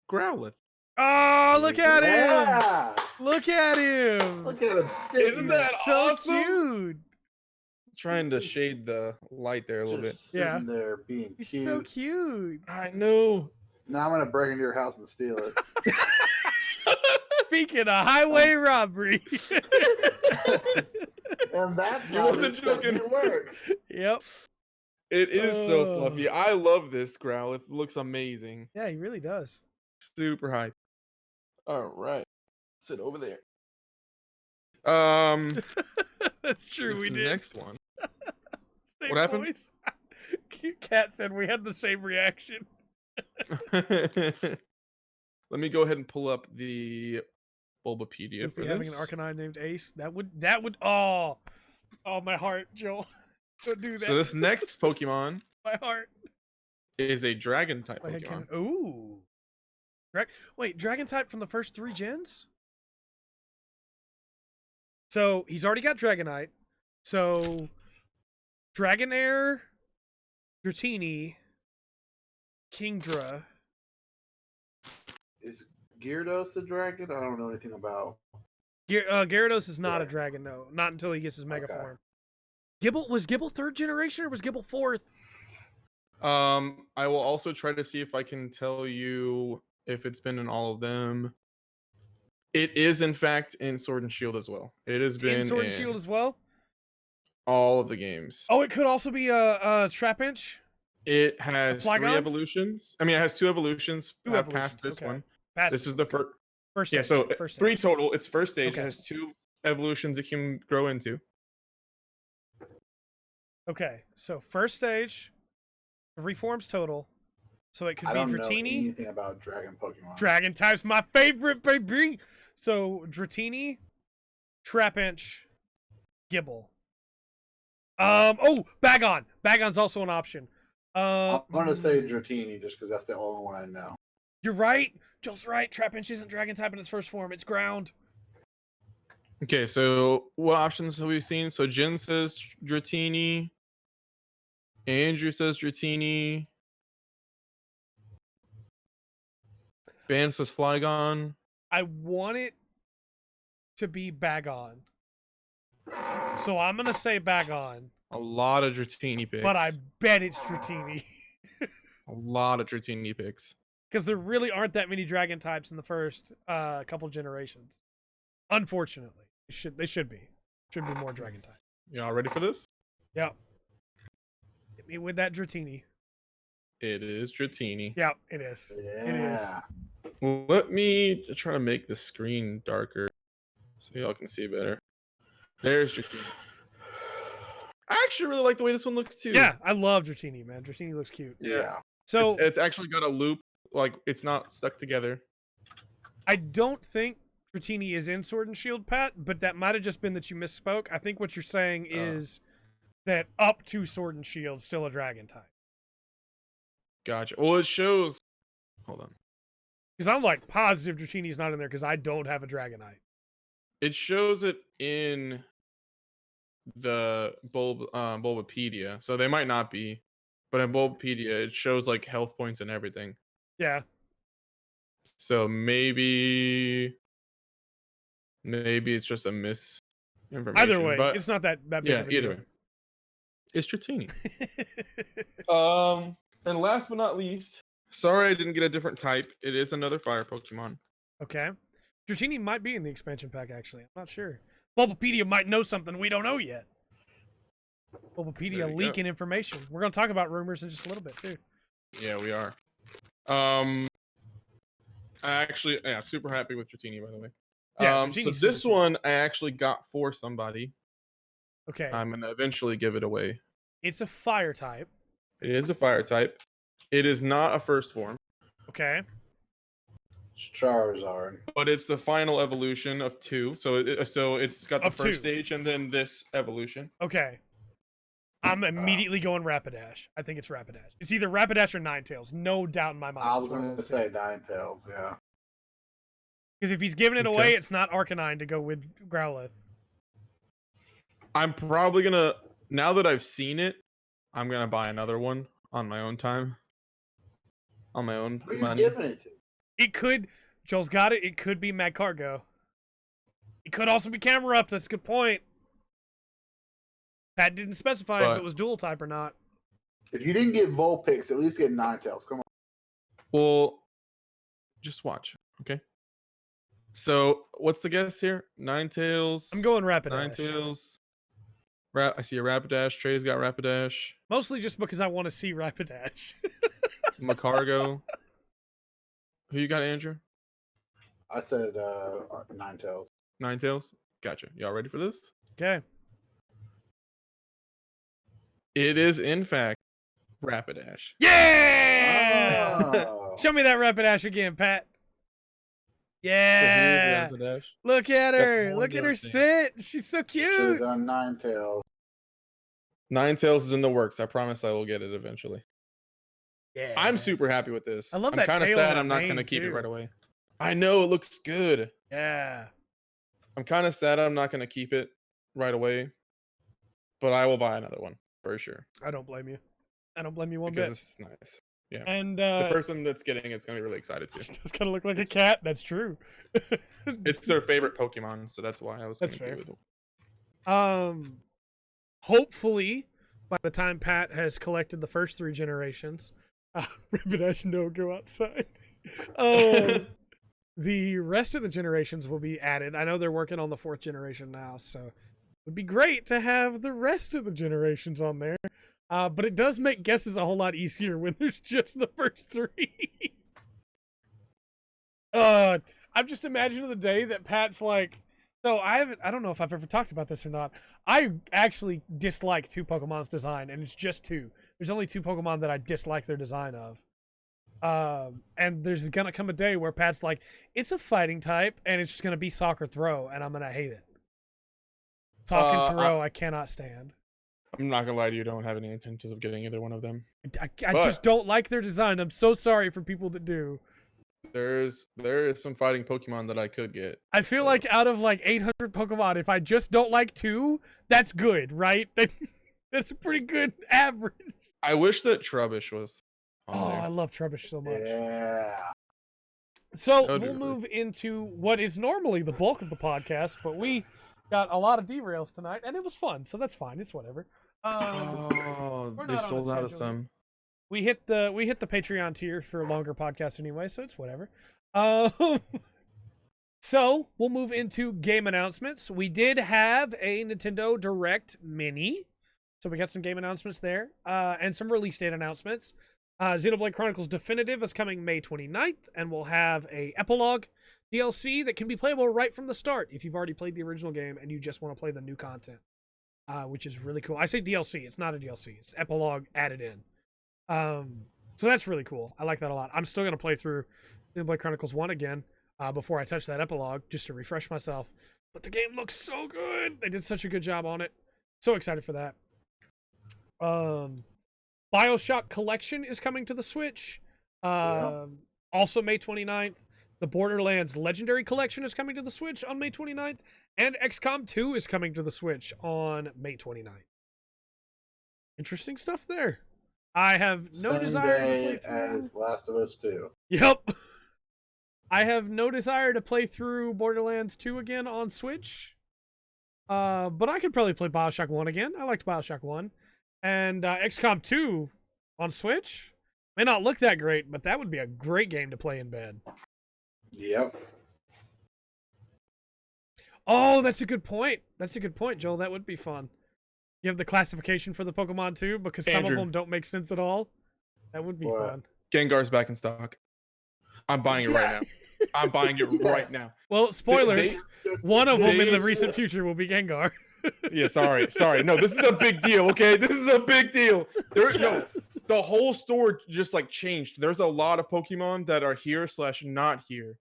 B: Growlithe.
A: Oh, look at him!
C: Yeah!
A: Look at him!
C: Look at him sitting.
B: Isn't that
A: So
B: awesome?
A: cute!
B: Trying to shade the light there a little bit.
C: Just sitting
A: Yeah.
C: there being
A: He's
C: cute.
A: so cute.
B: I know.
C: Now I'm gonna break into your house and steal it.
A: Speaking of highway robbery.
C: And that's
B: You
C: how
B: wasn't
C: this
B: joking.
C: segment works.
A: Yep.
B: It is so
A: Oh.
B: fluffy. I love this Growlithe. It looks amazing.
A: Yeah, he really does.
B: Super hype. All right. Sit over there.
A: That's true,
B: This
A: we did.
B: next one.
A: Same
B: What happened?
A: voice. Kat said we had the same reaction.
B: Let me go ahead and pull up the Bulbapedia
A: If
B: for
A: we having an
B: this.
A: Arcanine named Ace, that would oh my heart, Joel. Don't do that.
B: So this next Pokemon
A: my heart.
B: is a Dragon type
A: My head
B: Pokemon.
A: cannon. Ooh. Wait, Dragon type from the first 3 gens? So he's already got Dragonite. So Dragonair, Dratini, Kingdra.
C: Is Gyarados a dragon? I don't know anything about.
A: Gyarados is not a
C: Yeah.
A: dragon, no. Not until he gets his Mega
C: Okay.
A: form. Was Gibble 3rd generation or was Gibble 4th?
B: I will also try to see if I can tell you if it's been in all of them. It is in fact in Sword and Shield as well. It has been
A: In Sword and
B: in
A: Shield as well?
B: all of the games.
A: Oh, it could also be a Trapinch?
B: It has 3
A: Flygon?
B: evolutions. I mean, it has 2 evolutions.
A: Two
B: Past
A: evolutions,
B: this
A: okay.
B: one.
A: Past
B: This is the first.
A: first
B: Yeah,
A: stage,
B: so
A: first
B: 3
A: stage.
B: total. It's first stage.
A: Okay.
B: It has 2 evolutions it can grow into.
A: Okay, so first stage, 3 forms total. So it could
C: I
A: be
C: don't know
A: Dratini.
C: anything about dragon Pokemon.
A: Dragon type's my favorite, baby. So Dratini, Trapinch, Gibble. Oh, Bagon. Bagon's also an option.
C: I'm gonna say Dratini just because that's the only one I know.
A: You're right. Joel's right. Trapinch isn't Dragon type in its first form. It's ground.
B: Okay, so what options have we seen? So Jin says Dratini. Andrew says Dratini. Ban says Flygon.
A: I want it to be Bagon. So I'm going to say Bagon.
B: A lot of Dratini picks.
A: But I bet it's Dratini.
B: A lot of Dratini picks.
A: Because there really aren't that many Dragon types in the first couple generations. Unfortunately. They should be. Should be more Dragon type.
B: Y'all ready for this?
A: Yep. Hit me with that Dratini.
B: It is Dratini.
A: Yep, it is.
C: Yeah.
B: Let me try to make the screen darker so y'all can see better. There's Dratini. I actually really like the way this one looks too.
A: Yeah, I love Dratini, man. Dratini looks cute.
C: Yeah.
A: So
B: it's actually got a loop, like it's not stuck together.
A: I don't think Dratini is in Sword and Shield, Pat, but that might have just been that you misspoke. I think what you're saying is that up to Sword and Shield, still a Dragon type.
B: Gotcha. Well, it shows. Hold on.
A: Because I'm like positive Dratini's not in there because I don't have a Dragonite.
B: It shows it in the Bulbapedia, so they might not be. But in Bulbapedia, it shows like health points and everything.
A: Yeah.
B: So maybe it's just a misinformation.
A: Either way,
B: but
A: it's not that big
B: yeah,
A: of a
B: either
A: deal.
B: way. It's Dratini. And last but not least, sorry I didn't get a different type. It is another fire Pokemon.
A: Okay. Dratini might be in the expansion pack, actually. I'm not sure. Bulbapedia might know something we don't know yet. Bulbapedia leaking information. We're going to talk about rumors in just a little bit, too.
B: Yeah, we are. I'm super happy with Dratini, by the way.
A: Yeah,
B: so
A: Dratini's
B: this
A: super cool.
B: one I actually got for somebody.
A: Okay.
B: I'm going to eventually give it away.
A: It's a fire type.
B: It is a fire type. It is not a first form.
A: Okay.
C: It's Charizard.
B: But it's the final evolution of 2. So it's got the
A: Of
B: first
A: 2.
B: stage and then this evolution.
A: Okay. I'm immediately going Rapidash. I think it's Rapidash. It's either Rapidash or Ninetales. No doubt in my mind.
C: I was going to say Ninetales, yeah.
A: Because if he's giving it away, it's not Arcanine to go with Growlithe.
B: I'm probably going to, now that I've seen it, I'm going to buy another one on my own time. On my own
C: Who are you
B: money.
C: giving it to?
A: It could, Joel's got it, it could be Magcargo. It could also be Camera Up. That's a good point. Pat didn't specify if it was dual type or not.
C: If you didn't get Vulpix, at least get Ninetales. Come on.
B: Well, just watch, okay? So, what's the guess here? Ninetales.
A: I'm going Rapidash.
B: Ninetales. I see a Rapidash. Trey's got Rapidash.
A: Mostly just because I want to see Rapidash.
B: Magcargo. Who you got, Andrew?
C: I said Ninetales.
B: Ninetales. Gotcha. Y'all ready for this?
A: Okay.
B: It is, in fact, Rapidash.
A: Yeah!
C: Oh.
A: Show me that Rapidash again, Pat. Yeah!
B: So here's Rapidash.
A: Look at her.
B: Got
A: Look at her
B: thing.
A: sit. She's so
C: Should
A: cute.
C: have done Ninetales.
B: Ninetales is in the works. I promise I will get it eventually.
A: Yeah.
B: I'm super happy with this.
A: I love
B: I'm
A: that
B: kind of
A: tail on
B: sad
A: that
B: I'm not
A: mane,
B: going to keep it
A: too.
B: right away. I know, it looks good.
A: Yeah.
B: I'm kind of sad I'm not going to keep it right away. But I will buy another one, for sure.
A: I don't blame you. I don't blame you one
B: Because
A: bit.
B: this is nice. Yeah.
A: And
B: The person that's getting it's going to be really excited too.
A: does kind of look like a cat. That's true.
B: It's their favorite Pokemon, so that's why I was
A: That's
B: gonna
A: fair.
B: do it.
A: Hopefully, by the time Pat has collected the first 3 generations, Rapidash, no, go outside. The rest of the generations will be added. I know they're working on the 4th generation now, so it would be great to have the rest of the generations on there. But it does make guesses a whole lot easier when there's just the first 3. I'm just imagining the day that Pat's like, so I don't know if I've ever talked about this or not. I actually dislike 2 Pokemon's design, and it's just 2. There's only 2 Pokemon that I dislike their design of. And there's gonna come a day where Pat's like, it's a fighting type, and it's just gonna be Soccer Throw, and I'm gonna hate it. Talking Throw, I cannot stand.
B: I'm not gonna lie to you, don't have any intentions of getting either one of them.
A: I just don't like their design. I'm so sorry for people that do.
B: There is some fighting Pokemon that I could get.
A: I feel like out of like 800 Pokemon, if I just don't like 2, that's good, right? That's a pretty good average.
B: I wish that Trubbish was on
A: Oh,
B: there.
A: I love Trubbish so much.
C: Yeah.
A: So
B: Oh,
A: we'll
B: dude.
A: move into what is normally the bulk of the podcast, but we got a lot of derails tonight, and it was fun, so that's fine. It's whatever.
B: Oh,
A: we're
B: they
A: not on
B: sold
A: a
B: out of
A: schedule.
B: some.
A: We hit the Patreon tier for a longer podcast anyway, so it's whatever. So we'll move into game announcements. We did have a Nintendo Direct Mini, so we got some game announcements there, and some release date announcements. Xenoblade Chronicles Definitive is coming May 29th, and we'll have a epilogue DLC that can be playable right from the start if you've already played the original game and you just want to play the new content, which is really cool. I say DLC, it's not a DLC, it's epilogue added in. So that's really cool. I like that a lot. I'm still going to play through Xenoblade Chronicles 1 again before I touch that epilogue, just to refresh myself. But the game looks so good. They did such a good job on it. So excited for that. Bioshock Collection is coming to the Switch. Also May 29th. The Borderlands Legendary Collection is coming to the Switch on May 29th. And XCOM 2 is coming to the Switch on May 29th. Interesting stuff there. I have no
C: Same
A: desire
C: day
A: to play through.
C: as Last of Us 2.
A: Yep. I have no desire to play through Borderlands 2 again on Switch. But I could probably play Bioshock 1 again. I liked Bioshock 1. And XCOM 2 on Switch may not look that great, but that would be a great game to play in bed.
C: Yep.
A: Oh, that's a good point. That's a good point, Joel. That would be fun. You have the classification for the Pokemon too, because some of
B: Andrew.
A: them don't make sense at all. That would be
C: What?
A: fun.
B: Gengar's back in stock. I'm buying it right now. I'm buying it right
C: Yes.
B: now.
A: Well, spoilers. One of them in the recent
C: future.
A: future will be Gengar.
B: Yeah, sorry. No, this is a big deal, okay? This is a big deal. No,
C: Yes.
B: the whole store just like changed. There's a lot of Pokemon that are here / not here.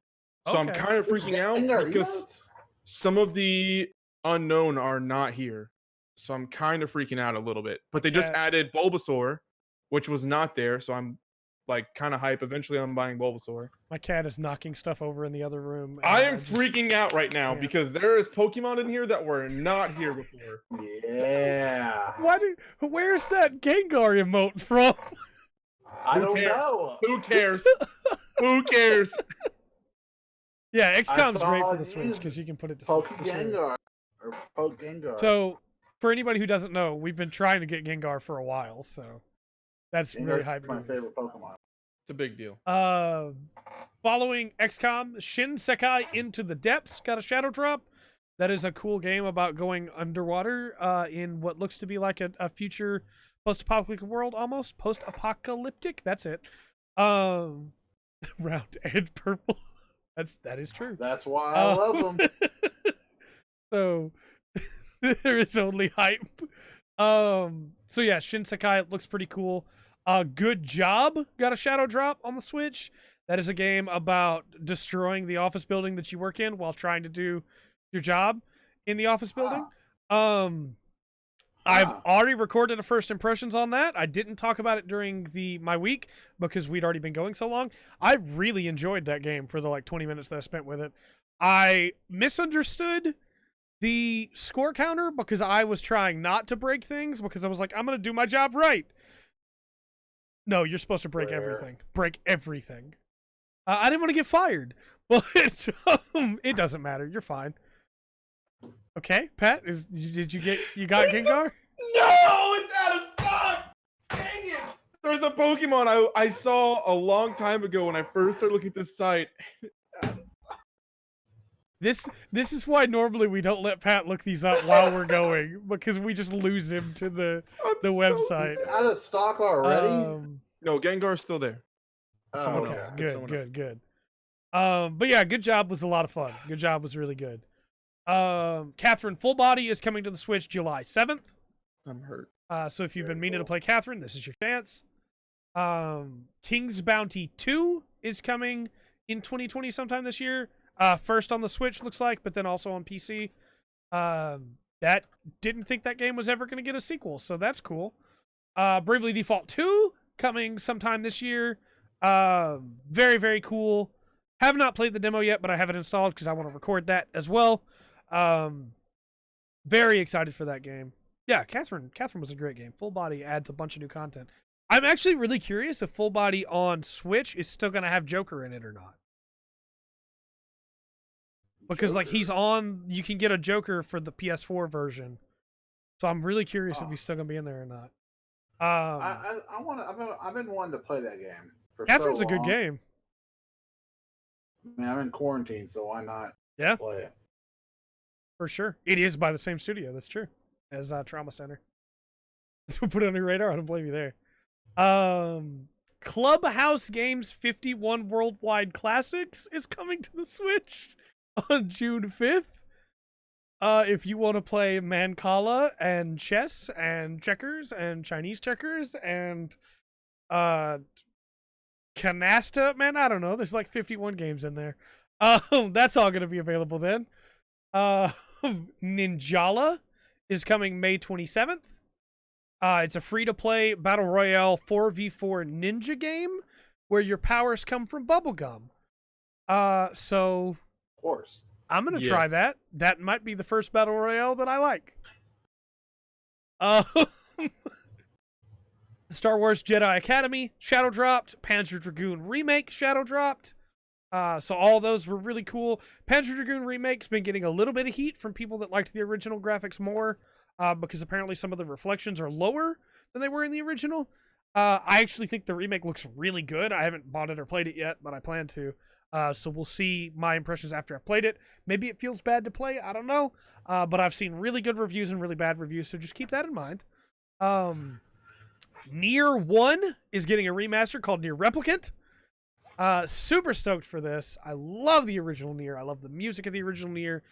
B: So I'm
A: Okay.
B: kind of freaking out
C: Gengar
B: because
C: emotes?
B: some of the unknown are not here. So I'm kind of freaking out a little bit. But they just
A: Okay.
B: added Bulbasaur, which was not there. So I'm like kind of hype. Eventually I'm buying Bulbasaur.
A: My cat is knocking stuff over in the other room. and
B: I am
A: just-
B: freaking out right now
A: can't.
B: because there is Pokemon in here that were not here before.
C: Yeah.
A: Where's that Gengar emote from?
C: I
B: Who
C: don't
B: cares?
C: know.
B: Who cares? Who cares?
A: Yeah, XCOM's
C: saw
A: great for
C: it
A: the Switch
C: used.
A: because you can put it to
C: Poke
A: sleep. for sure.
C: Gengar. Or Poke Gengar.
A: So, for anybody who doesn't know, we've been trying to get Gengar for a while, so that's really
C: Gengar's
A: hype.
C: my
A: news.
C: favorite Pokemon.
B: It's a big deal.
A: Following XCOM, Shinsekai Into the Depths got a Shadowdrop. That is a cool game about going underwater in what looks to be like a future post-apocalyptic world, almost post-apocalyptic. That's it. Round and purple. That is true.
C: That's why I love them.
A: So there is only hype. So yeah, Shinsekai, it looks pretty cool. Good Job got a shadow drop on the Switch. That is a game about destroying the office building that you work in while trying to do your job in the office building. I've already recorded a first impressions on that. I didn't talk about it during my week because we'd already been going so long. I really enjoyed that game for the like 20 minutes that I spent with it. I misunderstood the score counter because I was trying not to break things because I was like, I'm going to do my job right. No, you're supposed to break everything. Break everything. I didn't want to get fired, but it doesn't matter. You're fine. Okay, Pat, you got Gengar?
B: No, it's out of stock. Dang it! There's a Pokemon I saw a long time ago when I first started looking at this site.
A: This is why normally we don't let Pat look these up while we're going because we just lose him to the website.
C: It's out of stock already?
B: No, Gengar's still there.
C: Oh,
B: someone
C: okay.
B: else. It's someone else.
A: Good. But yeah, Good Job was a lot of fun. Good Job was really good. Catherine Full Body is coming to the Switch July 7th.
B: I'm hurt.
A: So if you've
C: Very
A: been meaning to
C: cool.
A: play Catherine, this is your chance. King's Bounty 2 is coming in 2020 sometime this year. First on the Switch, looks like, but then also on PC. That didn't think that game was ever going to get a sequel, so that's cool. Bravely Default 2 coming sometime this year. Very, very cool. Have not played the demo yet, but I have it installed because I want to record that as well. Very excited for that game. Yeah, Catherine was a great game. Full Body adds a bunch of new content. I'm actually really curious if Full Body on Switch is still going to have Joker in it or not. Because like
C: Joker.
A: he's on, you can get a Joker for the PS4 version. So I'm really curious if he's still going to be in there or not.
C: I've been wanting to play that game for
A: Catherine's
C: so
A: a good
C: long.
A: game.
C: I mean, I'm in quarantine, so why not
A: Yeah.
C: play it?
A: For sure. It is by the same studio. That's true. As Trauma Center. So put it on your radar. I don't blame you there. Clubhouse Games 51 Worldwide Classics is coming to the Switch on June 5th. If you want to play Mancala and chess and checkers and Chinese checkers and canasta, man, I don't know. There's like 51 games in there. That's all going to be available then. Ninjala is coming May 27th. It's a free-to-play battle royale 4v4 ninja game where your powers come from bubblegum. So
C: Of course.
A: I'm going to try
B: Yes.
A: that. That might be the first battle royale that I like. Star Wars Jedi Academy Shadow dropped. Panzer Dragoon Remake Shadow dropped. So all those were really cool. Panzer Dragoon Remake's been getting a little bit of heat from people that liked the original graphics more. because apparently some of the reflections are lower than they were in the original. I actually think the remake looks really good. I haven't bought it or played it yet, but I plan to. So we'll see my impressions after I've played it. Maybe it feels bad to play. I don't know. But I've seen really good reviews and really bad reviews, so just keep that in mind. Nier 1 is getting a remaster called Nier Replicant. Super stoked for this. I love the original Nier. I love the music of the original Nier.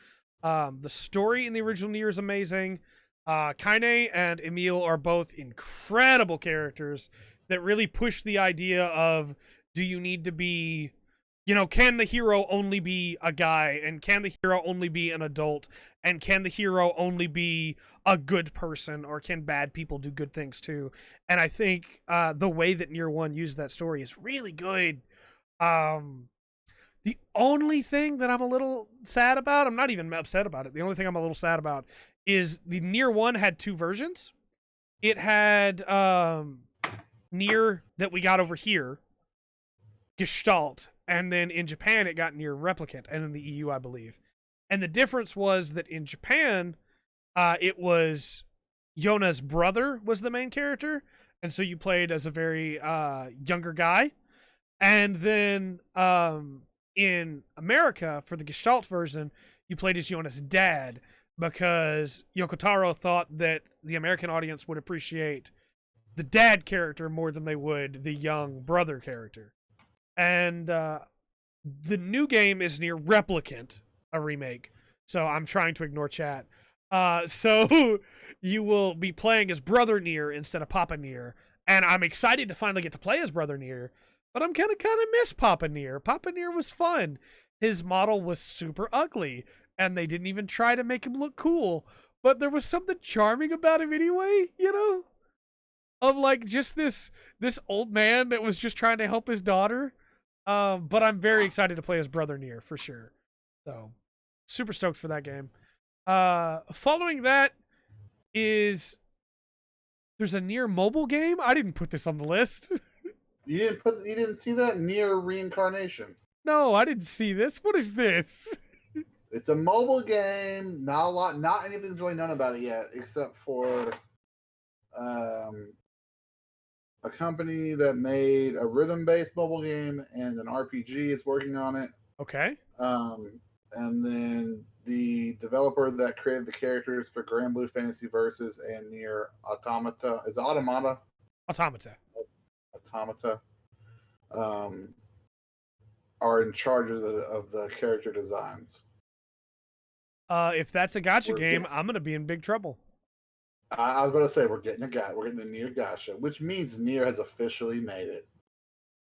A: The story in the original Nier is amazing. Kaine and Emil are both incredible characters that really push the idea of, do you need to be, can the hero only be a guy, and can the hero only be an adult, and can the hero only be a good person, or can bad people do good things too? And I think the way that Nier 1 used that story is really good. The only thing that I'm a little sad about, I'm not even upset about it, the only thing I'm a little sad about is the Nier 1 had two versions. It had Nier that we got over here, Gestalt, and then in Japan it got Nier Replicant, and in the EU, I believe. And the difference was that in Japan, it was Yona's brother was the main character, and so you played as a very younger guy. And then in America, for the Gestalt version, you played as Yona's dad, because Yoko Taro thought that the American audience would appreciate the dad character more than they would the young brother character. And the new game is Nier Replicant, a remake. So I'm trying to ignore chat. So you will be playing as Brother Nier instead of Papa Nier. And I'm excited to finally get to play as Brother Nier. But I'm kind of miss Papa Nier. Papa Nier was fun. His model was super ugly, and they didn't even try to make him look cool. But there was something charming about him anyway, of like just this old man that was just trying to help his daughter. But I'm very excited to play as Brother Nier for sure. So super stoked for that game. Following that is there's a Nier Mobile game. I didn't put this on the list.
C: You didn't see that? Nier Reincarnation.
A: No, I didn't see this. What is this?
C: It's a mobile game. Not anything's really known about it yet, except for a company that made a rhythm-based mobile game and an RPG is working on it.
A: Okay.
C: And then the developer that created the characters for Grand Blue Fantasy Versus and Nier Automata is Automata.
A: Automata.
C: Are in charge of the character designs.
A: If that's a gacha game, I'm gonna be in big trouble.
C: I was about to say we're getting a Nier gacha, which means Nier has officially made it.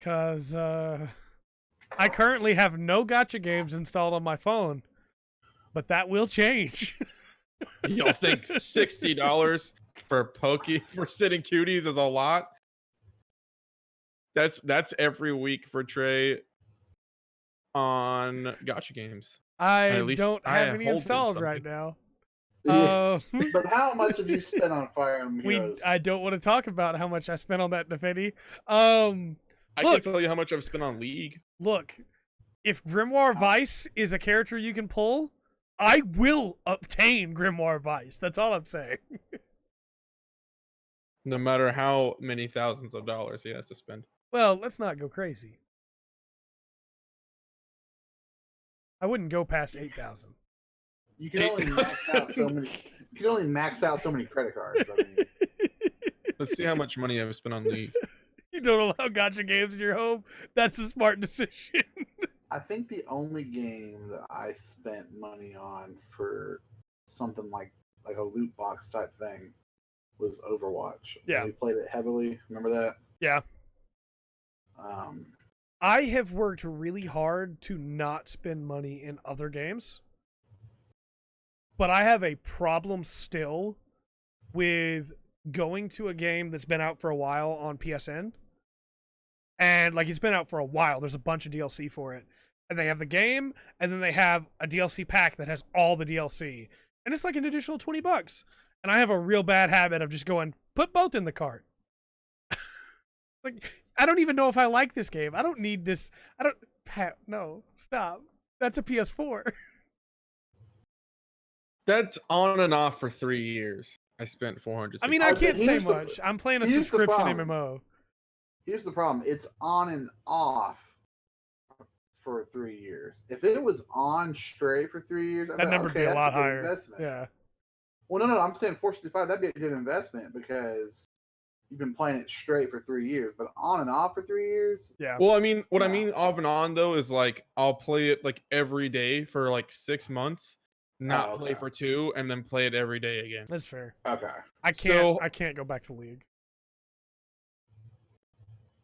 A: Cause I currently have no gacha games installed on my phone, but that will change.
B: Y'all think $60 for sitting cuties is a lot? That's every week for Trey on gacha games.
A: I don't have any installed right now.
C: But how much have you spent on Fire Emblem Heroes?
A: I don't want to talk about how much I spent on that, Defendi.
B: I can tell you how much I've spent on League.
A: Look, if Grimoire Vice is a character you can pull, I will obtain Grimoire Vice. That's all I'm saying.
B: No matter how many thousands of dollars he has to spend.
A: Well, let's not go crazy. I wouldn't go past 8,000.
C: You can only max out so many. You can only max out so many credit cards. I mean.
B: Let's see how much money I've spent on League.
A: You don't allow gacha games in your home? That's a smart decision.
C: I think the only game that I spent money on for something like a loot box type thing was Overwatch.
A: Yeah,
C: we played it heavily. Remember that?
A: Yeah. I have worked really hard to not spend money in other games, but I have a problem still with going to a game that's been out for a while on PSN. And like, it's been out for a while. There's a bunch of DLC for it. And they have the game, and then they have a DLC pack that has all the DLC. And it's like an additional $20. And I have a real bad habit of just going, put both in the cart. Like, I don't even know if I like this game. I don't need this. No, stop. That's a PS4.
B: That's on and off for 3 years. I spent 400.
A: I mean, I can't say
C: here's the-
A: much. I'm playing a
C: here's the
A: subscription
C: problem.
A: MMO.
C: Here's the problem. It's on and off for 3 years. If it was on straight for 3 years,
A: That number would be a
C: that's
A: lot
C: good
A: higher.
C: investment.
A: Yeah.
C: Well, no, I'm saying 465. That'd be a good investment because you've been playing it straight for 3 years, but on and off for 3 years.
A: Yeah.
B: Well, I mean, what I
C: Yeah.
B: mean off and on though is like I'll play it like every day for like 6 months, not play
C: okay.
B: for 2, and then play it every day again.
A: That's fair.
C: Okay.
A: I
B: So-
A: can't go back to League.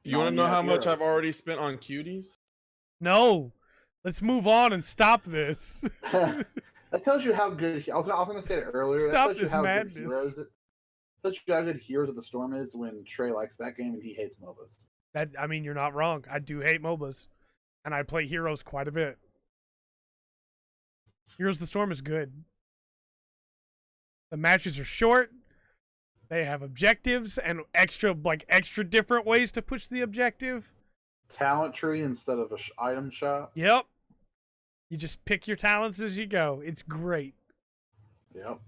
B: You want to know
C: yeah,
B: how much I've
C: heroes.
B: already spent on cuties?
A: No. Let's move on and stop this.
C: That tells you how good. I was going to say it earlier.
A: Stop
C: that tells you
A: this
C: how
A: madness.
C: good Heroes. Tells you how good Heroes of the Storm is when Trey likes that game and he hates MOBAs.
A: I mean, you're not wrong. I do hate MOBAs, and I play Heroes quite a bit. Heroes of the Storm is good. The matches are short. They have objectives and extra different ways to push the objective.
C: Talent tree instead of a item shop.
A: Yep. You just pick your talents as you go. It's great.
C: Yep.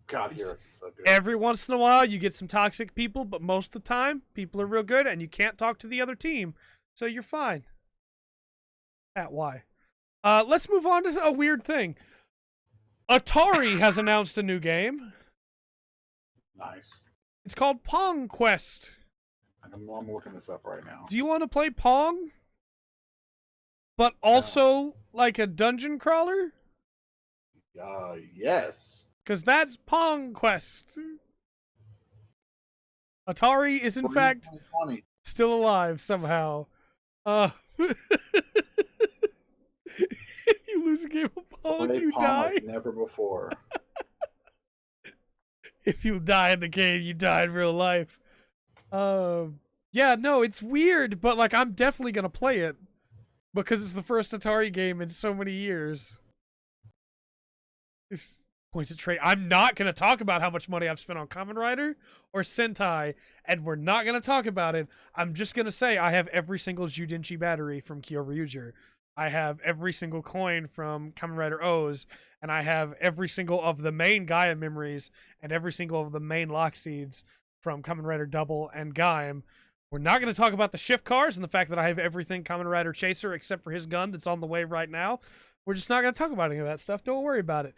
C: God,
A: It's-
C: Heroes is so good.
A: Every once in a while, you get some toxic people, but most of the time, people are real good, and you can't talk to the other team, so you're fine. At why? Let's move on to a weird thing. Atari has announced a new game.
C: Nice.
A: It's called Pong Quest.
C: I'm looking this up right now.
A: Do you want to play Pong? But also like a dungeon crawler?
C: Yes.
A: Because that's Pong Quest. Atari is, in
C: Spring
A: fact,
C: 2020.
A: still alive somehow. If you lose a game of Pong,
C: Play
A: you
C: Pong
A: die.
C: like never before.
A: If you die in the game, you die in real life. Yeah, no, it's weird, but like I'm definitely gonna play it because it's the first Atari game in so many years. This points at Trey. I'm not gonna talk about how much money I've spent on Kamen Rider or Sentai, and we're not gonna talk about it. I'm just gonna say I have every single Judenchi battery from Kyoryuger. I have every single coin from Kamen Rider O's, and I have every single of the main Gaia memories and every single of the main lock seeds from Kamen Rider Double and Gaim. We're not going to talk about the shift cars and the fact that I have everything Kamen Rider Chaser except for his gun that's on the way right now. We're just not going to talk about any of that stuff. Don't worry about it.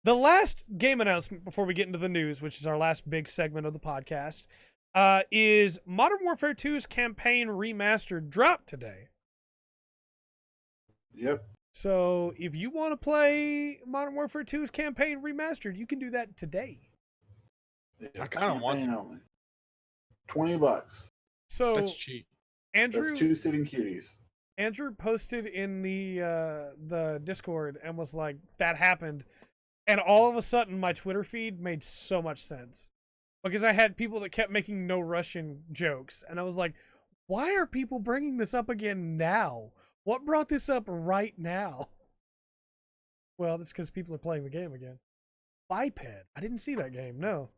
A: The last game announcement before we get into the news, which is our last big segment of the podcast, is Modern Warfare 2's campaign remastered dropped today.
C: Yep.
A: So if you want to play Modern Warfare 2's campaign remastered, you can do that today.
B: I kinda want to.
C: Only. $20.
A: So
B: That's cheap.
A: Andrew
C: That's 2 sitting cuties.
A: Andrew posted in the Discord and was like, that happened. And all of a sudden, my Twitter feed made so much sense. Because I had people that kept making no Russian jokes. And I was like, why are people bringing this up again now? What brought this up right now? Well, that's because people are playing the game again. Biped. I didn't see that game, no.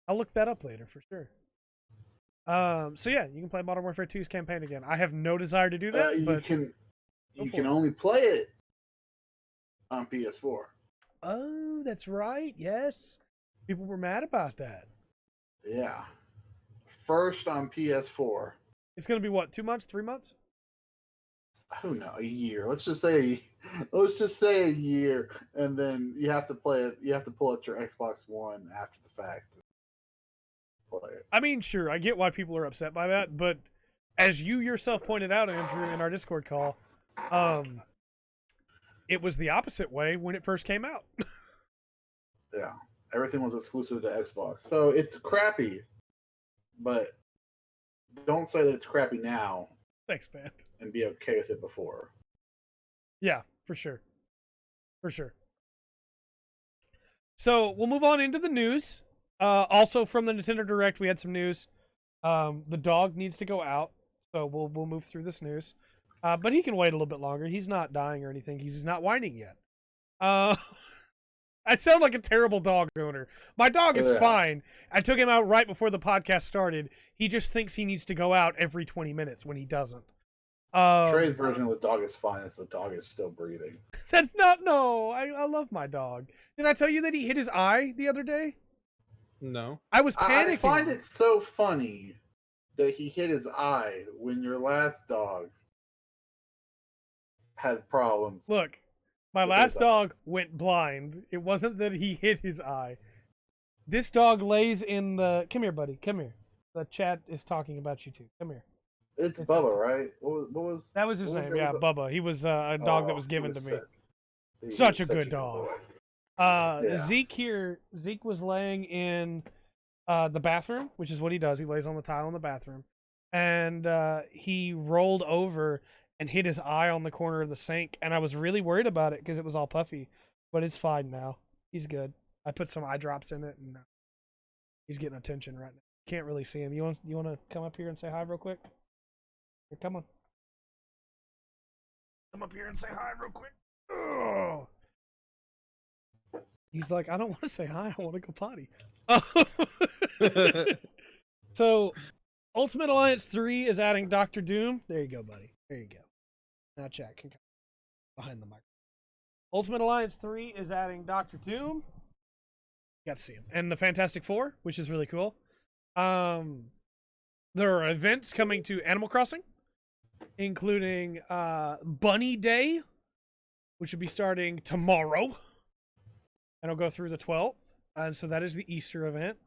A: I'll look that up later for sure. So yeah, you can play Modern Warfare 2's campaign again. I have no desire to do that,
C: You
A: but
C: can
A: for it.
C: only play it on PS4.
A: oh, that's right. Yes, people were mad about that.
C: Yeah. First on PS4.
A: It's gonna be what, 2 months, 3 months?
C: Who knows? A year. Let's just say a year, and then you have to play it. You have to pull out your Xbox One after the fact. To play it.
A: I mean, sure, I get why people are upset by that, but as you yourself pointed out, Andrew, in our Discord call, it was the opposite way when it first came out.
C: Yeah, everything was exclusive to Xbox, so it's crappy. But don't say that it's crappy now
A: Thanks, man.
C: and be okay with it before.
A: Yeah, for sure. For sure. So we'll move on into the news. Also from the Nintendo Direct, we had some news. The dog needs to go out, so we'll move through this news. But he can wait a little bit longer. He's not dying or anything. He's not whining yet. I sound like a terrible dog owner. My dog is fine. I took him out right before the podcast started. He just thinks he needs to go out every 20 minutes when he doesn't.
C: Trey's version of the dog is fine as the dog is still breathing.
A: That's not no. I love my dog. Did I tell you that he hit his eye the other day?
B: No.
A: I was panicking.
C: I find it so funny that he hit his eye when your last dog had problems.
A: Look, my last dog went blind. It wasn't that he hit his eye. This dog lays in the... Come here, buddy. Come here. The chat is talking about you too. Come here.
C: It's Bubba, right? What was
A: that was his name? Yeah, Bubba. He was a dog that was given to me. Such a good dog. Zeke was laying in the bathroom, which is what he does. He lays on the tile in the bathroom, and he rolled over and hit his eye on the corner of the sink, and I was really worried about it because it was all puffy, but it's fine now. He's good. I put some eye drops in it, and he's getting attention right now. Can't really see him. You want to come up here and say hi real quick? Here, come on. Come up here and say hi real quick. Oh. He's like, I don't want to say hi. I want to go potty. So, Ultimate Alliance 3 is adding Dr. Doom. There you go, buddy. There you go. Now chat can come behind the mic. Ultimate Alliance 3 is adding Dr. Doom. Got to see him. And the Fantastic Four, which is really cool. There are events coming to Animal Crossing, including Bunny Day, which will be starting tomorrow, and it'll go through the 12th. And so that is the Easter event.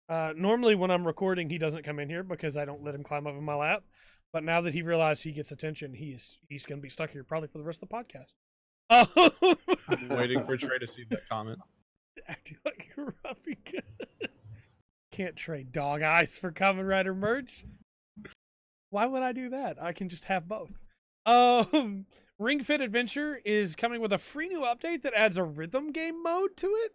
A: Normally when I'm recording, he doesn't come in here because I don't let him climb up in my lap. But now that he realized he gets attention, he's going to be stuck here probably for the rest of the podcast.
B: I'm waiting for Trey to see that comment.
A: Acting like a rubbing. Can't trade dog eyes for Kamen Rider merch. Why would I do that? I can just have both. Ring Fit Adventure is coming with a free new update that adds a rhythm game mode to it.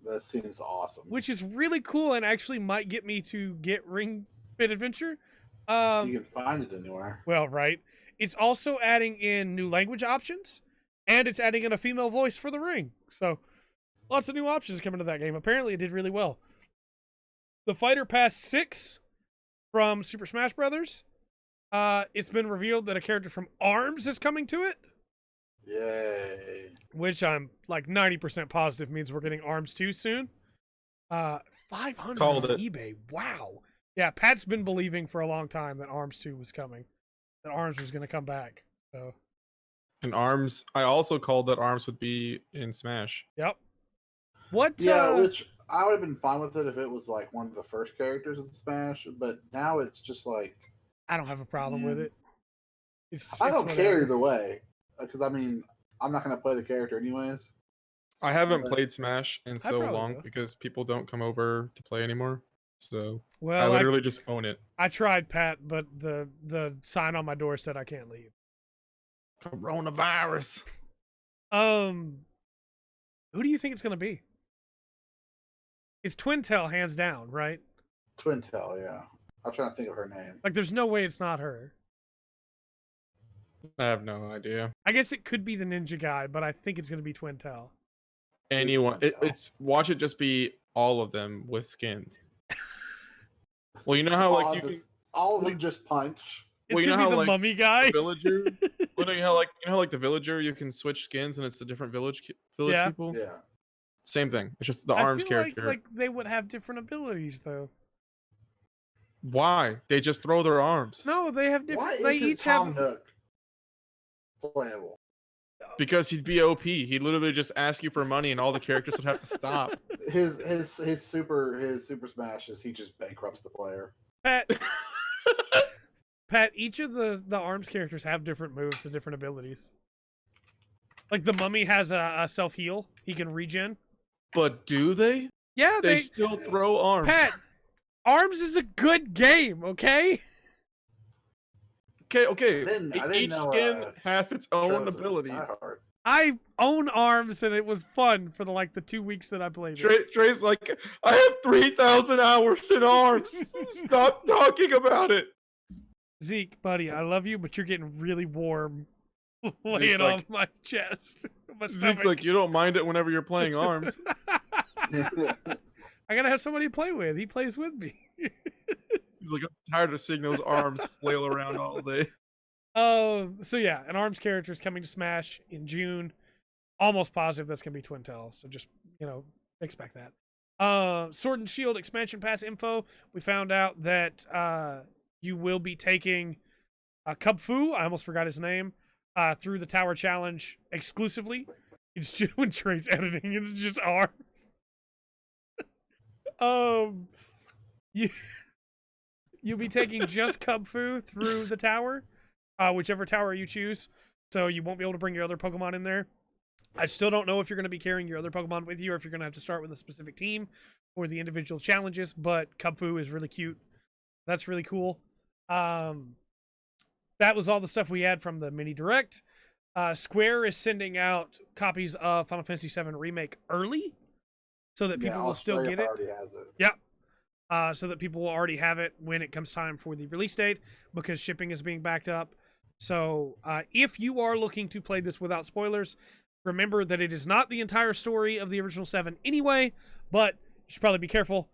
C: That seems awesome.
A: Which is really cool and actually might get me to get Ring Fit Adventure.
C: You can find it anywhere.
A: Well, right. It's also adding in new language options, and it's adding in a female voice for the ring. So, lots of new options coming to that game. Apparently, it did really well. The Fighter Pass 6 from Super Smash Brothers. It's been revealed that a character from ARMS is coming to it.
C: Yay.
A: Which I'm like 90% positive means we're getting ARMS 2 soon. 500
B: Called
A: on
B: it.
A: eBay. Wow. Yeah, Pat's been believing for a long time that ARMS 2 was coming. That ARMS was going to come back. So.
B: And ARMS, I also called that ARMS would be in Smash.
A: Yep. What?
C: Yeah, which I would have been fine with it if it was like one of the first characters in Smash, but now it's just like...
A: I don't have a problem with it.
C: I don't care either way, because I mean, I'm not going to play the character anyways.
B: I haven't played Smash in so long
A: will.
B: because people don't come over to play anymore. So
A: well,
B: I literally just own it.
A: I tried, Pat, but the sign on my door said I can't leave.
B: Coronavirus.
A: Who do you think it's going to be? It's Twintel, hands down, right?
C: Twintel, yeah. I'm trying to think of her name.
A: Like, there's no way it's not her.
B: I have no idea.
A: I guess it could be the ninja guy, but I think it's going to be Twintel.
B: Anyone. It's watch it just be all of them with skins. Well, you know how like you can
C: all of them just punch.
A: It's
B: well, you know
A: gonna
B: how
A: be the
B: like
A: mummy guy,
B: the villager. Well, you know how like the villager, you can switch skins and it's the different village people.
C: Yeah.
B: Same thing. It's just the
A: I
B: ARMS
A: feel
B: character.
A: like they would have different abilities though.
B: Why? They just throw their arms.
A: No, they have different.
C: Why
A: They
C: isn't
A: each
C: Tom
A: have.
C: Nook playable?
B: Because he'd be OP. He'd literally just ask you for money and all the characters would have to stop.
C: His super smashes, he just bankrupts the player.
A: Pat, each of the ARMS characters have different moves and different abilities. Like the mummy has a self heal; he can regen.
B: But do they?
A: Yeah,
B: They still throw arms.
A: Pat, ARMS is a good game. Okay.
B: Okay.
C: I didn't
B: Each
C: know,
B: skin has its own
C: Shows it
B: abilities.
C: that hard.
A: I own ARMS and it was fun for the 2 weeks that I played it.
B: Trey's like, I have 3,000 hours in arms. Stop talking about it.
A: Zeke, buddy, I love you, but you're getting really warm laying
B: Zeke's like-
A: off my chest. My
B: Zeke's
A: stomach.
B: like, you don't mind it whenever you're playing arms.
A: I gotta have somebody to play with. He plays with me.
B: He's like, I'm tired of seeing those arms flail around all day.
A: So yeah, an ARMS character is coming to Smash in June. Almost positive that's gonna be Twintel. So just expect that. Sword and Shield expansion pass info. We found out that you will be taking Cub Fu. I almost forgot his name. Through the Tower Challenge exclusively. It's just when Trey's editing. It's just ARMS. You you'll be taking just Cub Fu through the tower, whichever tower you choose. So you won't be able to bring your other Pokemon in there. I still don't know if you're going to be carrying your other Pokemon with you or if you're going to have to start with a specific team for the individual challenges, but Cub Fu is really cute. That's really cool. That was all the stuff we had from the mini direct. Square is sending out copies of Final Fantasy VII Remake early so that people will still get it.
C: Already has it.
A: Yep. So that people will already have it when it comes time for the release date because shipping is being backed up. So if you are looking to play this without spoilers, remember that it is not the entire story of the original 7 anyway, but you should probably be careful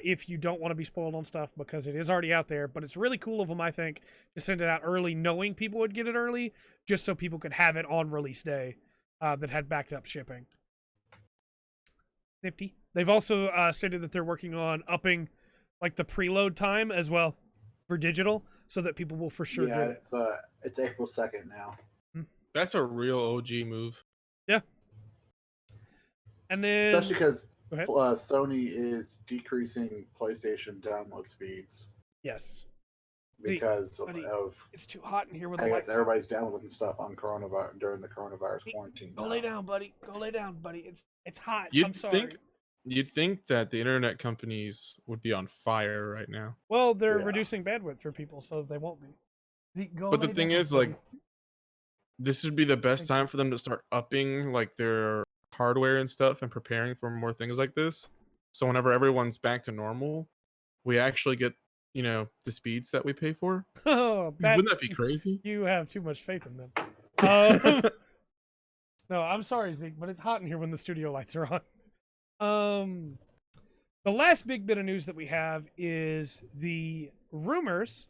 A: if you don't want to be spoiled on stuff because it is already out there. But it's really cool of them, I think, to send it out early, knowing people would get it early, just so people could have it on release day that had backed up shipping. Nifty. They've also stated that they're working on upping like the preload time as well for digital so that people will for sure get it.
C: It's April 2nd now.
B: That's a real OG move.
A: Yeah. And then
C: Especially because Sony is decreasing PlayStation download speeds.
A: Yes.
C: Because of
A: it's too hot in here with
C: I
A: the
C: guess
A: lights.
C: Everybody's downloading stuff on coronavirus during the coronavirus quarantine.
A: Go lay down, buddy. Go lay down, buddy. It's hot.
B: You'd think that the internet companies would be on fire right now.
A: Well, they're reducing bandwidth for people, so they won't be.
B: But the thing is, like, this would be the best time for them to start upping like their hardware and stuff and preparing for more things like this. So whenever everyone's back to normal, we actually get, the speeds that we pay for.
A: Oh,
B: wouldn't that be crazy?
A: You have too much faith in them. No, I'm sorry, Zeke, but it's hot in here when the studio lights are on. The last big bit of news that we have is the rumors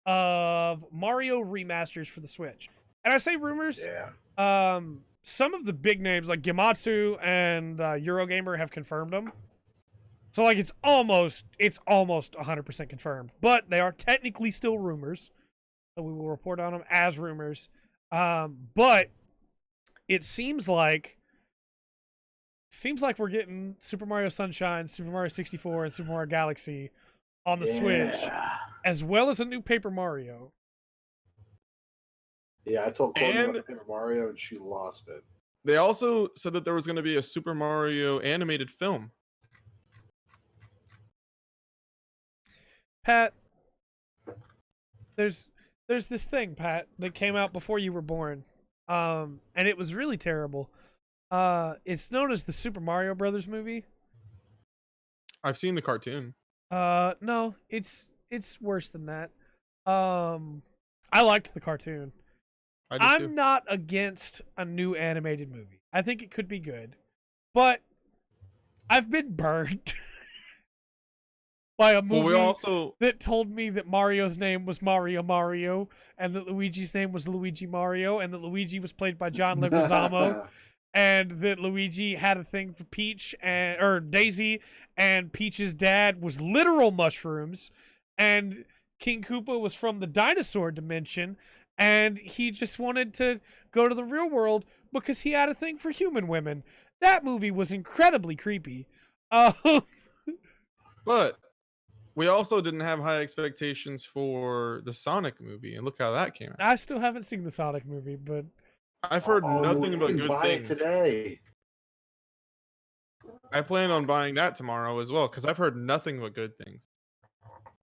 A: of Mario remasters for the Switch. And I say rumors.
C: Yeah.
A: Some of the big names like Gematsu and Eurogamer have confirmed them. So like it's almost 100% confirmed, but they are technically still rumors. So we will report on them as rumors. But it seems like we're getting Super Mario Sunshine, Super Mario 64, and Super Mario Galaxy on the Switch, as well as a new Paper Mario.
C: Yeah, I told Courtney about Paper Mario, and she lost it.
B: They also said that there was going to be a Super Mario animated film.
A: Pat, there's this thing, Pat, that came out before you were born, and it was really terrible. It's known as the Super Mario Brothers movie.
B: I've seen the cartoon.
A: No, it's worse than that. I liked the cartoon. I'm not against a new animated movie. I think it could be good, but I've been burned by a movie that told me that Mario's name was Mario, and that Luigi's name was Luigi Mario, and that Luigi was played by John Leguizamo. And that Luigi had a thing for Peach or Daisy, and Peach's dad was literal mushrooms, and King Koopa was from the dinosaur dimension, and he just wanted to go to the real world because he had a thing for human women. That movie was incredibly creepy.
B: But we also didn't have high expectations for the Sonic movie, and look how that came out.
A: I still haven't seen the Sonic movie, but
B: I've heard nothing but good things.
C: Today.
B: I plan on buying that tomorrow as well because I've heard nothing but good things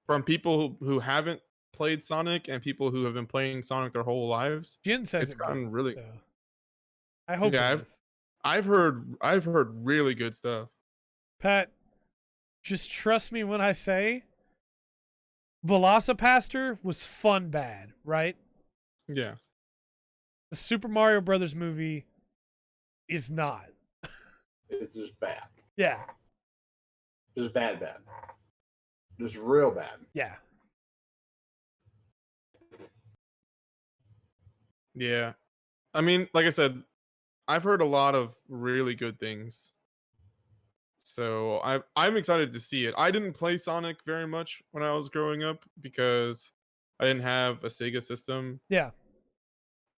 B: from people who haven't played Sonic and people who have been playing Sonic their whole lives.
A: Jin says
B: it's gotten really.
A: So. I hope.
B: Yeah, I've heard really good stuff.
A: Pat, just trust me when I say, Velocipastor was fun bad, right?
B: Yeah.
A: The Super Mario Brothers movie is not.
C: It's just bad.
A: Yeah.
C: Just bad. Just real bad.
A: Yeah.
B: Yeah. I mean, like I said, I've heard a lot of really good things. So I'm excited to see it. I didn't play Sonic very much when I was growing up because I didn't have a Sega system.
A: Yeah.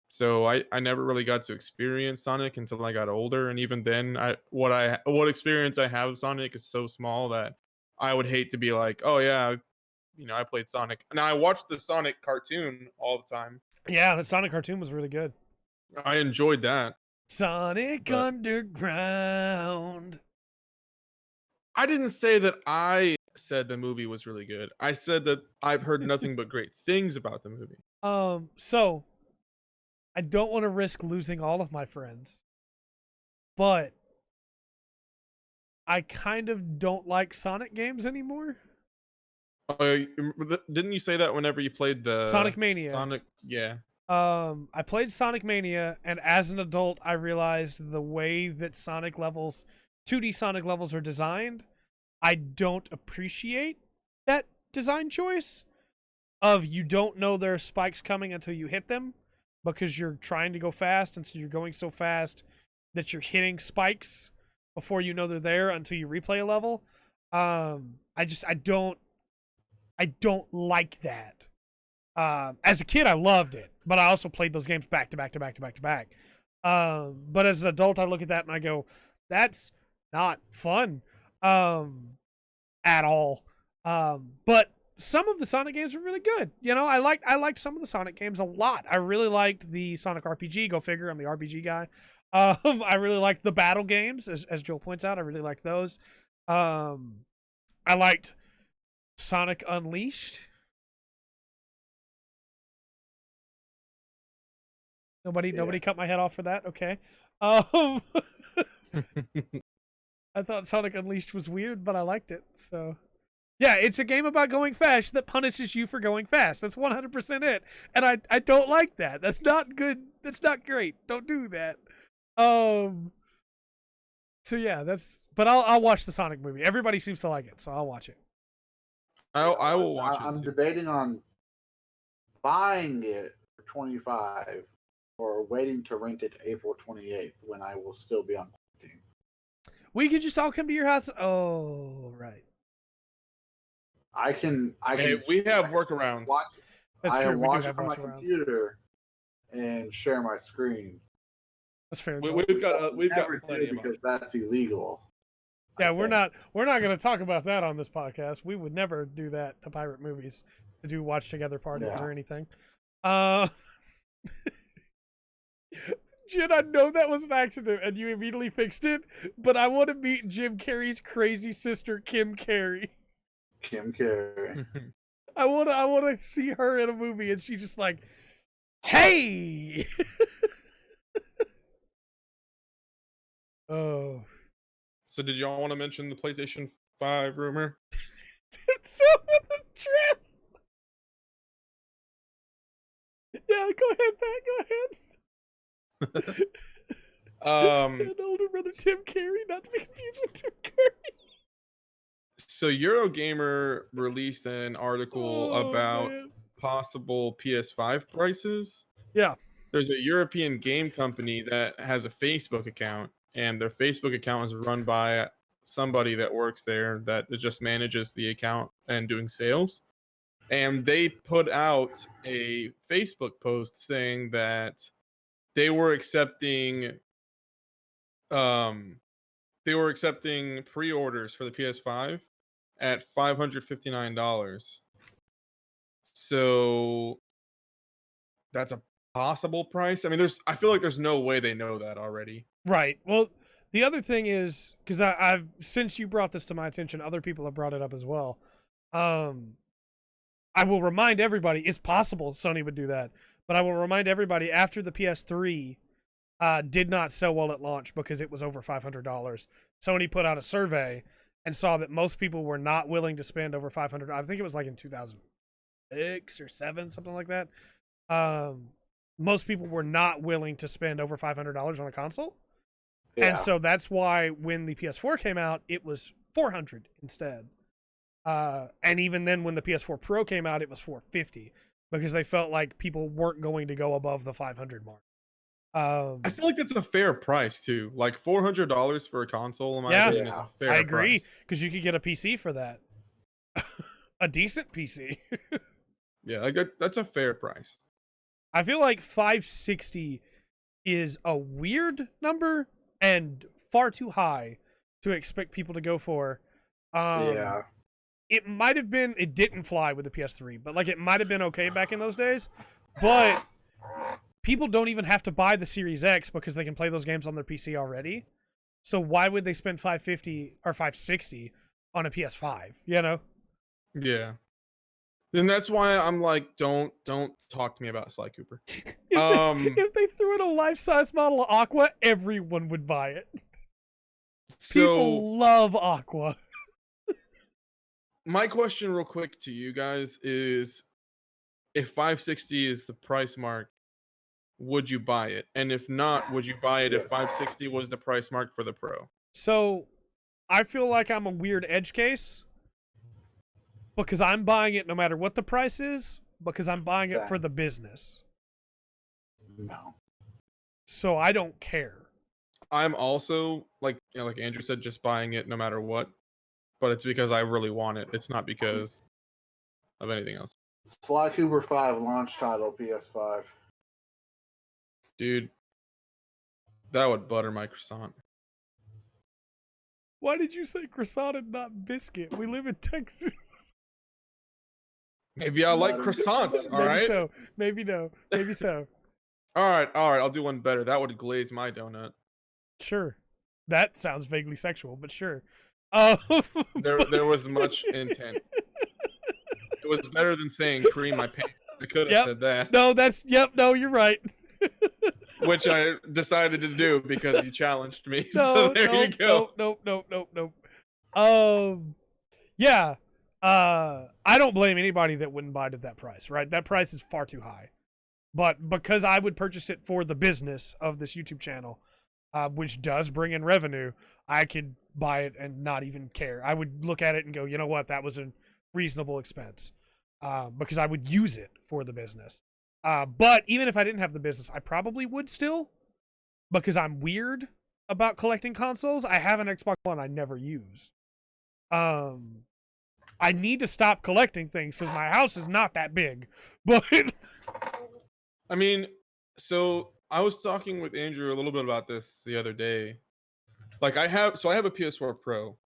B: So I never really got to experience Sonic until I got older. And even then what experience I have of Sonic is so small that I would hate to be like, oh yeah, I played Sonic. Now I watched the Sonic cartoon all the time.
A: Yeah, the Sonic cartoon was really good.
B: I enjoyed that.
A: Sonic
B: But
A: Underground.
B: I didn't say that I said the movie was really good. I said that I've heard nothing but great things about the movie.
A: So I don't want to risk losing all of my friends, but I kind of don't like Sonic games anymore.
B: Didn't you say that whenever you played the
A: Sonic Mania?
B: Sonic, yeah.
A: I played Sonic Mania, and as an adult, I realized the way that 2D Sonic levels are designed, I don't appreciate that design choice of you don't know there are spikes coming until you hit them because you're trying to go fast, and so you're going so fast that you're hitting spikes before you know they're there until you replay a level. I don't like that. As a kid, I loved it, but I also played those games back to back to back to back to back. But as an adult, I look at that and I go, that's not fun at all. But some of the Sonic games were really good. I liked some of the Sonic games a lot. I really liked the Sonic RPG. Go figure, I'm the RPG guy. I really liked the battle games, as Joel points out. I really liked those. I liked Sonic Unleashed. Nobody cut my head off for that. Okay. I thought Sonic Unleashed was weird, but I liked it. So, yeah, it's a game about going fast that punishes you for going fast. That's 100% it. And I don't like that. That's not good. That's not great. Don't do that. So yeah, but I'll watch the Sonic movie. Everybody seems to like it, so I'll watch it.
B: I will watch it.
C: I'm debating on buying it for $25 or waiting to rent it April 28th when I will still be on quarantine.
A: We could just all come to your house. Oh, right.
C: I can.
B: Hey, we have workarounds.
A: That's true. We do
C: watch
A: have
C: it from my
A: workarounds.
C: computer and share my screen.
A: That's fair.
B: We've got plenty
C: because that's illegal.
A: Yeah, we're not going to talk about that on this podcast. We would never do that to pirate movies, to do watch together parties or anything. Jen, I know that was an accident and you immediately fixed it, but I want to meet Jim Carrey's crazy sister, Kim Carrey.
C: Kim Carrey.
A: I want to see her in a movie and she's just like, hey. Oh.
B: So did y'all want to mention the PlayStation 5 rumor?
A: So with the dress. Yeah, go ahead, Pat. Go ahead. An older brother, Tim Carrey, not to be confused with Tim Carrey.
B: So Eurogamer released an article about possible PS5 prices.
A: Yeah.
B: There's a European game company that has a Facebook account, and their Facebook account is run by somebody that works there that just manages the account and doing sales. And they put out a Facebook post saying that they were accepting pre-orders for the PS5 at $559. So that's a possible price. I mean, I feel like there's no way they know that already.
A: Right. Well, the other thing is, because I've since you brought this to my attention, other people have brought it up as well. I will remind everybody, it's possible Sony would do that, but I will remind everybody after the PS3 did not sell well at launch because it was over $500. Sony put out a survey and saw that most people were not willing to spend over $500. I think it was like in 2006 or 7, something like that. Most people were not willing to spend over $500 on a console. Yeah. And so that's why when the PS4 came out, it was $400 instead. And even then when the PS4 Pro came out, it was $450. because they felt like people weren't going to go above the 500 mark.
B: I feel like that's a fair price too. Like $400 for a console, in my
A: Yeah.
B: opinion, is a fair
A: I agree,
B: price.
A: because you could get a PC for that. A decent PC.
B: Yeah, like that's a fair price.
A: I feel like 560 is a weird number and far too high to expect people to go for.
C: Yeah.
A: It might have been, it didn't fly with the PS3, but like it might have been okay back in those days. But people don't even have to buy the Series X because they can play those games on their PC already. So why would they spend 550 or 560 on a PS5, you know?
B: Yeah. And that's why I'm like, don't talk to me about Sly Cooper.
A: If they threw in a life-size model of Aqua, everyone would buy it.
B: So
A: People love Aqua.
B: my question real quick to you guys is, if 560 is the price mark, would you buy it? And if not, would you buy it if
C: Yes.
B: 560 was the price mark for the Pro?
A: So I feel like I'm a weird edge case because I'm buying it no matter what the price is, because I'm buying it for
C: Same.
A: the business.
C: No.
B: So
A: So I don't care.
B: I'm also like, you know, like Andrew said, just buying it no matter what. But it's because I really want it. It's not because of anything else.
C: Sly Cooper 5 launch title PS5.
B: Dude, that would butter my croissant.
A: Why did you say croissant and not biscuit? We live in Texas.
B: Maybe I like
C: Butter-
B: croissants, all
A: Maybe
B: right?
A: so. Maybe no. Maybe so.
B: All right, I'll do one better. That would glaze my donut.
A: Sure. That sounds vaguely sexual, but sure.
B: There was much intent. It was better than saying cream my pants. I could have
A: Yep.
B: said that,
A: No, no, you're right.
B: which I decided to do because you challenged me.
A: No,
B: So there you go.
A: Nope. Yeah. I don't blame anybody that wouldn't buy it at that price, right? That price is far too high. But because I would purchase it for the business of this YouTube channel, which does bring in revenue, I could buy it and not even care. I would look at it and go, you know what, that was a reasonable expense, because I would use it for the business. But even if I didn't have the business, I probably would still, because I'm weird about collecting consoles. I have an Xbox One I never use. I need to stop collecting things because my house is not that big. But
B: I mean, so I was talking with Andrew a little bit about this the other day. Like I have a PS4 Pro,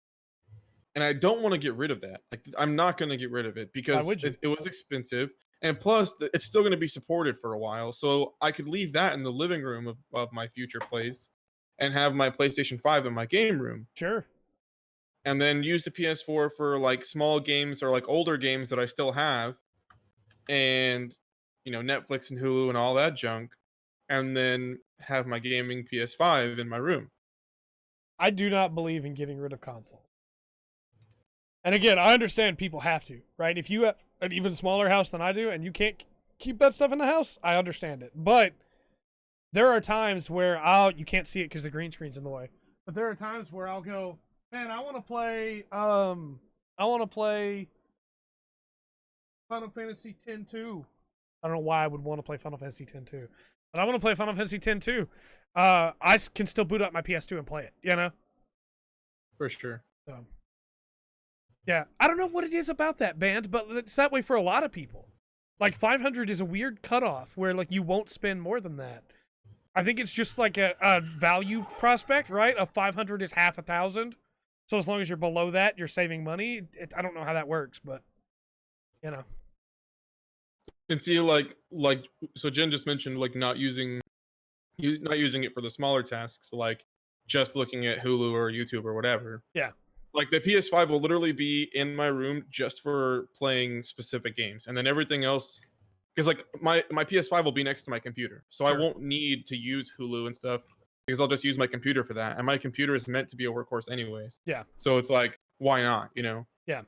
B: and I don't want to get rid of that. Like I'm not going to get rid of it because
A: would you?
B: it was expensive, and plus it's still going to be supported for a while. So I could leave that in the living room of my future place, and have my PlayStation 5 in my game room,
A: sure.
B: and then use the PS4 for like small games or like older games that I still have, and you know, Netflix and Hulu and all that junk, and then have my gaming PS5 in my room.
A: I do not believe in getting rid of consoles. And again, I understand people have to, right? If you have an even smaller house than I do and you can't keep that stuff in the house, I understand it. But there are times where you can't see it because the green screen's in the way. But there are times where I'll go, man, I want to play Final Fantasy X-2. I don't know why I would want to play Final Fantasy X-2, but I want to play Final Fantasy X-2. I can still boot up my PS2 and play it, you know?
B: For sure.
A: So, yeah, I don't know what it is about that band, but it's that way for a lot of people. Like 500 is a weird cutoff where like you won't spend more than that. I think it's just like a value prospect, right? A 500 is half 1,000. So as long as you're below that, you're saving money. I don't know how that works, but you know.
B: And see, like so Jen just mentioned like not using it for the smaller tasks, like just looking at Hulu or YouTube or whatever.
A: Yeah.
B: Like the PS5 will literally be in my room just for playing specific games, and then everything else, because like my PS5 will be next to my computer, so
A: Sure.
B: I won't need to use Hulu and stuff because I'll just use my computer for that, and my computer is meant to be a workhorse anyways.
A: Yeah.
B: So it's like, why not, you know?
A: Yeah.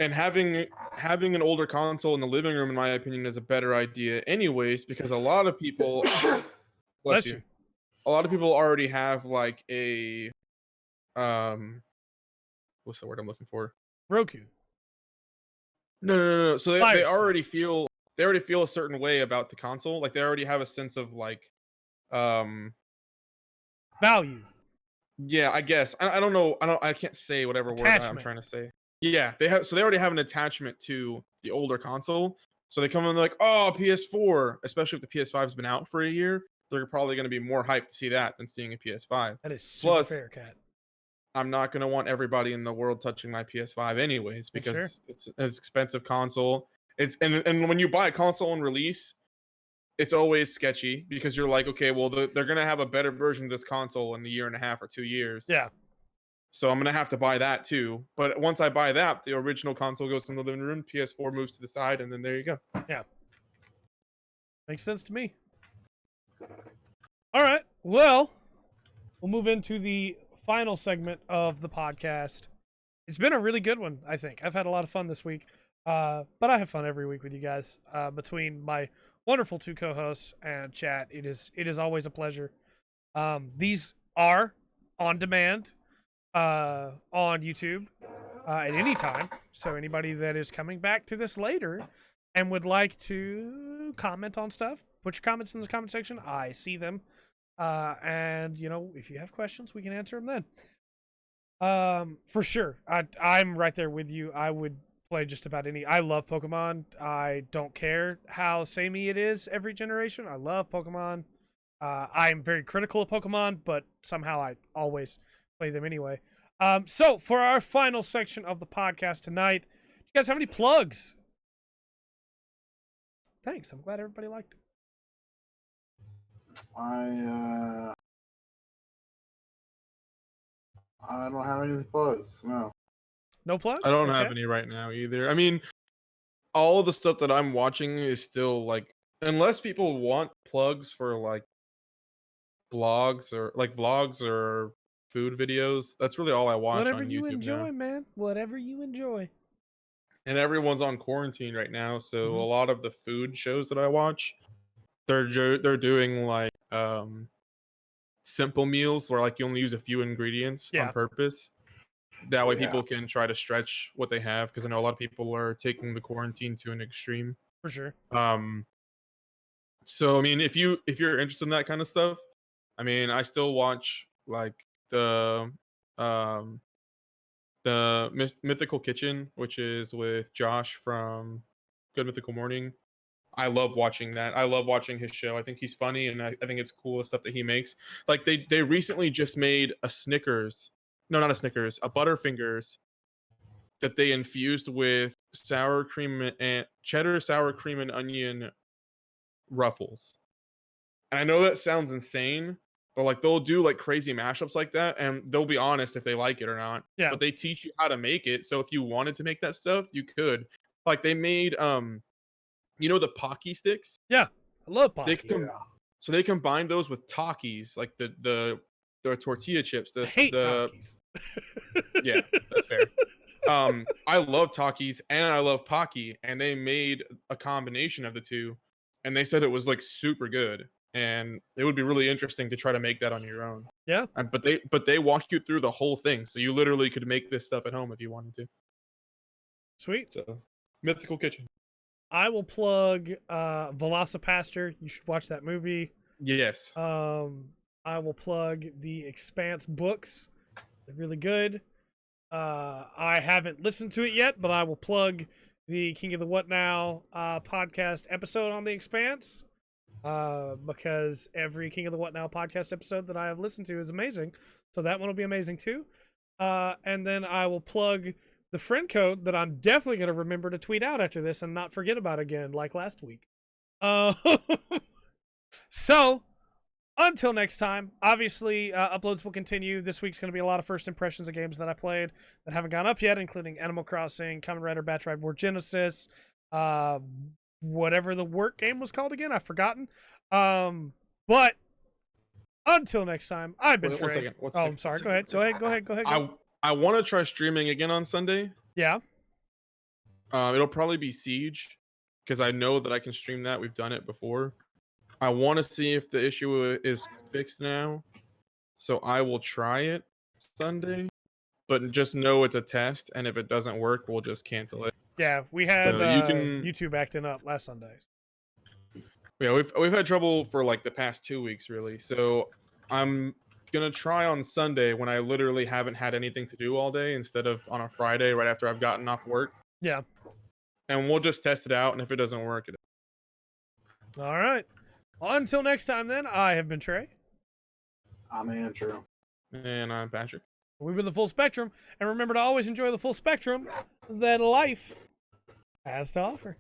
B: And having an older console in the living room, in my opinion, is a better idea anyways, because a lot of people
A: Bless you.
B: a lot of people already have like a what's the word I'm looking for?
A: Roku.
B: No. So they
A: Fire Stick.
B: already feel they already feel a certain way about the console. Like they already have a sense of like,
A: Value.
B: yeah, I guess. I don't know. I can't say whatever word I'm
A: Attachment.
B: trying to say. Yeah, they have. So they already have an attachment to the older console. So they come in like, oh, PS4. Especially if the PS5's been out for a year, they're probably going to be more hyped to see that than seeing a PS5.
A: That is super
B: Plus,
A: fair, Cat.
B: I'm not going to want everybody in the world touching my PS5 anyways
A: Well, sure.
B: because it's an expensive console. It's and when you buy a console on release, it's always sketchy because you're like, okay, well, they're going to have a better version of this console in a year and a half or 2 years.
A: Yeah.
B: So I'm going to have to buy that too. But once I buy that, the original console goes in the living room, PS4 moves to the side, and then there you go.
A: Yeah. Makes sense to me. All right. Well, we'll move into the final segment of the podcast. It's been a really good one, I think. I've had a lot of fun this week. But I have fun every week with you guys. Between my wonderful 2 co-hosts and chat, it is always a pleasure. These are on demand on YouTube at any time. So anybody that is coming back to this later and would like to comment on stuff, put your comments in the comment section. I see them. And you know, if you have questions, we can answer them then. For sure. I'm right there with you. I would play just about any. I love Pokemon. I don't care how samey it is every generation. I love Pokemon. I'm very critical of Pokemon, but somehow I always play them anyway. So for our final section of the podcast tonight, do you guys have any plugs? Thanks. I'm glad everybody liked it.
C: I don't have any plugs. No.
A: No plugs?
B: I don't
A: Okay.
B: have any right now either. I mean, all of the stuff that I'm watching is still like, unless people want plugs for like blogs or like vlogs or food videos, that's really all I watch
A: Whatever
B: on
A: you
B: YouTube
A: enjoy,
B: now.
A: man. Whatever you enjoy.
B: And everyone's on quarantine right now, so
A: Mhm.
B: a lot of the food shows that I watch, they're doing like simple meals where like you only use a few ingredients
A: Yeah.
B: on purpose. That way
C: Yeah.
B: people can try to stretch what they have, because I know a lot of people are taking the quarantine to an extreme.
A: For sure.
B: So I mean, if you're interested in that kind of stuff, I mean, I still watch like the Mythical Kitchen, which is with Josh from Good Mythical Morning. I love watching that. I love watching his show. I think he's funny, and I think it's cool the stuff that he makes. Like they recently just made a Snickers. No, not a Snickers, a Butterfingers that they infused with sour cream and cheddar, sour cream and onion ruffles. And I know that sounds insane, but like they'll do like crazy mashups like that, and they'll be honest if they like it or not.
A: Yeah.
B: But they teach you how to make it. So if you wanted to make that stuff, you could. Like they made you know the Pocky sticks?
A: Yeah. I love
B: They
A: Pocky.
B: com- so they combine those with Takis, like the tortilla chips.
A: I hate
B: the
A: Takis.
B: Yeah, that's fair. I love Takis and I love Pocky, and they made a combination of the two, and they said it was like super good, and it would be really interesting to try to make that on your own.
A: Yeah.
B: But they walk you through the whole thing, so you literally could make this stuff at home if you wanted to.
A: Sweet.
B: So, Mythical Kitchen.
A: I will plug Velocipastor. You should watch that movie.
B: Yes.
A: I will plug the Expanse books. They're really good. I haven't listened to it yet, but I will plug the King of the What Now podcast episode on the Expanse. Because every King of the What Now podcast episode that I have listened to is amazing. So that one will be amazing too. And then I will plug the friend code that I'm definitely going to remember to tweet out after this and not forget about again, like last week. So, until next time, obviously, uploads will continue. This week's going to be a lot of first impressions of games that I played that haven't gone up yet, including Animal Crossing, Kamen Rider Batch Ride War Genesis, whatever the work game was called again, I've forgotten. But until next time, I've been Trey.
B: 1 second.
A: Oh, I'm sorry. Go ahead.
B: I want to try streaming again on Sunday.
A: Yeah.
B: It'll probably be Siege, because I know that I can stream that. We've done it before. I want to see if the issue is fixed now, so I will try it Sunday. But just know it's a test, and if it doesn't work, we'll just cancel it.
A: Yeah, we had
B: So you can-
A: YouTube acting up last Sunday.
B: Yeah, we've had trouble for like the past 2 weeks, really. So I'm gonna try on Sunday when I literally haven't had anything to do all day, instead of on a Friday right after I've gotten off work.
A: Yeah.
B: And we'll just test it out, and if it doesn't work, it.
A: All right. Well, until next time, then, I have been Trey.
C: I'm Andrew.
B: And I'm Pattrick.
A: We've been the Full Spectrum, and remember to always enjoy the full spectrum that life has to offer.